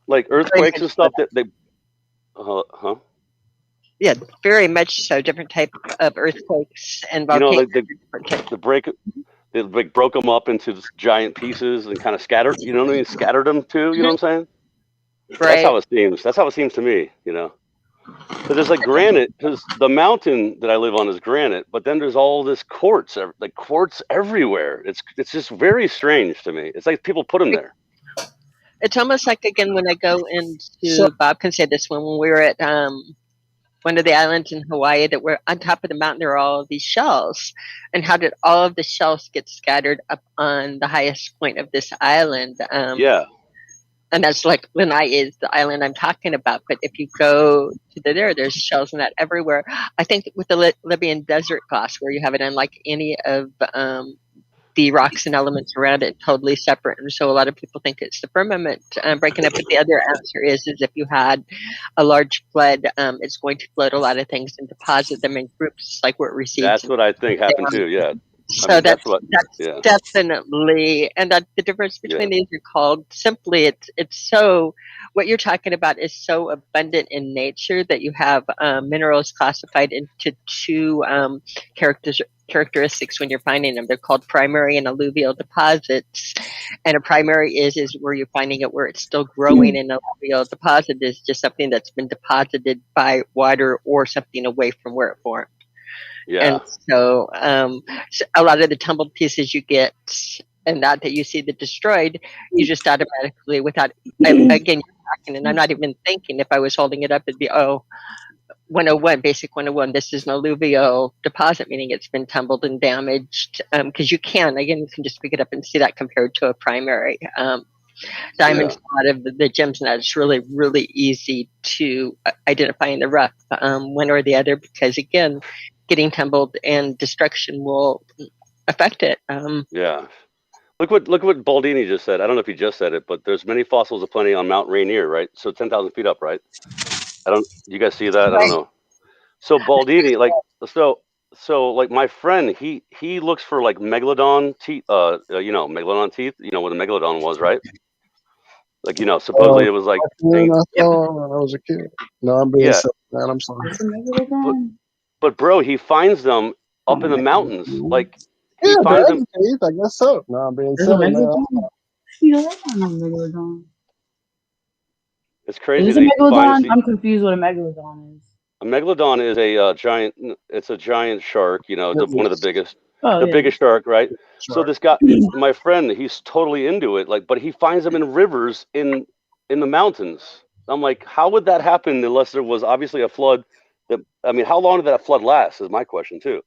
and stuff that they. Yeah, very much so. Different type of earthquakes and volcanoes. They broke them up into giant pieces and kind of scattered. You know what I mean? Scattered them too. You know what I'm saying? Right. That's how it seems. That's how it seems to me. Because there's like granite. Because the mountain that I live on is granite, but then there's all this quartz, like quartz everywhere. It's just very strange to me. It's like people put them there. It's almost like, again, when I go into Bob can say this, when we were at one of the islands in Hawaii, that were on top of the mountain, there are all of these shells. And how did all of the shells get scattered up on the highest point of this island? And that's like Lanai is the island I'm talking about. But if you go to there's shells and that everywhere. I think with the Libyan desert glass, where you have it unlike any of the rocks and elements around it, totally separate. And so a lot of people think it's the firmament breaking up. But the other answer is if you had a large flood, it's going to float a lot of things and deposit them in groups, like where it recedes. That's what I think happened too. Yeah. So that's definitely, and that the difference between these are called simply, it's so, what you're talking about is so abundant in nature that you have minerals classified into two characteristics when you're finding them. They're called primary and alluvial deposits. And a primary is where you're finding it where it's still growing, and an alluvial deposit is just something that's been deposited by water or something away from where it formed. Yeah. And so, a lot of the tumbled pieces you get, and that you see that destroyed, you just automatically, without, again, you're talking, and I'm not even thinking, if I was holding it up, it'd be, 101, basic 101, this is an alluvial deposit, meaning it's been tumbled and damaged, because you can just pick it up and see that compared to a primary. Diamonds, a lot of the gems, and it's really, really easy to identify in the rough, one or the other, because again, getting tumbled and destruction will affect it. Yeah. Look what Baldini just said. I don't know if he just said it, but there's many fossils aplenty on Mount Rainier, right? So 10,000 feet up, right? You guys see that? I don't know. So Baldini, like my friend, he looks for like megalodon teeth, megalodon teeth, what a megalodon was, right? Like, supposedly it was like. When I was a kid. No, I'm being silly, man. I'm sorry. But bro, he finds them up in the mountains. Like he finds them. Teeth, I guess so. No, I'm being silly, man. It's crazy. Is it a megalodon? I'm confused what a megalodon is. A megalodon is a giant. It's a giant shark. One of the biggest. Biggest shark, right? Sure. So this guy, my friend, he's totally into it. Like, but he finds them in rivers in the mountains. I'm like, how would that happen unless there was obviously a flood? How long did that flood last? Is my question too.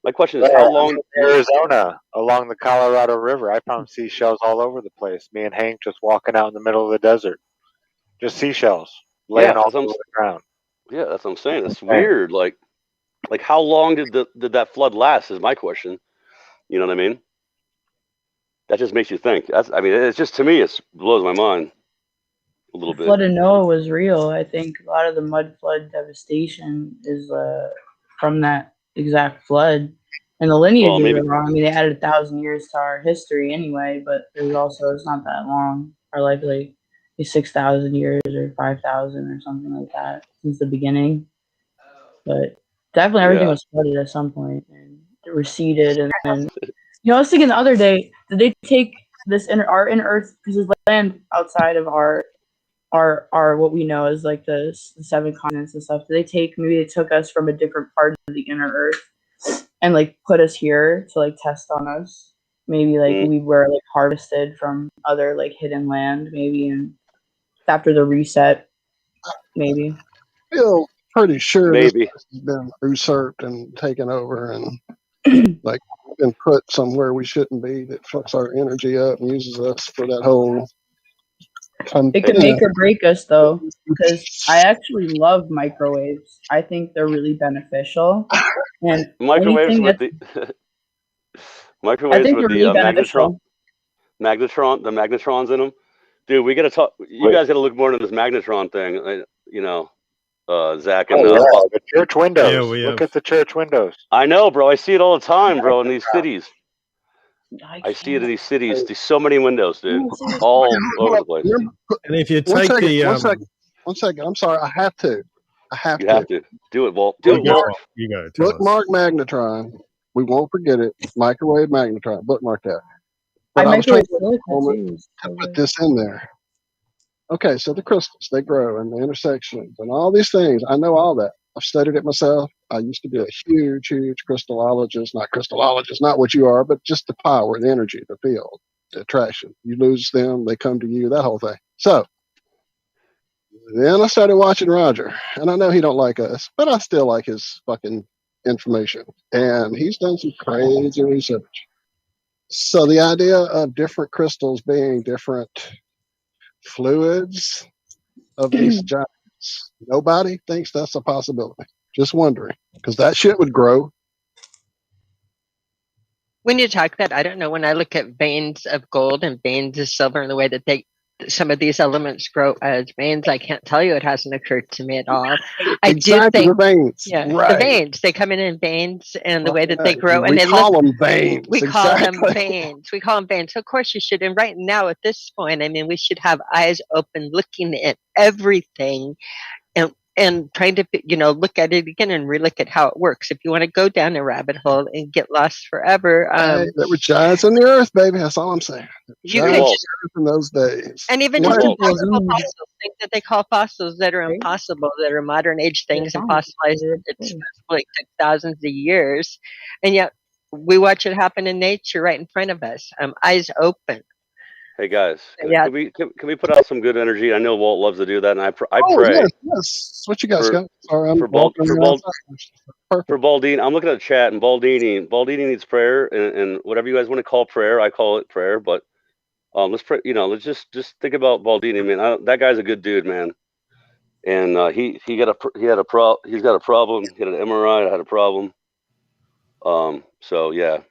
My question is, how long? Arizona, along the Colorado River, I found seashells all over the place. Me and Hank just walking out in the middle of the desert, just seashells laying all over the ground. Yeah, that's what I'm saying. It's weird. Like how long did that flood last? Is my question. You know what I mean? That just makes you think. It's just, to me, it blows my mind a little bit. Flood of Noah was real. I think a lot of the mud flood devastation is from that exact flood. And the lineages are wrong. They added 1,000 years to our history anyway, but there's also, it's not that long. Or like 6,000 years or 5,000 or something like that since the beginning. But definitely everything was flooded at some point and it receded. And then, I was thinking the other day, did they take this our inner Earth, because there's land outside of our what we know as like the 7 continents and stuff. Maybe they took us from a different part of the inner Earth and like put us here to like test on us. Maybe like we were like harvested from other like hidden land, maybe, and after the reset, maybe. I feel pretty sure maybe this has been usurped and taken over and like been put somewhere we shouldn't be, that fucks our energy up and uses us for that whole. It can make or break us though, because I actually love microwaves. I think they're really beneficial. And microwaves with the magnetrons in them. Dude, we gotta talk. You guys gotta look more into this magnetron thing. Zach and the church windows. Look at the church windows. I know, bro. I see it all the time, bro, in these cities. I see it in these cities. There's so many windows, dude, all over the place. And if you take one second. I'm sorry. I have to. You have to do it, Walt. Do it, Walt. You go. Bookmark magnetron. We won't forget it. Microwave magnetron. Bookmark that. But I was trying to put this in there. Okay, so the crystals, they grow and the intersections and all these things. I know all that. I've studied it myself. I used to be a huge crystallologist. Not what you are, but just the power, the energy, the field, the attraction. You lose them, they come to you, that whole thing. So then I started watching Roger, and I know he don't like us, but I still like his fucking information. And he's done some crazy research. So the idea of different crystals being different fluids of these giants. Nobody thinks that's a possibility. Just wondering, because that shit would grow. When you talk that, I don't know, when I look at veins of gold and veins of silver and the way that some of these elements grow as veins, I can't tell you. It hasn't occurred to me at all. I do think the veins. Yeah, right. The veins. They come in veins, and the way that they grow, we and they call them veins. We call them veins. We call them veins. So of course you should. And right now at this point, I mean, we should have eyes open, looking at everything, and trying to, look at it again and relook at how it works. If you want to go down a rabbit hole and get lost forever, there were giants in the earth, baby. That's all I'm saying. You can just, in those days, and even just impossible fossils, things that they call fossils that are impossible, that are modern age things, and fossilized. It's like took thousands of years, and yet we watch it happen in nature right in front of us. Eyes open. Hey guys, can we put out some good energy? I know Walt loves to do that, and I pray. Yes. What you guys got? Sorry, for Baldini. I'm looking at the chat, and Baldini needs prayer, and whatever you guys want to call prayer, I call it prayer. But let's pray. Let's just think about Baldini, man. That guy's a good dude, man. And he's got a problem. He had an MRI. I had a problem. So yeah.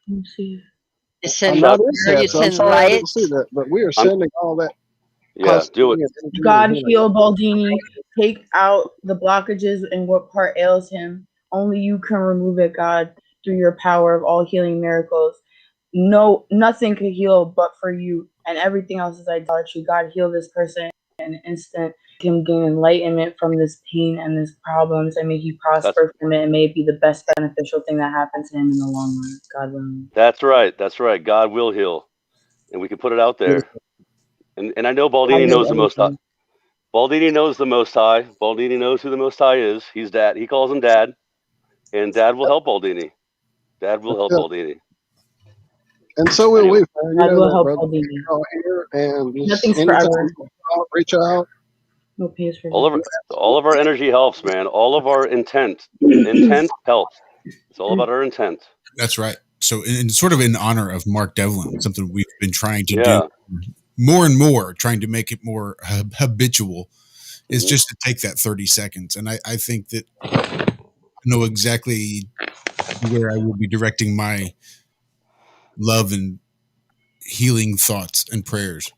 I'm not in that, so I'm sorry I didn't see that, but we are sending all that. Yeah, do it. God heal Baldini. Take out the blockages and what part ails him. Only you can remove it, God, through your power of all healing miracles. No, nothing can heal but for you, and everything else is idolatry. God heal this person in an instant. Can gain enlightenment from this pain and these problems, and may he prosper from it, and may it be the best beneficial thing that happens to him in the long run. God willing. That's right. God will heal, and we can put it out there. And I know Baldini knows the Most High. Baldini knows the Most High. Baldini knows who the Most High is. He's Dad. He calls him Dad, and Dad will help Baldini. Dad will help Baldini. And so will we. God will help Baldini. And nothing's forever. Reach out. No pays for all of our energy helps, man. All of our intent helps. It's all about our intent. That's right. So, in sort of in honor of Mark Devlin, something we've been trying to do more and more, trying to make it more habitual, is just to take that 30 seconds. And I think that I know exactly where I will be directing my love and healing thoughts and prayers.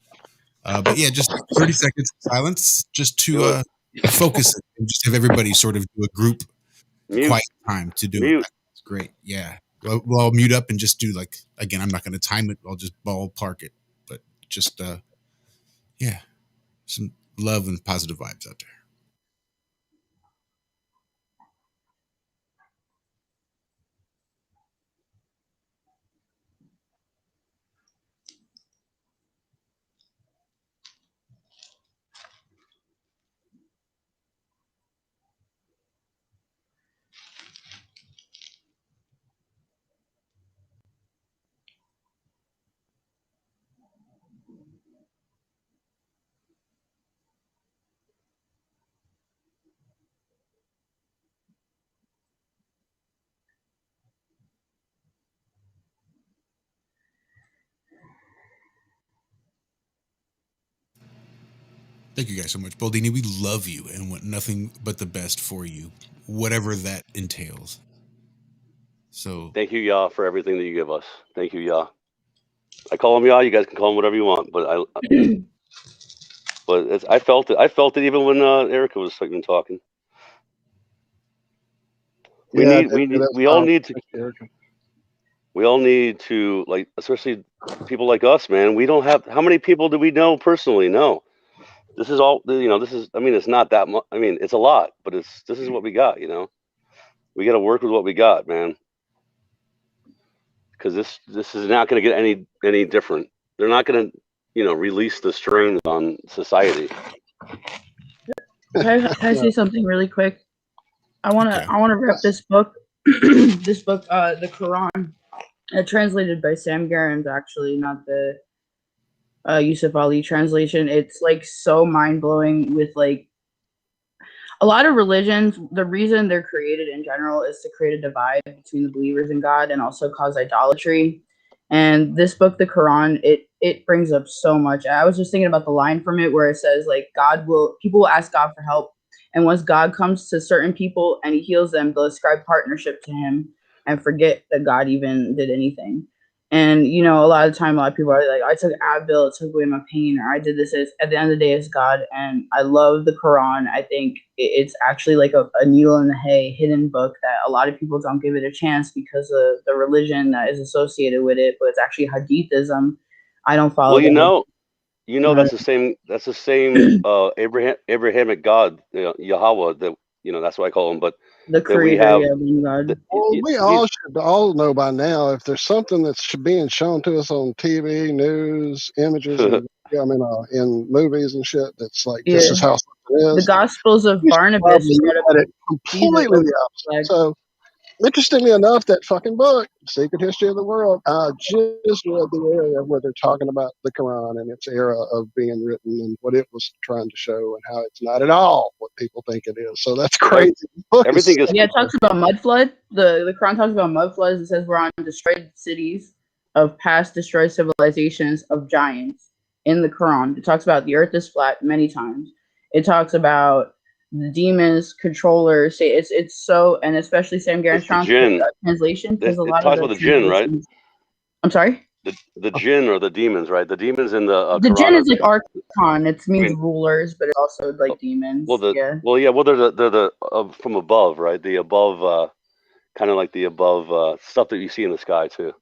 But yeah, just 30 seconds of silence just to focus it and just have everybody sort of do a group quiet time to do it. That's great. Yeah. We'll all mute up and just do again, I'm not going to time it. I'll just ballpark it. But just, some love and positive vibes out there. Thank you guys so much. Baldini, we love you and want nothing but the best for you, whatever that entails. So thank you, Yah, for everything that you give us. Thank you, Yah. I call him Yah. You guys can call him whatever you want, but I felt it. I felt it even when Erica was talking. We all need to, like, especially people like us, man. We don't have, how many people do we know personally? No. This is all, it's not that much. I mean, it's a lot, but this is what we got, We got to work with what we got, man. Because this is not going to get any different. They're not going to, release the strain on society. Can I say something really quick? I want to wrap this book, the Quran, translated by Sam Garens, actually, not the Yusuf Ali translation. It's so mind-blowing with a lot of religions. The reason they're created in general is to create a divide between the believers in God and also cause idolatry. And this book, the Quran, it it brings up so much. I was just thinking about the line from it where it says like people will ask God for help, and once God comes to certain people and he heals them, they'll ascribe partnership to him and forget that God even did anything. And a lot of time, a lot of people are like, I took Advil, it took away my pain, or I did this. At the end of the day, it's God. And I love the Quran. I think it's actually like a needle in the hay, hidden book that a lot of people don't give it a chance because of the religion that is associated with it. But it's actually Hadithism. I don't follow. Well, that's the same. That's the same Abrahamic God, Yahweh. That that's what I call him. But the creator, God. Well, we all should all know by now if there's something that's being shown to us on TV, news, images, and, in movies and shit. That's like this is how something is. The Gospels of Barnabas it completely the opposite. So, interestingly enough, that fucking book, Secret History of the World, I just read the area where they're talking about the Quran and its era of being written and what it was trying to show and how it's not at all what people think it is. So that's crazy. Everything is. Yeah, it talks about mud flood. The Quran talks about mud floods. It says we're on destroyed cities of past destroyed civilizations of giants in the Quran. It talks about the earth is flat many times. It talks about the demons, controllers. It's so, and especially Sam Garantron's translation, because a lot of the the jinn, right? I'm sorry. The jinn or the demons, right? The demons in the the Quran jinn is like archon. It means rulers, but it's also like demons. Well, they're the from above, right? The above, kind of like the above stuff that you see in the sky too.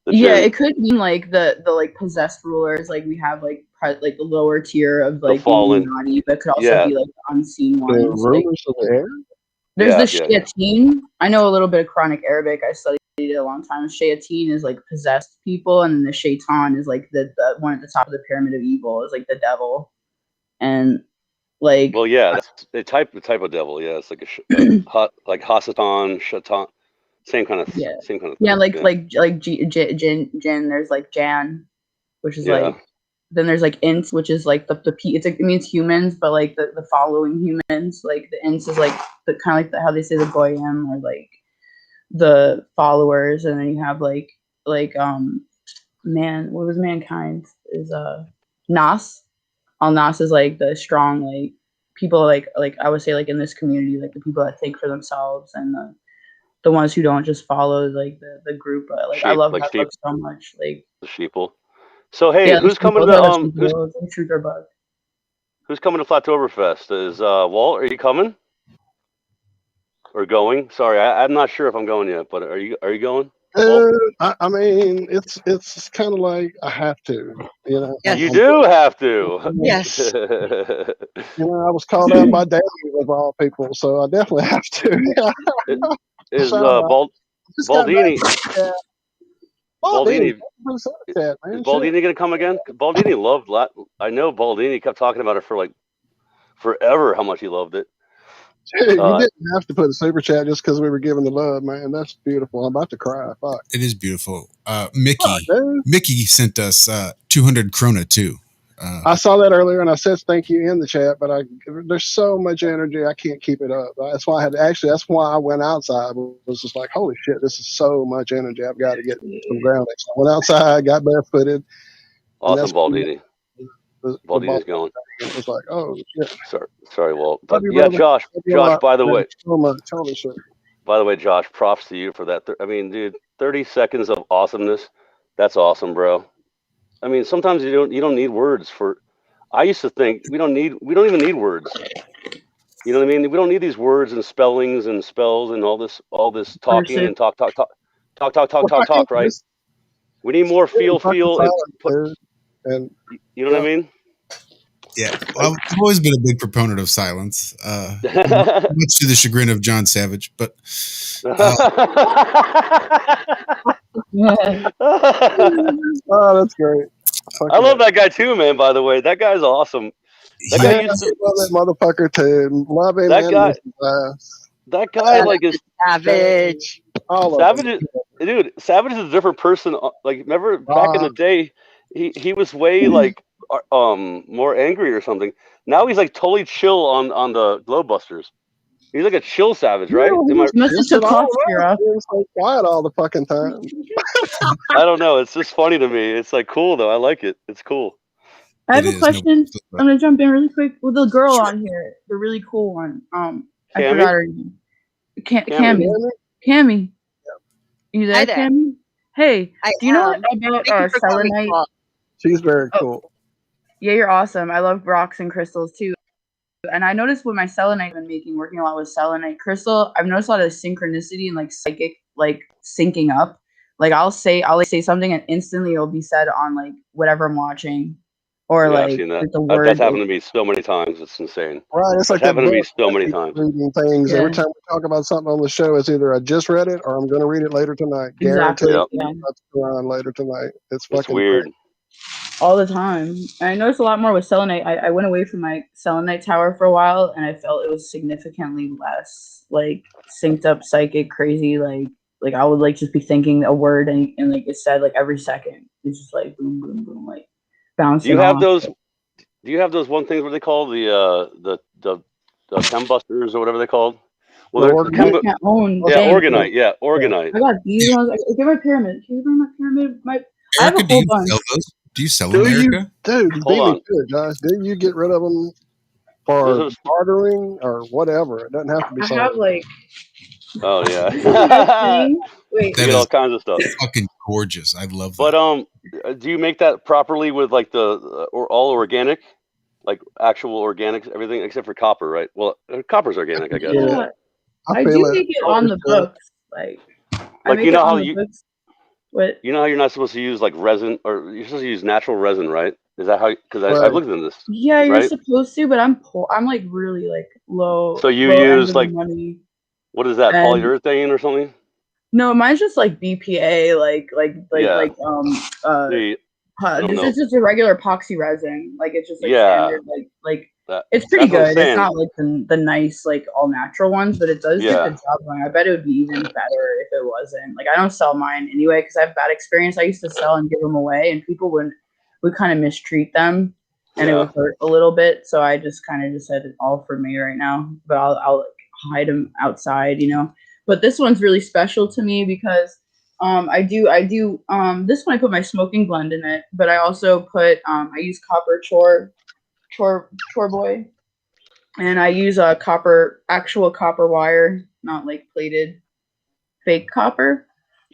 It could mean like the like possessed rulers, like we have like the lower tier of like the fallen, but it could also be like the unseen ones. The rulers of the air. There's the shayateen. I know a little bit of Quranic Arabic. I studied it a long time. Shayateen is like possessed people, and then the shaitan is like the one at the top of the pyramid of evil, is like the devil, and like. Well, yeah, that's the type of devil. Yeah, it's like like Hasatan, Shaitan. Same kind of thing. Jinn. There's like Jan, which is like. Then there's like int, which is like it means humans, but like the following humans. Like the int is like the kind of like how they say the goyim, or like the followers, and then you have what was mankind is Nas. Al Nas is like the strong like people like I would say like in this community, like the people that think for themselves, and the ones who don't just follow like the group. Like I love that book so much. Like the sheeple. So hey, who's coming to who's coming to Flattoberfest? Is Walt? Are you coming? Or going? Sorry, I'm not sure if I'm going yet. But are you going? I mean, it's kind of like I have to, Yes. You do have to. Yes. I was called out by Dave of all people, so I definitely have to. Is Baldini? Baldini. Is Baldini gonna come again? Baldini loved I know Baldini kept talking about it for like forever, how much he loved it. Dude, you didn't have to put a super chat just because we were giving the love, man. That's beautiful. I'm about to cry. Fuck. It is beautiful. Mickey sent us 200 krona too. I saw that earlier, and I said thank you in the chat, but there's so much energy, I can't keep it up. That's why that's why I went outside. I was just like, holy shit, this is so much energy. I've got to get some grounding. So I went outside, got barefooted. Awesome, Baldini. Baldini's going. It was like, oh shit. Sorry, Walt. But yeah, Josh. By the way, Josh, props to you for that. I mean, dude, 30 seconds of awesomeness. That's awesome, bro. I mean, sometimes you don't need words for. I used to think we don't even need words. You know what I mean? We don't need these words and spellings and spells and all this talking and talk, right? We need more feel, and you know what I mean? Yeah, well, I've always been a big proponent of silence, much to the chagrin of John Savage, but. Oh, that's great. I love that guy too, man. By the way, that guy's awesome. That guy used to love that motherfucker too. Love him. That guy like is Savage. Savage is a different person. Like, remember back in the day, he was way like more angry or something. Now he's like totally chill on the Globebusters. He's like a chill savage, right? Yeah, Am I? Must have took cough syrup. Being so quiet all the fucking time. I don't know. It's just funny to me. It's like cool though. I like it. It's cool. I have a question. I'm gonna jump in really quick with the girl on here, the really cool one. I forgot her name. Cammie. Cammie. You there, Hi there. Cammie? Hey, do you know about selenite? She's very cool. Yeah, you're awesome. I love rocks and crystals too. And I noticed with my selenite I've been making, working a lot with selenite crystal, I've noticed a lot of synchronicity and like psychic like syncing up. Like I'll say something and instantly it'll be said on like whatever I'm watching. Or Yeah, like I've seen that. the word. That's happened to me so many times. It's insane. Right, it's like That's happened that to me book, so many times. reading things. Every time we talk about something on the show, it's either I just read it or I'm going to read it later tonight. Exactly. Guaranteed. Yeah. That's going on later tonight. It's It's fucking weird. great. All the time. And I noticed a lot more with selenite. I went away from my selenite tower for a while and I felt it was significantly less like synced up, psychic, crazy. Like I would like just be thinking a word and like it said like every second. It's just like boom, boom, boom, like bouncing. Do you have off. those? Do you have those one things what they call the chem busters or whatever they called? Well, they're organite. Yeah, organite. I got these ones. Get my pyramid. Can you bring my pyramid? I have Erica, a do whole you bunch. sell those? Do you sell them, Erica? Dude, you beat me to it, Josh. Didn't you get rid of them for bartering or whatever? It doesn't have to be I something. have like. Oh yeah. Wait, you get all kinds of stuff. Fucking gorgeous. I love that. But do you make that properly with like the or all organic, like actual organics, everything except for copper, right? Well, copper's organic, I guess. Yeah. I do make it on the books. Like you know how you. Books. What? You know how you're not supposed to use like resin, or you're supposed to use natural resin, right? Is that how? Because I've looked into this. Yeah, you're right? supposed to, but I'm poor. I'm like really like low. So you low use end like money. What is that? And- Polyurethane or something? No, mine's just like BPA, it's just a regular epoxy resin. Like it's just like standard, it's pretty good. It's not like the nice like all natural ones, but it does get the job going. I bet it would be even better if it wasn't. Like I don't sell mine anyway because I have bad experience. I used to sell and give them away, and people would kind of mistreat them, and it would hurt a little bit. So I just kind of just said it's all for me right now. But I'll like, hide them outside, you know. But this one's really special to me because I do this one I put my smoking blend in it, but I also put I use copper chore boy, and I use a actual copper wire, not like plated fake copper.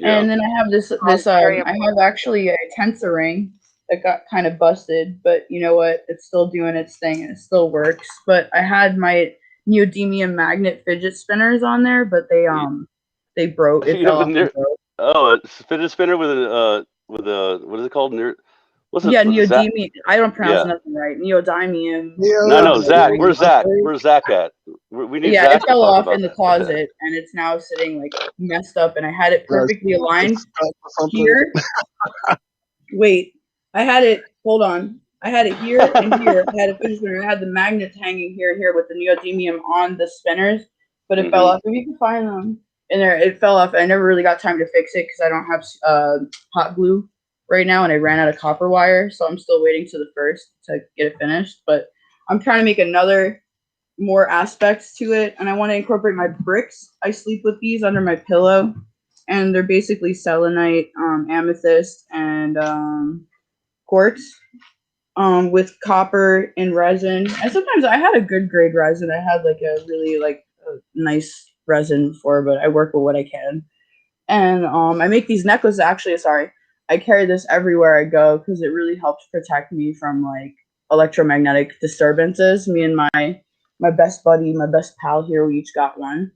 And then I have this I have actually a tensor ring that got kind of busted, but you know what, it's still doing its thing and it still works. But I had my neodymium magnet fidget spinners on there, but they broke. It fell off and broke. Oh, a fidget spinner with a what is it called? Neodymium. I don't pronounce nothing right. Neodymium. No, Zach. Where's Zach? Where's Zach at? We need Zach it fell to talk off in the that. closet, and it's now sitting like messed up. And I had it perfectly aligned here. Wait, I had it. Hold on. I had it here and here. I had a fidget spinner. I had the magnets hanging here and here with the neodymium on the spinners, but it fell off. If you can find them in there, it fell off. I never really got time to fix it because I don't have hot glue right now, and I ran out of copper wire, so I'm still waiting to the first to get it finished. But I'm trying to make more aspects to it, and I want to incorporate my bricks. I sleep with these under my pillow, and they're basically selenite, amethyst, and quartz. With copper and resin, and sometimes I had a good grade resin. I had like a really like a nice resin for, but I work with what I can. And I make these necklaces. Actually, I carry this everywhere I go because it really helps protect me from like electromagnetic disturbances. Me and my best buddy, my best pal here, we each got one,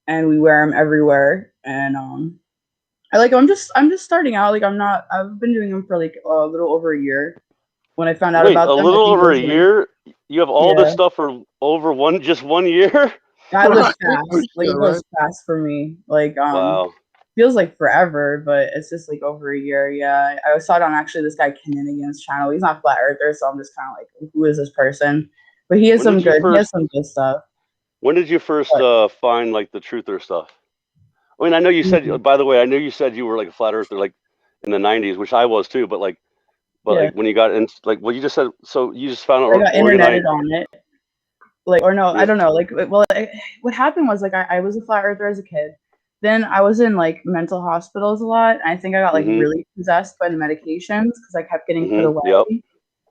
and we wear them everywhere. And I'm just starting out. Like I've been doing them for like a little over a year. When I found out about them, a little over a year, you have all this stuff for over just 1 year. That was fast. Like it was fast for me. Like wow. Feels like forever, but it's just like over a year. Yeah, I saw it on actually this guy Kinnigan's channel. He's not flat earther, so I'm just kind of like, who is this person? But he has some good stuff. When did you first find like the truther stuff? I mean, I know you said. By the way, I know you said you were like a flat earther, like in the '90s, which I was too. But like when you got in, like what you just said, so you just found out. I got interneted on it. Like, or no, I don't know. Like, well, what happened was, like, I was a flat earther as a kid. Then I was in, like, mental hospitals a lot. And I think I got, like, really possessed by the medications because I kept getting put away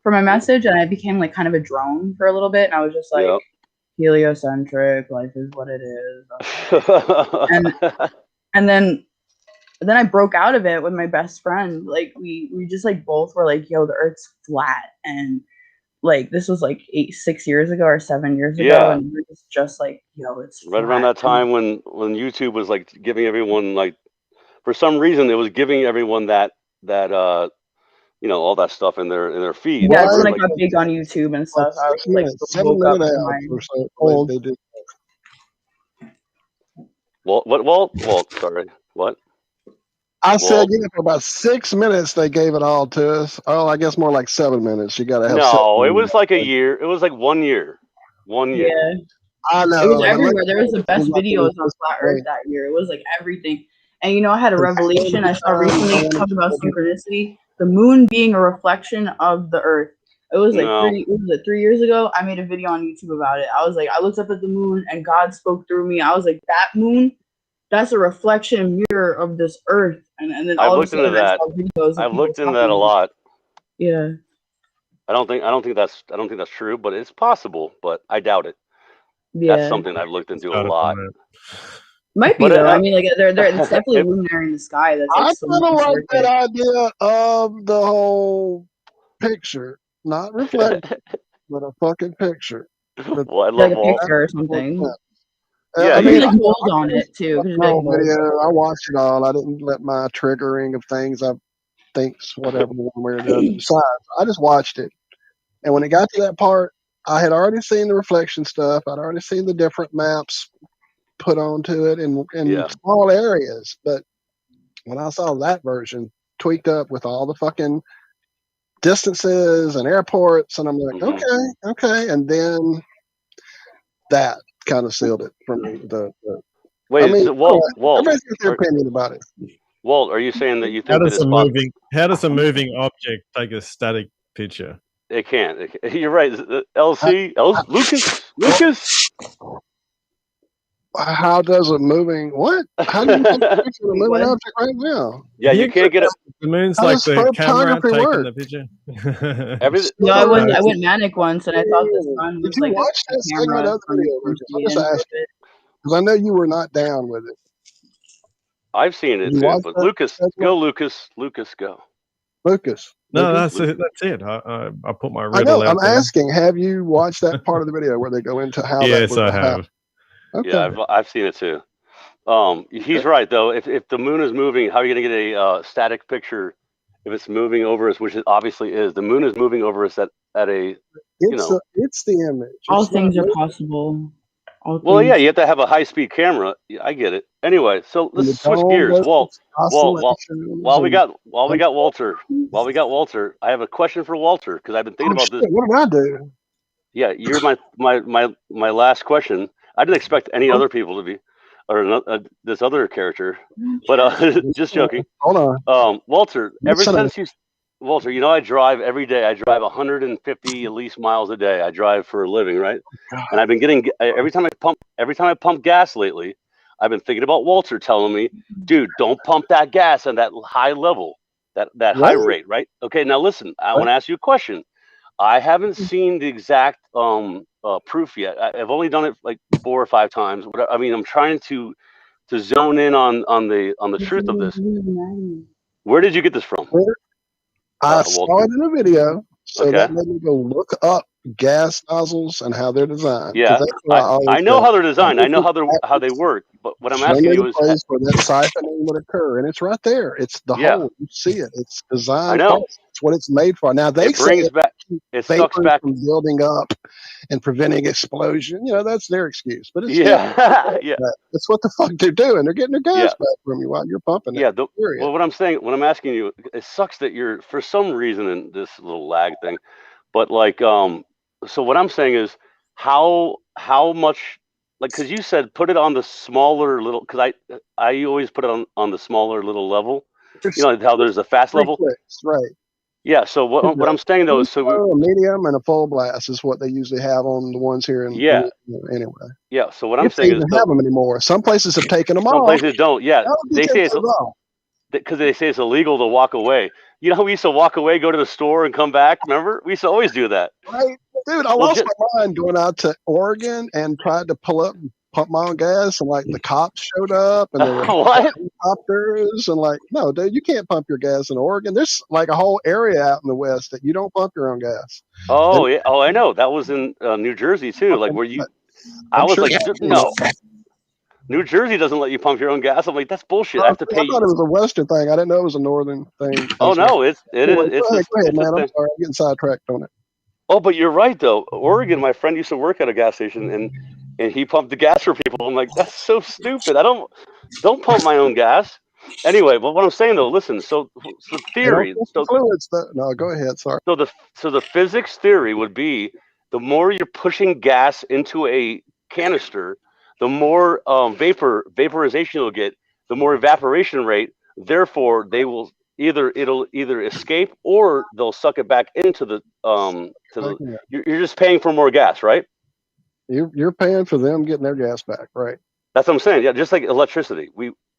for my message. And I became, like, kind of a drone for a little bit. And I was just like, heliocentric, life is what it is. Okay. and then I broke out of it with my best friend. Like, we just, like, both were like, yo, the Earth's flat. And, like, this was like 6 years ago or 7 years ago, and we're just like, yo, it's right flat. around that time when YouTube was like giving everyone, like, for some reason it was giving everyone that you know, all that stuff in their feed. Yeah, that's when I got big on YouTube and stuff. I was like, woke up to my old. Walt, sorry, what? I said, for about 6 minutes they gave it all to us. Oh, I guess more like 7 minutes. You got to have. No, it was like a year. It was like 1 year. 1 year. Yeah, I know. It was everywhere. There was the best videos on Flat Earth that year. It was like everything. And, you know, I had a revelation I saw recently talking about synchronicity. The moon being a reflection of the Earth. It was like 3 years ago. I made a video on YouTube about it. I was like, I looked up at the moon and God spoke through me. I was like, that moon, that's a reflection mirror of this Earth. And then all of a sudden I saw videos. I've looked into that a lot. Yeah. I don't think that's true, but it's possible, but I doubt it. Yeah. That's something I've looked into a lot. Might be, though. I mean, like, it's definitely a luminary in the sky. That's like, I kind of like that idea of the whole picture, not reflection, but a fucking picture. Well, I love like a picture or something. Yeah, I mean, like gold on it too. I watched it all. I didn't let my triggering of things I think's whatever one way or the other. Besides, I just watched it, and when it got to that part, I had already seen the reflection stuff. I'd already seen the different maps put onto it in small areas. But when I saw that version tweaked up with all the fucking distances and airports, and I'm like, okay, and then that kind of sealed it for me. Wait, Walt, everybody's got their opinion about it. Walt, are you saying that you think that it's possible? How does a moving object take a static picture? It can't. You're right. Lucas. How does a moving what? How do you take a picture of a moving object right now? Yeah, you can't get it. The moon's like the camera taking the picture. No, I went manic once, and I thought the sun was like watch that segment of the video. I'm just asking because I know you were not down with it. I've seen it too, but Lucas, go. Lucas, go. Lucas. No, that's it. I put my riddle I know. out I'm there. asking. Have you watched that part of the video where they go into how? Yes, I have. Okay. Yeah, I've seen it too. He's right though. If the moon is moving, how are you going to get a static picture if it's moving over us, which it obviously is? The moon is moving over us at a. It's the image. All things are possible. Well, yeah, you have to have a high-speed camera. Yeah, I get it. Anyway, so let's switch gears. Walt, while we got Walter, I have a question for Walter because I've been thinking about this. What did I do? Yeah, you're my last question. I didn't expect any other people to be, or this other character, but just joking. Hold on, Walter. Walter, you know I drive every day. I drive 150 at least miles a day. I drive for a living, right? And I've been getting every time I pump gas lately, I've been thinking about Walter telling me, dude, don't pump that gas at that high level, that high rate, right? Okay, now listen, I want to ask you a question. I haven't seen the exact proof yet. I've only done it like 4 or 5 times. I mean, I'm trying to zone in on the truth of this. Where did you get this from? I saw it in a video, so that made me go look up gas nozzles and how they're designed. Yeah, I know how they're designed. I know how they work. But what I'm asking you is place where that siphoning would occur, and it's right there. It's the hole. You see it. It's designed. I know. It's what it's made for. Now they say it sucks back from building up and preventing explosion. You know, that's their excuse. But it's that's what the fuck they're doing. They're getting their gas back from you while you're pumping. Yeah. Well, what I'm asking you, it sucks that you're for some reason in this little lag thing, but like so what I'm saying is how much, like, because you said put it on the smaller little, because I always put it on the smaller little level. You know how there's a fast level, right? Yeah. So what I'm saying though is, so a medium and a full blast is what they usually have on the ones here in anyway. Yeah. So what I'm If they saying is, even have them anymore. Some places have taken them some off. places don't. Yeah, they say it's off. because they say it's illegal to walk away. You know how we used to walk away, go to the store, and come back? Remember? We used to always do that. Right. Dude, I lost my mind going out to Oregon and tried to pull up and pump my own gas, and like the cops showed up and there were helicopters and like, no, dude, you can't pump your gas in Oregon. There's like a whole area out in the West that you don't pump your own gas. Oh, yeah. Oh, I know. That was in New Jersey too. Like where you, I was like, no. New Jersey doesn't let you pump your own gas. I'm like, that's bullshit. I have to pay. I thought it was a Western thing. I didn't know it was a Northern thing. Oh no, it is. Go ahead, man. I'm sorry, I'm getting sidetracked on it. Oh, but you're right though. Oregon, my friend used to work at a gas station, and he pumped the gas for people. I'm like, that's so stupid. I don't pump my own gas. Anyway, but what I'm saying though, listen. So theory. No, go ahead. Sorry. So the physics theory would be the more you're pushing gas into a canister, the more vaporization you'll get, the more evaporation rate. Therefore, it'll either escape or they'll suck it back into the You're just paying for more gas, right? You're paying for them getting their gas back, right? That's what I'm saying. Yeah, just like electricity.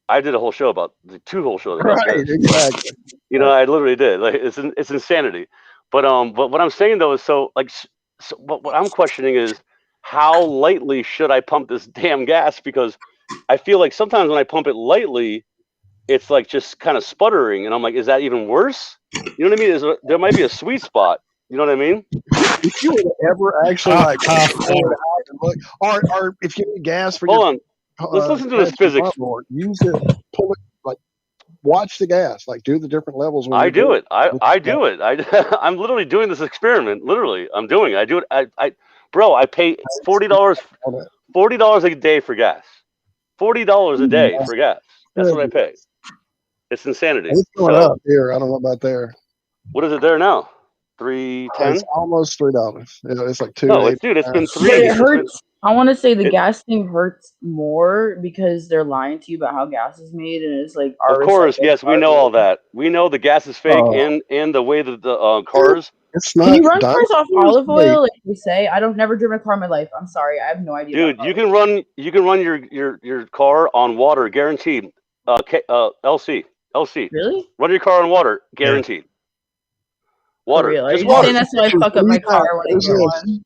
I did a whole show about two whole shows about right, this. Exactly. You know, I literally did. Like it's insanity. But what I'm saying though is what I'm questioning is how lightly should I pump this damn gas? Because I feel like sometimes when I pump it lightly, it's like just kind of sputtering, and I'm like, is that even worse? You know what I mean? There might be a sweet spot. You know what I mean? If you would ever actually or if you need gas for hold on, let's listen to this physics. Use it, pull it, like watch the gas, like do the different levels. I do it. I do it. I'm literally doing this experiment. Literally, I'm doing it. I do it. Bro, I pay $40 a day for gas. $40 a day for gas. That's what I pay. It's insanity. It's going up here. I don't know about there. What is it there now? $3.10. It's almost $3. It's like $2. No, dude, it's been $3. But it hurts. I want to say the gas thing hurts more because they're lying to you about how gas is made, and it's like. Of course, yes, we know all that. We know the gas is fake, and the way that the cars. It's not. Can you run cars off olive oil? Like you say, I've never driven a car in my life. I'm sorry, I have no idea. Dude, you can run your car on water, guaranteed. LC. Really? Run your car on water, guaranteed. Water. Just water. That's why I fuck up my car when I get one.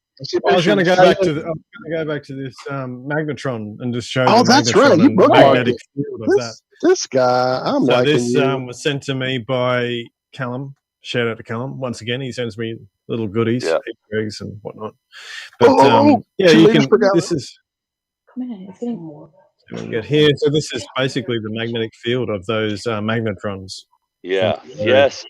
I was going to go back to this magnetron and just show. Oh, the that's magnetron right. You and the magnetic field of that. This guy, I'm so liking this you. was sent to me by Callum. Shout out to Callum once again. He sends me little goodies, eggs and whatnot. But you can. This is. Come in, it's getting more. Get here. So this is basically the magnetic field of those magnetrons. Yeah. Yes.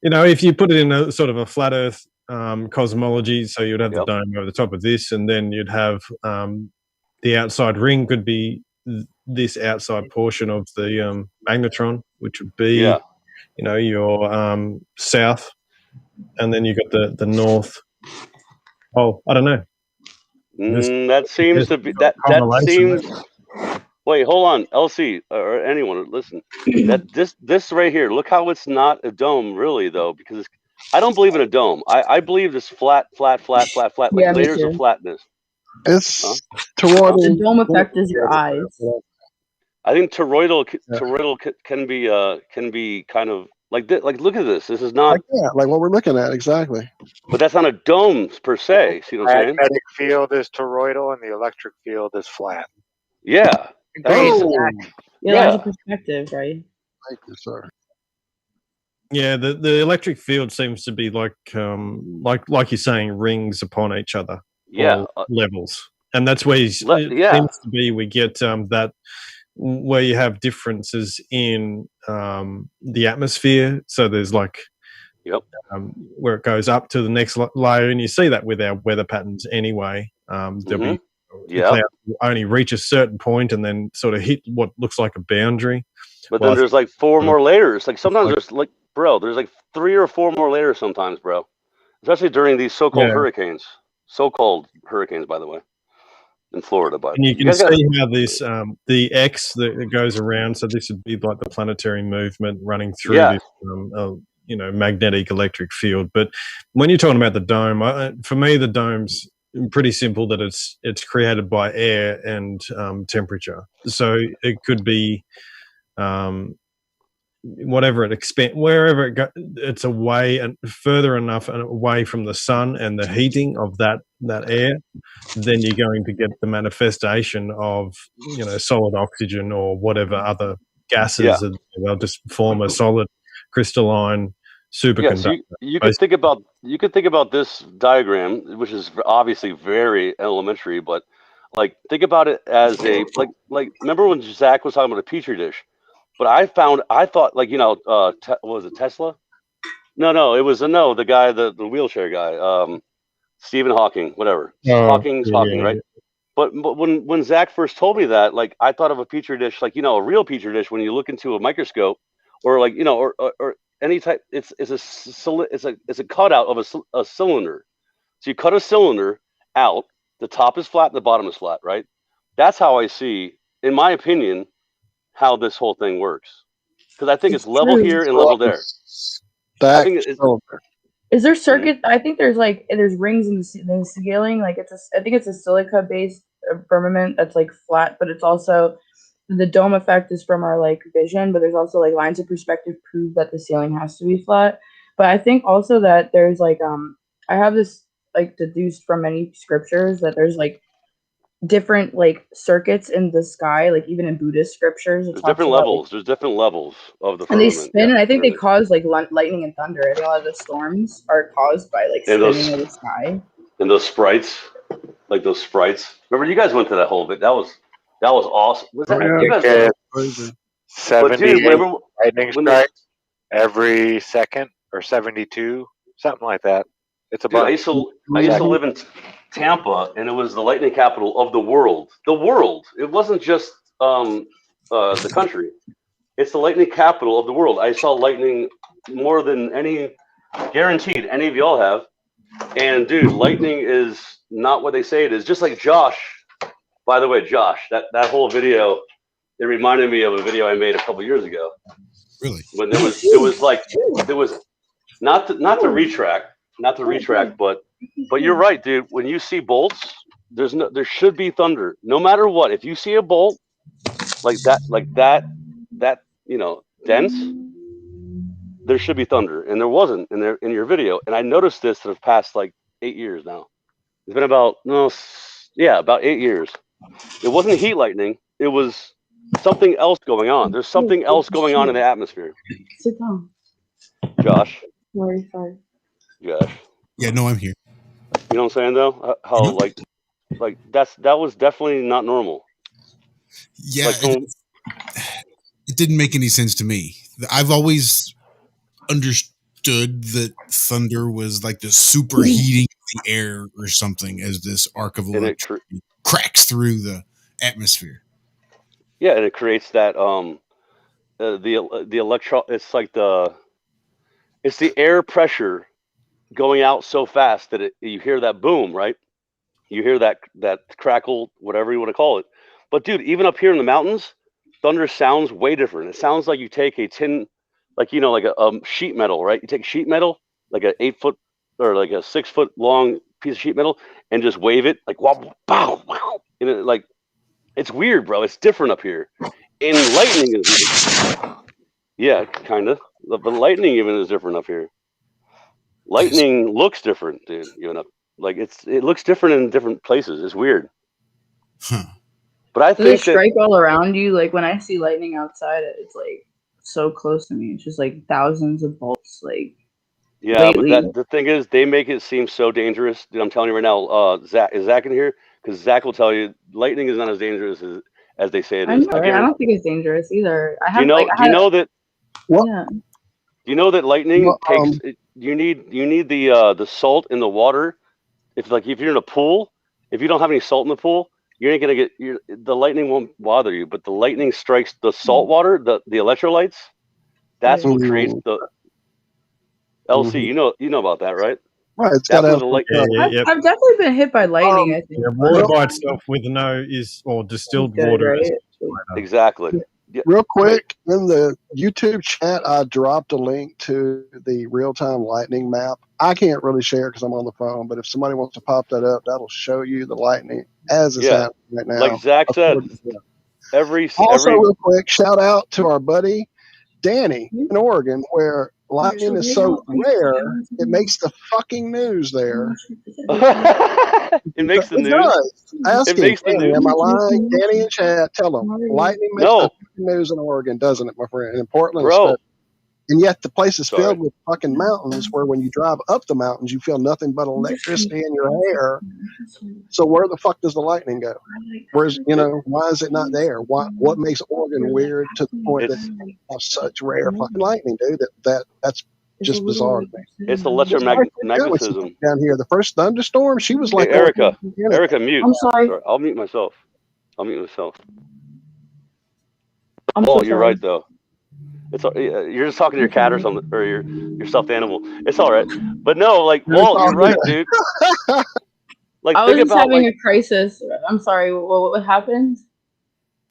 You know, if you put it in a sort of a flat Earth cosmology, so you'd have the dome over the top of this, and then you'd have the outside ring could be this outside portion of the magnetron, which would be, you know, your south, and then you got the north. Oh, I don't know. That seems to be that seems. Wait, hold on, LC or anyone listen. This right here. Look how it's not a dome, really, though, because I don't believe in a dome. I believe this flat, like layers of flatness. It's toroidal. The dome effect is your eyes. I think toroidal can be kind of like this. Like, look at this. This is not like what we're looking at exactly. But that's not a dome per se. See what I'm saying? The magnetic field is toroidal, and the electric field is flat. Yeah. That's a perspective, right? Thank you, sir. Yeah, the electric field seems to be like you're saying, rings upon each other. Yeah, levels, and that's where it seems to be. We get that where you have differences in the atmosphere. So there's like, where it goes up to the next layer, and you see that with our weather patterns anyway. There'll be clouds only reach a certain point and then sort of hit what looks like a boundary. But then there's like 4 more layers. Like sometimes there's like, bro, there's like 3 or 4 more layers sometimes, bro. Especially during these so-called hurricanes. So-called hurricanes, by the way, in Florida. But and you can see how this the X that goes around. So this would be like the planetary movement running through this magnetic electric field. But when you're talking about the dome, for me, the dome's pretty simple, that it's created by air and temperature. So it could be whatever wherever it goes, it's away and further enough and away from the sun and the heating of that air, then you're going to get the manifestation of solid oxygen or whatever other gases. Yeah. They'll just form a solid crystalline superconductor. So you could think about this diagram, which is obviously very elementary, but like think about it as a like remember when Zach was talking about a petri dish? But I thought like what was it, Tesla? No, it was the guy, the wheelchair guy, Stephen Hawking, whatever. Hawking, right? But when Zach first told me that, like I thought of a petri dish, like a real petri dish when you look into a microscope, or like or any type. It's a cutout of a cylinder. So you cut a cylinder out. The top is flat, and the bottom is flat, right? That's how I see, in my opinion, how this whole thing works, because I think it's level here and level there. Is there circuit? I think there's rings in the ceiling. Like I think it's a silica based firmament that's like flat, but it's also the dome effect is from our like vision, but there's also like lines of perspective prove that the ceiling has to be flat. But I think also that there's like I have this like deduced from many scriptures that there's like different like circuits in the sky, like even in Buddhist scriptures. There's different levels. There's different levels of the firmament. And they spin, and I think they cause like lightning and thunder. I think a lot of the storms are caused by like spinning of the sky. And those sprites, like those sprites. Remember, you guys went to that whole bit. That was awesome. Was that you guys? 78 lightning strikes every second, or 72, something like that. It's a bunch. I used to live in Tampa, and it was the lightning capital of the world. The world. It wasn't just the country. It's the lightning capital of the world. I saw lightning more than guaranteed any of y'all have. And dude, lightning is not what they say it is. Just like Josh. By the way, Josh, that whole video, it reminded me of a video I made a couple years ago. Really? When there was not to retract, but you're right, dude. When you see bolts, there should be thunder. No matter what, if you see a bolt like that, dense, there should be thunder, and there wasn't in your video. And I noticed this for the past like 8 years now. It's been about 8 years. It wasn't heat lightning. It was something else going on. There's something else going on in the atmosphere. Sit down, Josh. Sorry. Josh. Yeah, no, I'm here. You know what I'm saying though? How like that was definitely not normal. Yeah, it didn't make any sense to me. I've always understood that thunder was like the superheating of the air or something, as this arc of electricity cracks through the atmosphere. Yeah, and it creates that the electron. It's like it's the air pressure going out so fast that you hear that boom, right? You hear that crackle, whatever you want to call it. But dude, even up here in the mountains, thunder sounds way different. It sounds like you take a tin, like a sheet metal, right? You take sheet metal, like an 8 foot or like a 6 foot long piece of sheet metal, and just wave it like wow, wow, wow, and it, it's weird, bro. It's different up here. And lightning is, yeah, kind of. But lightning even is different up here. Lightning looks different, dude. It looks different in different places. It's weird. Huh. But I think does it strike all around you? Like when I see lightning outside, it's like so close to me. It's just like thousands of bolts. Like yeah, but the thing is, they make it seem so dangerous. Dude, I'm telling you right now. Zach is Zach in here? Because Zach will tell you lightning is not as dangerous as they say it is. I don't think it's dangerous either. Do you know that? Yeah. Do you know that lightning takes? You need the salt in the water. If you're in a pool, if you don't have any salt in the pool, you ain't gonna get the lightning won't bother you. But the lightning strikes the salt water, the electrolytes. That's what creates the LC. You know about that, right? Right. It's got I've definitely been hit by lightning. I think water by itself with distilled water. Right? Exactly. Real quick, in the YouTube chat, I dropped a link to the real-time lightning map. I can't really share because I'm on the phone, but if somebody wants to pop that up, that'll show you the lightning as it's happening right now. Like Zach said, also, real quick, shout out to our buddy Danny in Oregon, where lightning is so rare, it makes the fucking news there. It makes the It news. does. Ask It him, makes the Danny, news. am I lying? Danny in chat, tell him. Lightning makes the fucking news in Oregon, doesn't it, my friend? And in Portland, especially. And yet the place is filled with fucking mountains where when you drive up the mountains, you feel nothing but electricity in your hair. So where the fuck does the lightning go? Where's, why is it not there? What makes Oregon weird to the point that they have such rare fucking lightning, dude? That's just bizarre to me. It's electromagnetism. Down here, the first thunderstorm, she was like, hey, Erica, mute. I'm sorry. I'll mute myself. I'm you're so sorry. right though. It's you're just talking to your cat or something, or your stuffed animal. It's all right. But no, like Walt, you're right, dude. Like I was just having a crisis. I'm sorry. What happened?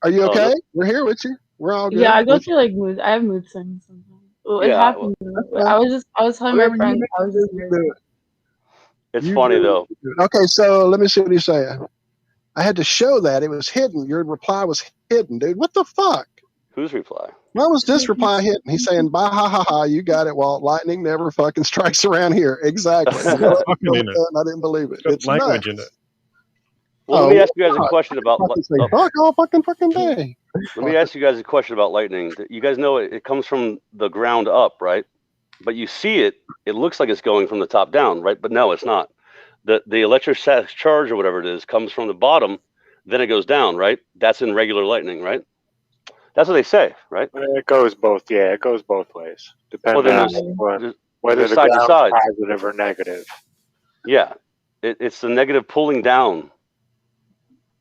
Are you okay? We're here with you. We're all good. Yeah, I go through like mood. I have mood swings sometimes. It happened. I was telling my friend. I was just nervous. It's funny though. Okay, so let me see what he's saying. I had to show that it was hidden. Your reply was hidden, dude. What the fuck? Whose reply? Why was this reply hidden? He's saying, "Bah ha ha ha, you got it, Walt. Lightning never fucking strikes around here." Exactly. I didn't believe it. It's language in it. Well, let me ask you guys a question about. Fuck all fucking day. Let me ask you guys a question about lightning. You guys know it comes from the ground up, right? But you see it. It looks like it's going from the top down, right? But no, it's not. The electrostatic charge or whatever it is comes from the bottom, then it goes down, right? That's in regular lightning, right? That's what they say, right? It goes both. Yeah, it goes both ways, depending on whether the side to side, positive or negative. Yeah, it's the negative pulling down,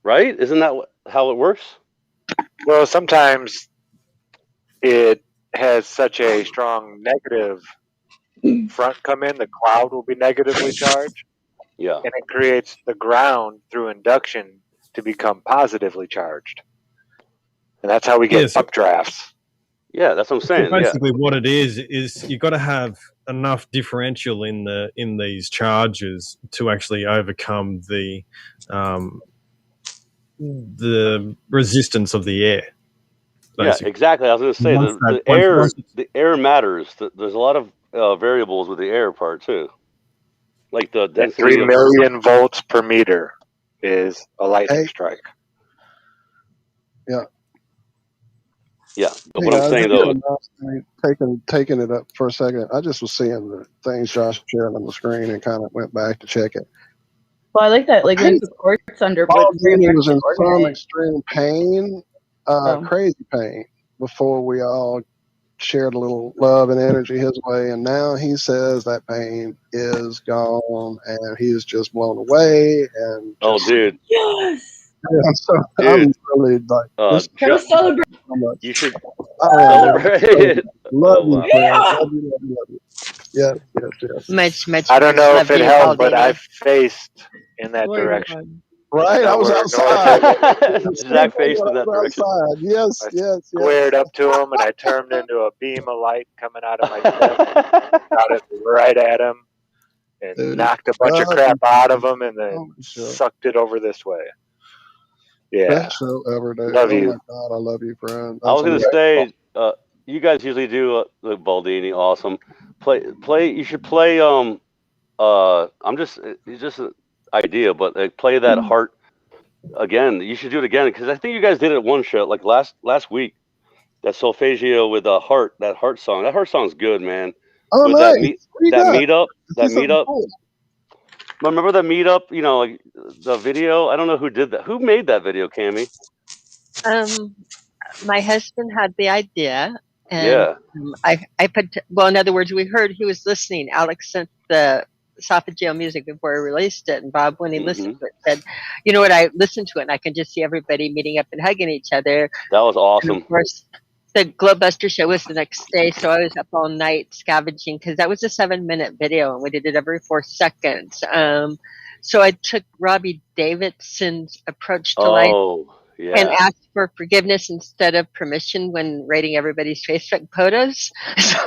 right? Isn't that how it works? Well, sometimes it has such a strong negative front come in, the cloud will be negatively charged. Yeah, and it creates the ground through induction to become positively charged. And that's how we get updrafts. Yeah, that's what I'm saying. So basically, what it is you've got to have enough differential in these charges to actually overcome the resistance of the air. Basically. Yeah, exactly. I was going to say the air matters. There's a lot of variables with the air part too, like the density. 3 million volts per meter is a lightning strike. Yeah. Yeah, but what I'm saying though, taking it up for a second, I just was seeing the things Josh shared on the screen and kind of went back to check it. Well, I like that. Like there's the quartz under. Paul Jr. was in some extreme pain, crazy pain, before we all shared a little love and energy his way, and now he says that pain is gone and he is just blown away. And dude, yes. Yeah, I'm really like, celebrate. You should celebrate. Love you, love you. Yes. Much. I don't know if it helped, but I faced in that direction. Right, I was outside. Zach faced in that direction. Yes. Squared up to him, and I turned into a beam of light coming out of my chest. Got it right at him, and knocked a bunch of crap out of him, and then sucked it over this way. Yeah. Best show ever, dude. Love you. Oh my God, I love you, friend. I was going to say, you guys usually do the Baldini, awesome. Play. You should play. It's just an idea, but play that heart again. You should do it again because I think you guys did it at one show, like last week. That solfeggio with the heart, that heart song. That heart song's good, man. Oh, with nice. that meetup. Cool. Remember the meetup? You know, like the video. I don't know who did that. Who made that video, Cammie? My husband had the idea, and I put. Well, in other words, we heard he was listening. Alex sent the esophageal music before he released it, and Bob, when he listened to it, said, "You know what? I listened to it, and I can just see everybody meeting up and hugging each other." That was awesome. And of course, the Globebuster show was the next day, so I was up all night scavenging because that was a 7-minute video, and we did it every 4 seconds. So I took Robbie Davidson's approach to life. and asked for forgiveness instead of permission when rating everybody's Facebook photos.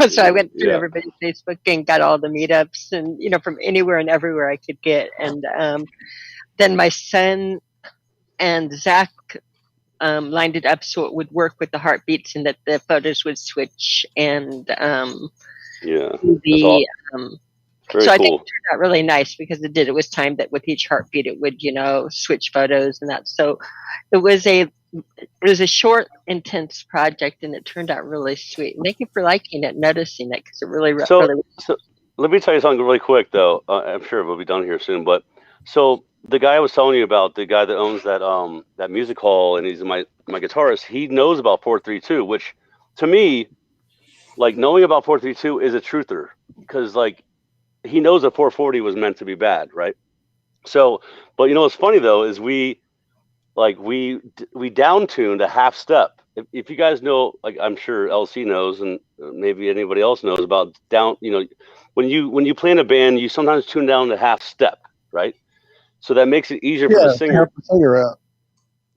So I went through everybody's Facebook and got all the meetups and, from anywhere and everywhere I could get. And then my son and Zach lined it up so it would work with the heartbeats and that the photos would switch. And very I cool. think it turned out really nice because it did. It was timed that with each heartbeat it would, switch photos and that. So it was a short, intense project, and it turned out really sweet. And thank you for liking it, noticing it, because it really. So let me tell you something really quick, though. I'm sure we'll be done here soon. But so the guy I was telling you about, the guy that owns that music hall, and he's my guitarist. He knows about 432, which to me, like knowing about 432 is a truther, because like he knows that 440 was meant to be bad, right? So, but what's funny though is we down-tuned a half step. If you guys know, like I'm sure LC knows, and maybe anybody else knows about when you play in a band, you sometimes tune down to half step, right? So that makes it easier for the singer. Help the singer out.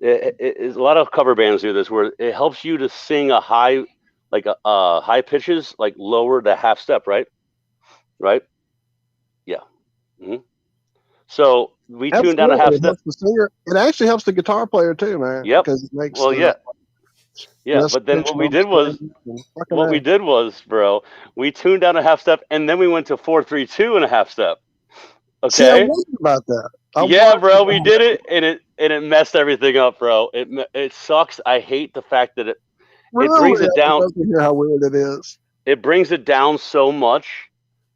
A lot of cover bands do this, where it helps you to sing a high, like high pitches, like lower the half step, right? Right? Yeah. Mm-hmm. So we tuned down a half step. The singer. It actually helps the guitar player too, man. Yep. Because it makes but then what we did was, bro, we tuned down a half step, and then we went to 432 and a half step. Okay. See, I wondered about that. Bro, we did it, and it messed everything up, bro. It sucks. I hate the fact that it brings it down. Hear how weird it is. It brings it down so much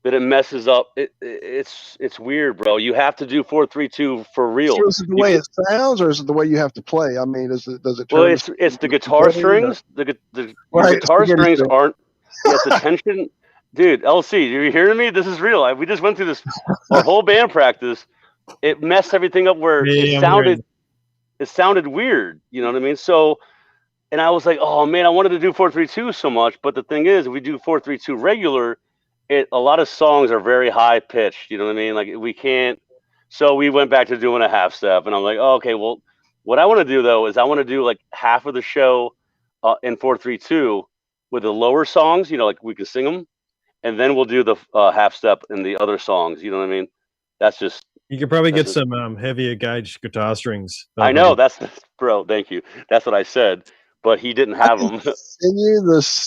that it messes up. It's weird, bro. You have to do 432 for real. So is it the way it sounds, or is it the way you have to play? I mean, does it? Well, it's the guitar strings. The guitar strings aren't. Yes, the tension, dude. LC, you hearing me? This is real. We just went through this our whole band practice. It messed everything up where it sounded weird. You know what I mean? So, and I was like, oh man, I wanted to do 432 so much, but the thing is, if we do 432 regular, a lot of songs are very high pitched. You know what I mean? Like we can't. So we went back to doing a half step, and I'm like, oh, okay, well, what I want to do though is I want to do like half of the show in 432 with the lower songs. Like we can sing them, and then we'll do the half step in the other songs. You know what I mean? That's just. You could probably get some heavier gauge guitar strings. I know that's bro. Thank you. That's what I said, but he didn't have them. Send you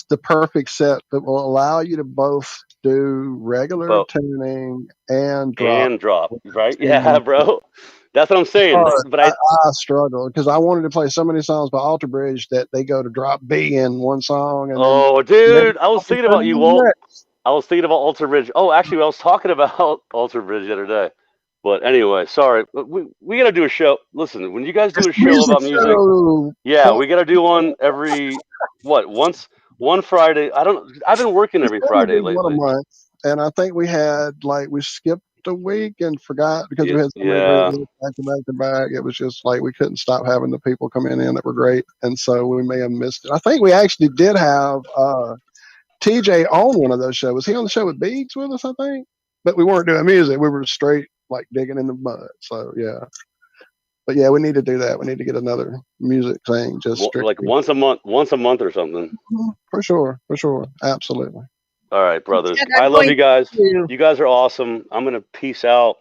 the perfect set that will allow you to both do regular tuning and drop. Right? Yeah, bro. That's what I'm saying. But I struggle because I wanted to play so many songs by Alter Bridge that they go to drop B in one song. And dude, I was thinking about you, Walt. I was thinking about Alter Bridge. Oh, actually, I was talking about Alter Bridge the other day. But anyway, sorry. We got to do a show. Listen, when you guys do a show about music, we got to do one every, one Friday. I've been working every Friday lately. 1 a month. And I think we skipped a week and forgot because we had so many back to back. It was just like we couldn't stop having the people come in that were great. And so we may have missed it. I think we actually did have TJ on one of those shows. Was he on the show with Beags with us, I think? But we weren't doing music. We were straight like digging in the mud. So yeah. But yeah, we need to do that. We need to get another music thing like once a month or something. For sure. Absolutely. All right, brothers. I love you guys. You guys are awesome. I'm gonna peace out.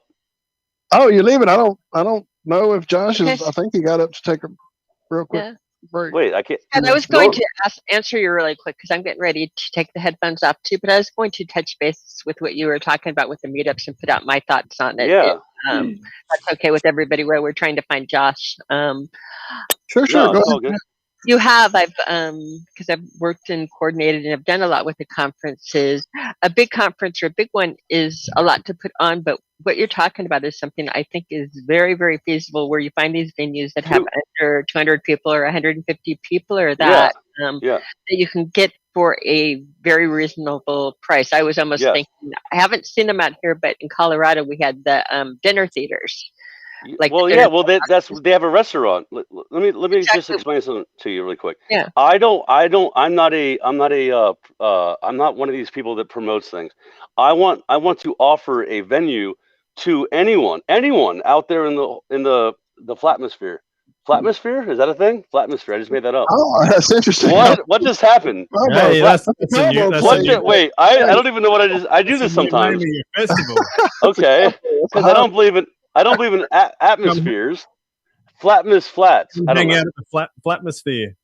Oh, you're leaving? I don't know if Josh is. I think he got up to take a real quick break. Wait, I can't. And I was going to answer you really quick because I'm getting ready to take the headphones off too. But I was going to touch base with what you were talking about with the meetups and put out my thoughts on it. Yeah. That's okay with everybody. Where we're trying to find Josh. Sure. No, go ahead. You have. I've because I've worked and coordinated and I've done a lot with the conferences. A big conference or a big one is a lot to put on, but what you're talking about is something I think is very, very feasible. Where you find these venues that have under 200 people or 150 people or that that you can get for a very reasonable price. I was almost thinking. I haven't seen them out here, but in Colorado we had the dinner theaters. They have a restaurant. Let me just explain something to you really quick. Yeah. I'm not one of these people that promotes things. I want to offer a venue to anyone out there in the flatmosphere Flatmosphere? Is that a thing? Flatmosphere. I just made that up. Oh, that's interesting. What just happened? Hey, that's a new. Wait, I don't even know what I do this sometimes. Name of your festival. Okay, because I don't believe in atmospheres. Flatness flats. I don't Hang know. out at the flatmosphere.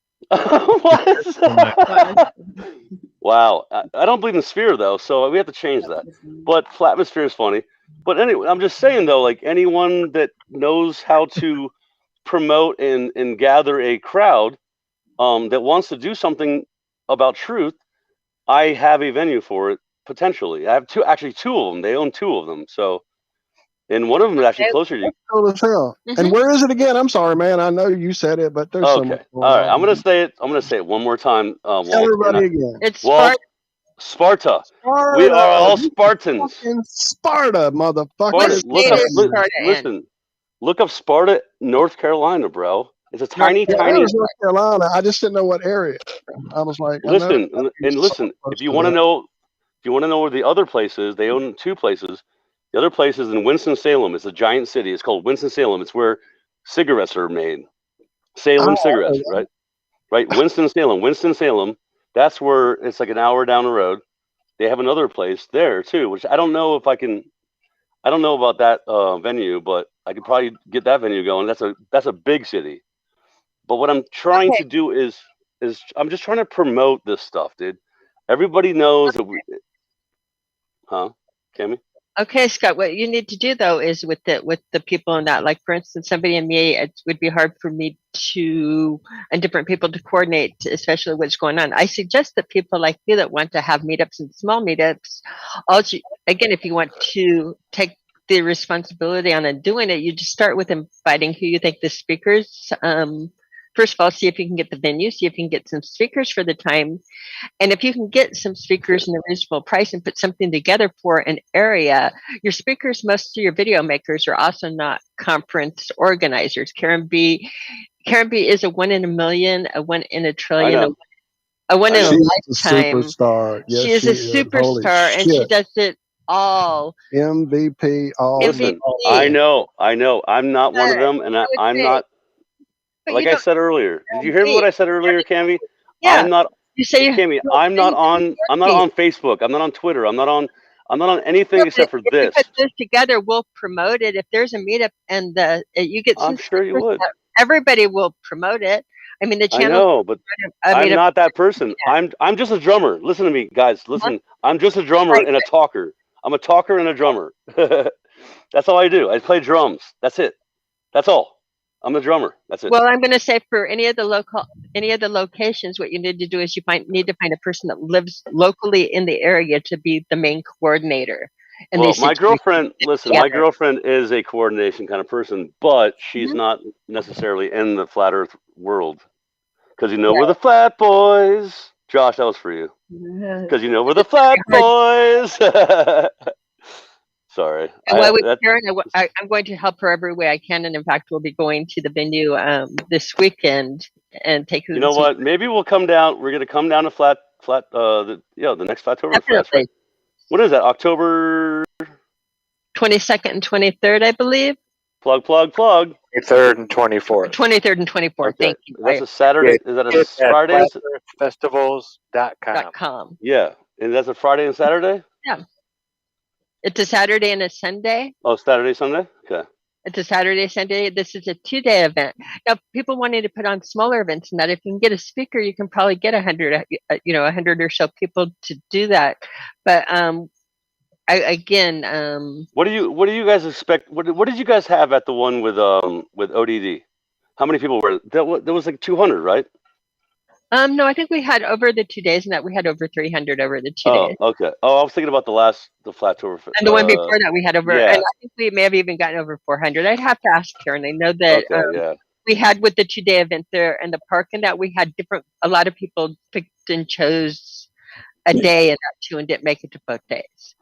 Wow, I don't believe in sphere though, so we have to change that. But flatmosphere is funny. But anyway, I'm just saying though, like anyone that knows how to promote and gather a crowd that wants to do something about truth, I have a venue for it potentially. I have two of them. They own two of them, so and one of them is actually closer to you. Cool as hell. And where is it again? I'm sorry, man. I know you said it, but there's so much Okay. going All right. on. I'm gonna say it one more time. Tell everybody again. It's Sparta. We are all Spartans. In Sparta, motherfucker. Listen. Look up Sparta, North Carolina, bro. It's a tiny. North Carolina. I just didn't know what area. I was like, listen. If you want to know where the other place is, they own two places. The other place is in Winston-Salem. It's a giant city. It's called Winston-Salem. It's where cigarettes are made. Salem cigarettes, right? Right. Winston-Salem. That's where it's like an hour down the road. They have another place there too, which I don't know if I can. I don't know about that venue, but I could probably get that venue going. That's a big city. But what I'm trying to do is I'm just trying to promote this stuff, dude. Everybody knows that we. Huh, Cammie? Okay, Scott, what you need to do though is with the people in that, like for instance, somebody in me, it would be hard for me and different people to coordinate, especially what's going on. I suggest that people like you that want to have meetups and small meetups, also, again, if you want to take the responsibility on and doing it, you just start with inviting who you think the speakers, first of all, see if you can get the venue, see if you can get some speakers for the time. And if you can get some speakers in a reasonable price and put something together for an area, your speakers, most of your video makers are also not conference organizers. Karen B is a 1 in a million, a 1 in a trillion, a 1 in a lifetime. Superstar. Yes, she is a superstar and she does it all. MVP. All. Listen, I know. I'm not one of them, and I'm not. Like I said earlier, did you hear what I said earlier, Cammie? Yeah. I'm not. You say Cammie, I'm not on Facebook. I'm not on Twitter. I'm not on anything except for this. If we put this together, we'll promote it. If there's a meetup and you get some, I'm sure you would. Everybody will promote it. I mean, the channel. I know, but I'm not that person. Yeah. I'm just a drummer. Listen to me, guys. Listen, I'm just a drummer and a talker. I'm a talker and a drummer. That's all I do. I play drums. That's it. That's all. I'm a drummer. That's it. Well, I'm going to say for any of the locations, what you need to do is need to find a person that lives locally in the area to be the main coordinator. And well, my girlfriend is a coordination kind of person, but she's not necessarily in the flat Earth world. Because we're the flat boys. Josh, that was for you. Because we're the flat boys. Sorry. And Karen, I'm going to help her every way I can, and in fact, we'll be going to the venue this weekend and take. You know what? Maybe we'll come down. We're going to come down to the next Flattober. Right? What is that? October 22nd and 23rd, I believe. Plug. 23rd and 24th. 23rd and 24th. Okay. Thank you. That's a Saturday. Is that a Friday? Festivals.com. Yeah, and that's a Friday and Saturday. Yeah. It's a Saturday and a Sunday. Oh, Saturday, Sunday? Okay. It's a Saturday, Sunday. This is a 2-day event. Now, people wanting to put on smaller events and that, if you can get a speaker, you can probably get 100 or so people to do that. But what do you guys expect? What did you guys have at the one with ODD? How many people were there? There was like 200, right? No, I think we had over the 2 days, and that we had over 300 over the 2 days. Okay. Oh, I was thinking about the Flat Tour. And the one before that, we had over, and I think we may have even gotten over 400. I'd have to ask Karen. I know that we had with the 2-day event there in the park, and that we had a lot of people picked and chose a day and not two, and didn't make it to both days.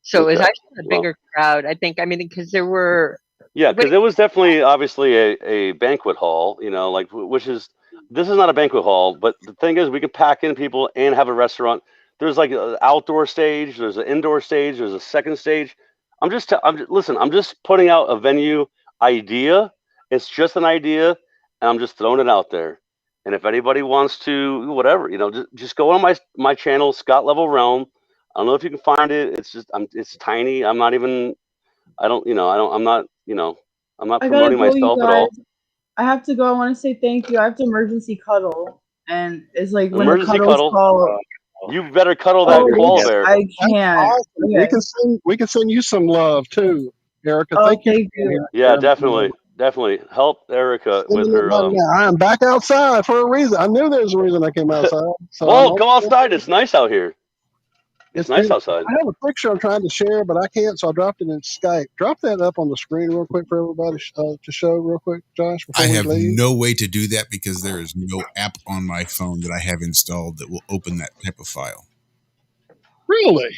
So it was actually a bigger crowd, I think. I mean, because there were. Yeah, because it was definitely, obviously, a banquet hall, this is not a banquet hall, but the thing is, we could pack in people and have a restaurant. There's like an outdoor stage, there's an indoor stage, there's a second stage. I'm just putting out a venue idea. It's just an idea, and I'm just throwing it out there. And if anybody wants to, whatever, just go on my channel, Scott Level Realm. I don't know if you can find it. It's just, it's tiny. I'm not even, I'm not promoting myself at all. I have to go. I want to say thank you. I have to emergency cuddle, and it's like when Emergency the cuddles cuddle? call. You better cuddle that koala bear. I can't. Awesome. Okay. We can send you some love too, Erica. Oh, thank you. Yeah, definitely. Help Erica with her. I am back outside for a reason. I knew there was a reason I came outside. So well, go outside. It's nice out here. It's nice outside. I have a picture I'm trying to share, but I can't, so I dropped it in Skype. Drop that up on the screen real quick for everybody to show real quick, Josh. I have no way to do that because there is no app on my phone that I have installed that will open that type of file. Really?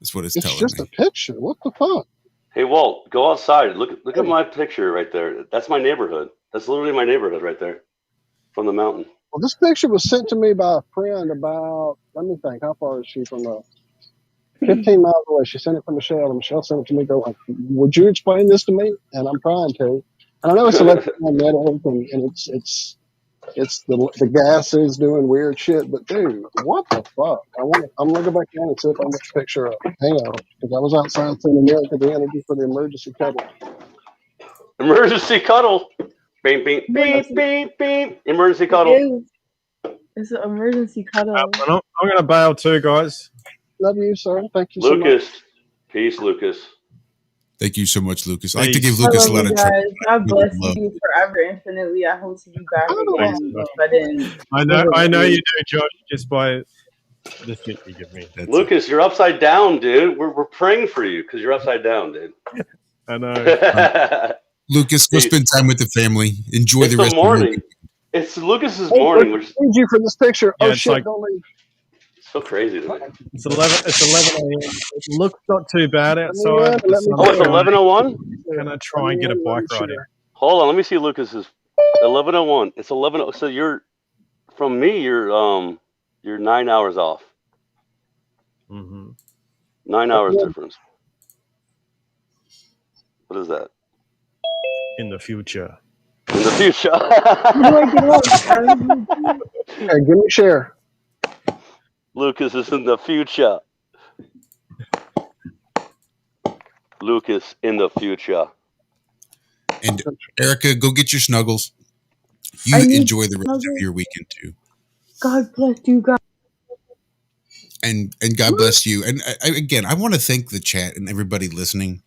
That's what it's telling me. It's just a picture. What the fuck? Hey, Walt, go outside. Look at my picture right there. That's my neighborhood. That's literally my neighborhood right there from the mountain. Well, this picture was sent to me by a friend about, let me think, how far is she from the 15 miles away. She sent it from Michelle, and Michelle sent it to me going, would you explain this to me? And I'm trying to. And I know it's electromagnetic, and it's the gases doing weird shit, but dude, what the fuck? I'm gonna go back down and see if I can get the picture up. Hang on, because I was outside sending Erica the energy for the emergency cuddle. Emergency cuddle. Beep, beep, beep, beep, beep. Emergency cuddle. It's an emergency cuddle. I'm gonna bail too, guys. Love you, sir. Thank you Lucas. so much. Peace, Lucas. Thank you so much, Lucas. I like to give Lucas a lot of trouble. God bless you forever, infinitely. I hope to be back again. I know you do, Josh, just by the shit you give me. Lucas, you're upside down, dude. We're praying for you because you're upside down, dude. I know. Lucas, go spend time with the family. Enjoy the rest of the morning. It's Lucas's morning. Thank you for this picture. Yeah, oh shit! Don't leave. So crazy to me. It's 11 a.m. It looks not too bad outside. Oh, it's 11:01? Can I try and get a bike ride in? Hold on, let me see Lucas's 11:01. It's 11. So you're from me. You're 9 hours off. Mm-hmm. 9 hours difference. What is that? In the future. In the future. Hey, give me a share. Lucas is in the future. Lucas in the future. And Erica, go get your snuggles. You enjoy the rest of your weekend too. God bless you, guys. And God bless you. And I want to thank the chat and everybody listening.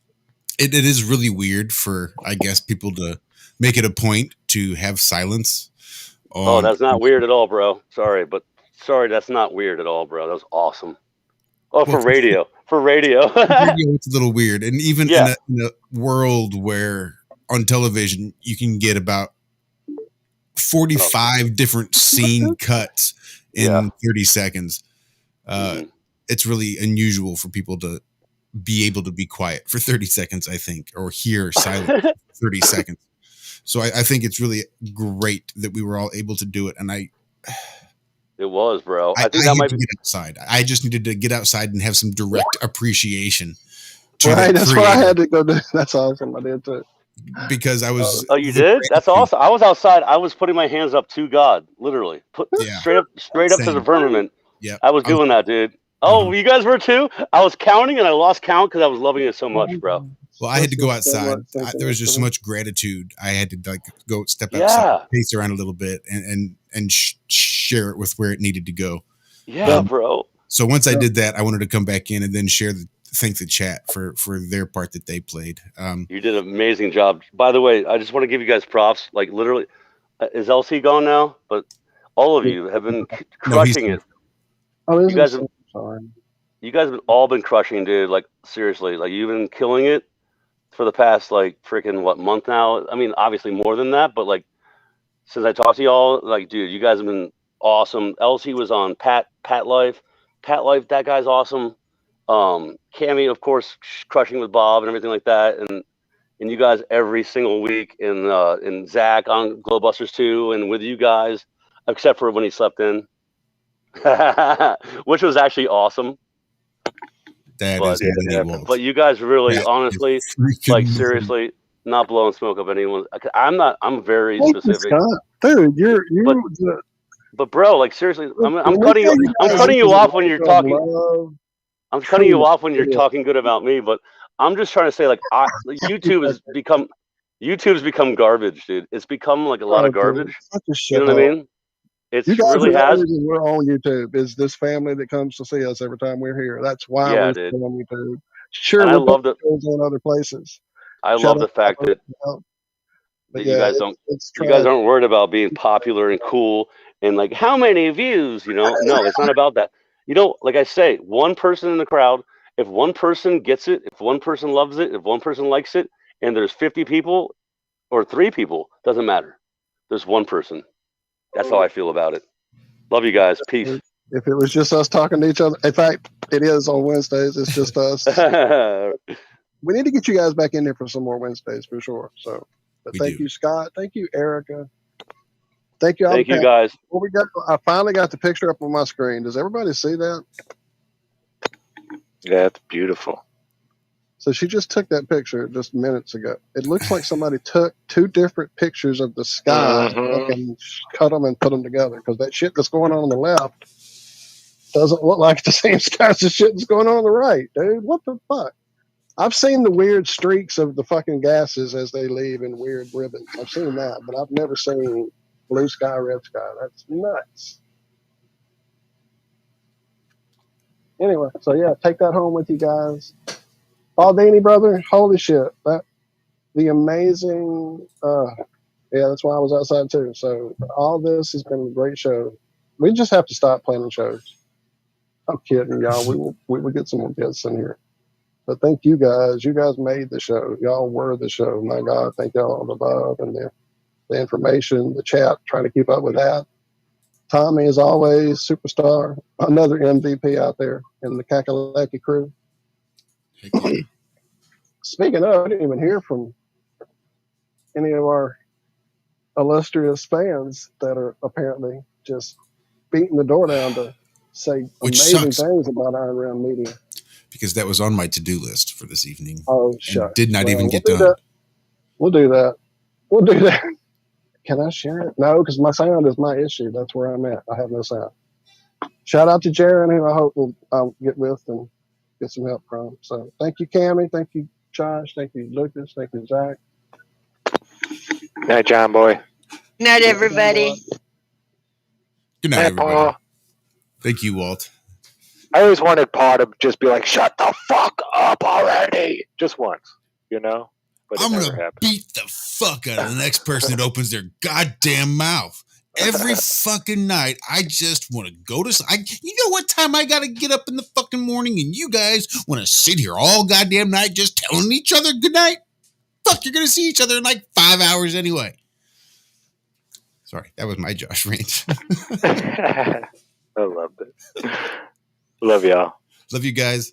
It is really weird for, I guess, people to make it a point to have silence. Oh, that's not weird at all, bro. Sorry, that's not weird at all, bro. That was awesome. Oh, for radio. For radio. It's a little weird. And even in a world where on television you can get about 45 different scene cuts in 30 seconds, it's really unusual for people to be able to be quiet for 30 seconds, I think, or hear silence for 30 seconds. So I think it's really great that we were all able to do it. And it was, bro. I think that might be get outside. I just needed to get outside and have some direct appreciation. Right, that's what I had to go do. That's awesome. I did too. Because I was. Oh, you did? That's awesome. I was outside. I was putting my hands up to God, literally, straight up to the firmament. Yeah, I was doing that, dude. Oh, you guys were too? I was counting and I lost count because I was loving it so much, bro. Well, I had to go outside. There was just so much gratitude. I had to go step outside, pace around a little bit, and share it with where it needed to go. Yeah, bro. So once I did that, I wanted to come back in and then thank the chat for their part that they played. You did an amazing job. By the way, I just want to give you guys props. Like literally, is LC gone now? But all of you have been crushing it. Oh, you guys have all been crushing, dude. Like seriously, like you've been killing it for the past like freaking month now. I mean, obviously more than that, but like since I talked to y'all, like dude, you guys have been awesome. LC was on Pat Life. Pat Life, that guy's awesome. Cammie, of course, crushing with Bob and everything like that, and you guys every single week, and Zach on Glowbusters 2, and with you guys, except for when he slept in, which was actually awesome. But you guys really, honestly, like seriously, not blowing smoke up anyone. I'm very specific. Dude, but bro, like seriously, I'm cutting you off when you're talking. I'm cutting you off when you're talking good about me, but I'm just trying to say, like, YouTube's become garbage, dude. It's become like a lot of garbage. You know what I mean? It really has. We're on YouTube. Is this family that comes to see us every time we're here? That's why we're on YouTube. Sure, and we're on other places. I love the fact that you guys aren't worried about being popular and cool and like how many views. No, it's not about that. Like I say, one person in the crowd. If one person gets it, if one person loves it, if one person likes it, and there's 50 people or 3 people, doesn't matter. There's one person. That's how I feel about it. Love you guys. Peace. If it was just us talking to each other, in fact, it is on Wednesdays. It's just us. We need to get you guys back in here for some more Wednesdays for sure. So, thank you, Scott. Thank you, Erica. Thank you all. Thank you, guys. I finally got the picture up on my screen. Does everybody see that? Yeah, it's beautiful. So she just took that picture just minutes ago. It looks like somebody took 2 different pictures of the sky and cut them and put them together, because that shit that's going on the left doesn't look like the same sky as the shit that's going on the right, dude. What the fuck? I've seen the weird streaks of the fucking gases as they leave in weird ribbons. I've seen that, but I've never seen blue sky, red sky. That's nuts. Anyway, so yeah, take that home with you guys. Baldini, brother, holy shit. The amazing, that's why I was outside too. So all this has been a great show. We just have to stop planning shows. I'm kidding, y'all. We will get some more guests in here. But thank you guys. You guys made the show. Y'all were the show. My God, thank y'all on the love and the information, the chat, trying to keep up with that. Tommy, as always, superstar. Another MVP out there in the Kakalaki crew. Speaking of, I didn't even hear from any of our illustrious fans that are apparently just beating the door down to say amazing things about Iron Realm Media. Because that was on my to-do list for this evening. Oh, shucks. Did not even get done. We'll do that. Can I share it? No, because my sound is my issue. That's where I'm at. I have no sound. Shout out to Jaron, who I hope I'll get with and get some help from. So thank you, Cammie. Thank you, Josh. Thank you, Lucas. Thank you, Zach. Night, John boy. Night, everybody. Good night, everybody. Thank you, Walt. I always wanted Paul to just be like, shut the fuck up already. Just once, but I'm going to beat the fuck out of the next person that opens their goddamn mouth. Every fucking night, I just want to go to sleep. You know what time I got to get up in the fucking morning, and you guys want to sit here all goddamn night just telling each other good night? Fuck, you're going to see each other in like 5 hours anyway. Sorry, that was my Josh rant. I loved it. Love y'all. Love you guys.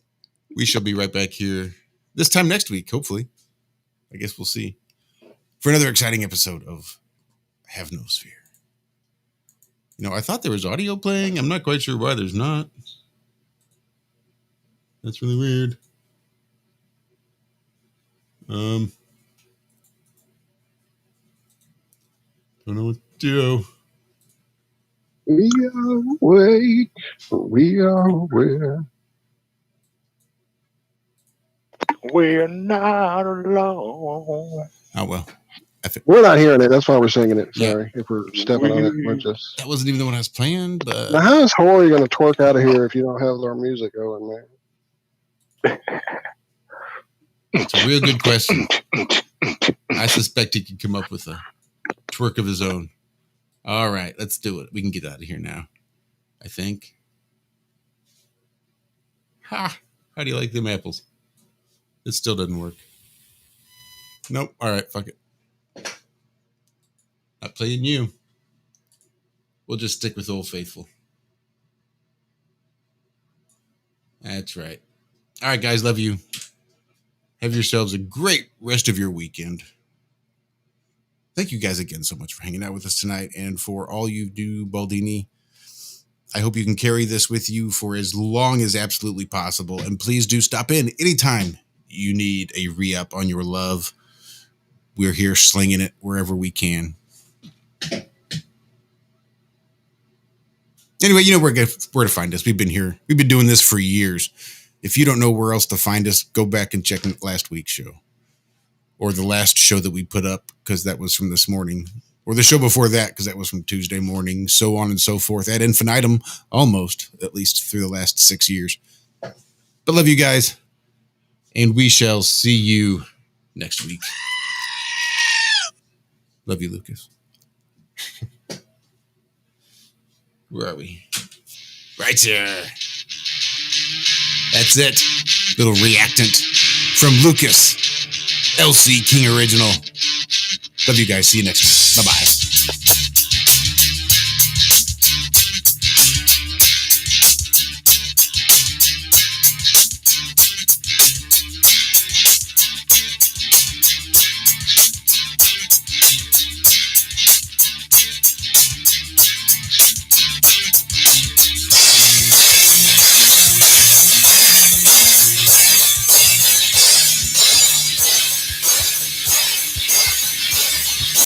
We shall be right back here this time next week, hopefully. I guess we'll see. For another exciting episode of Have No Sphere. I thought there was audio playing. I'm not quite sure why there's not. That's really weird. Don't know what to do. We are awake. We are aware. We're not alone. Oh, well. We're not hearing it. That's why we're singing it. Sorry if we're stepping on it. We're just... That wasn't even the one I was playing, but... Now, how is Horry going to twerk out of here if you don't have our music going, man? It's a real good question. I suspect he could come up with a twerk of his own. All right, let's do it. We can get out of here now, I think. Ha! How do you like them apples? It still doesn't work. Nope. All right, fuck it. Not playing you. We'll just stick with Old Faithful. That's right. All right, guys, love you. Have yourselves a great rest of your weekend. Thank you guys again so much for hanging out with us tonight, and for all you do, Baldini. I hope you can carry this with you for as long as absolutely possible, and please do stop in anytime you need a re-up on your love. We're here slinging it wherever we can. Anyway, you know where to find us. We've been here. We've been doing this for years. If you don't know where else to find us, go back and check last week's show. Or the last show that we put up, because that was from this morning. Or the show before that, because that was from Tuesday morning. So on and so forth. Ad infinitum, almost, at least through the last 6 years. But love you guys. And we shall see you next week. Love you, Lucas. Where are we? Right there. That's it. Little reactant from Lucas. LC King Original. Love you guys. See you next week. Bye-bye.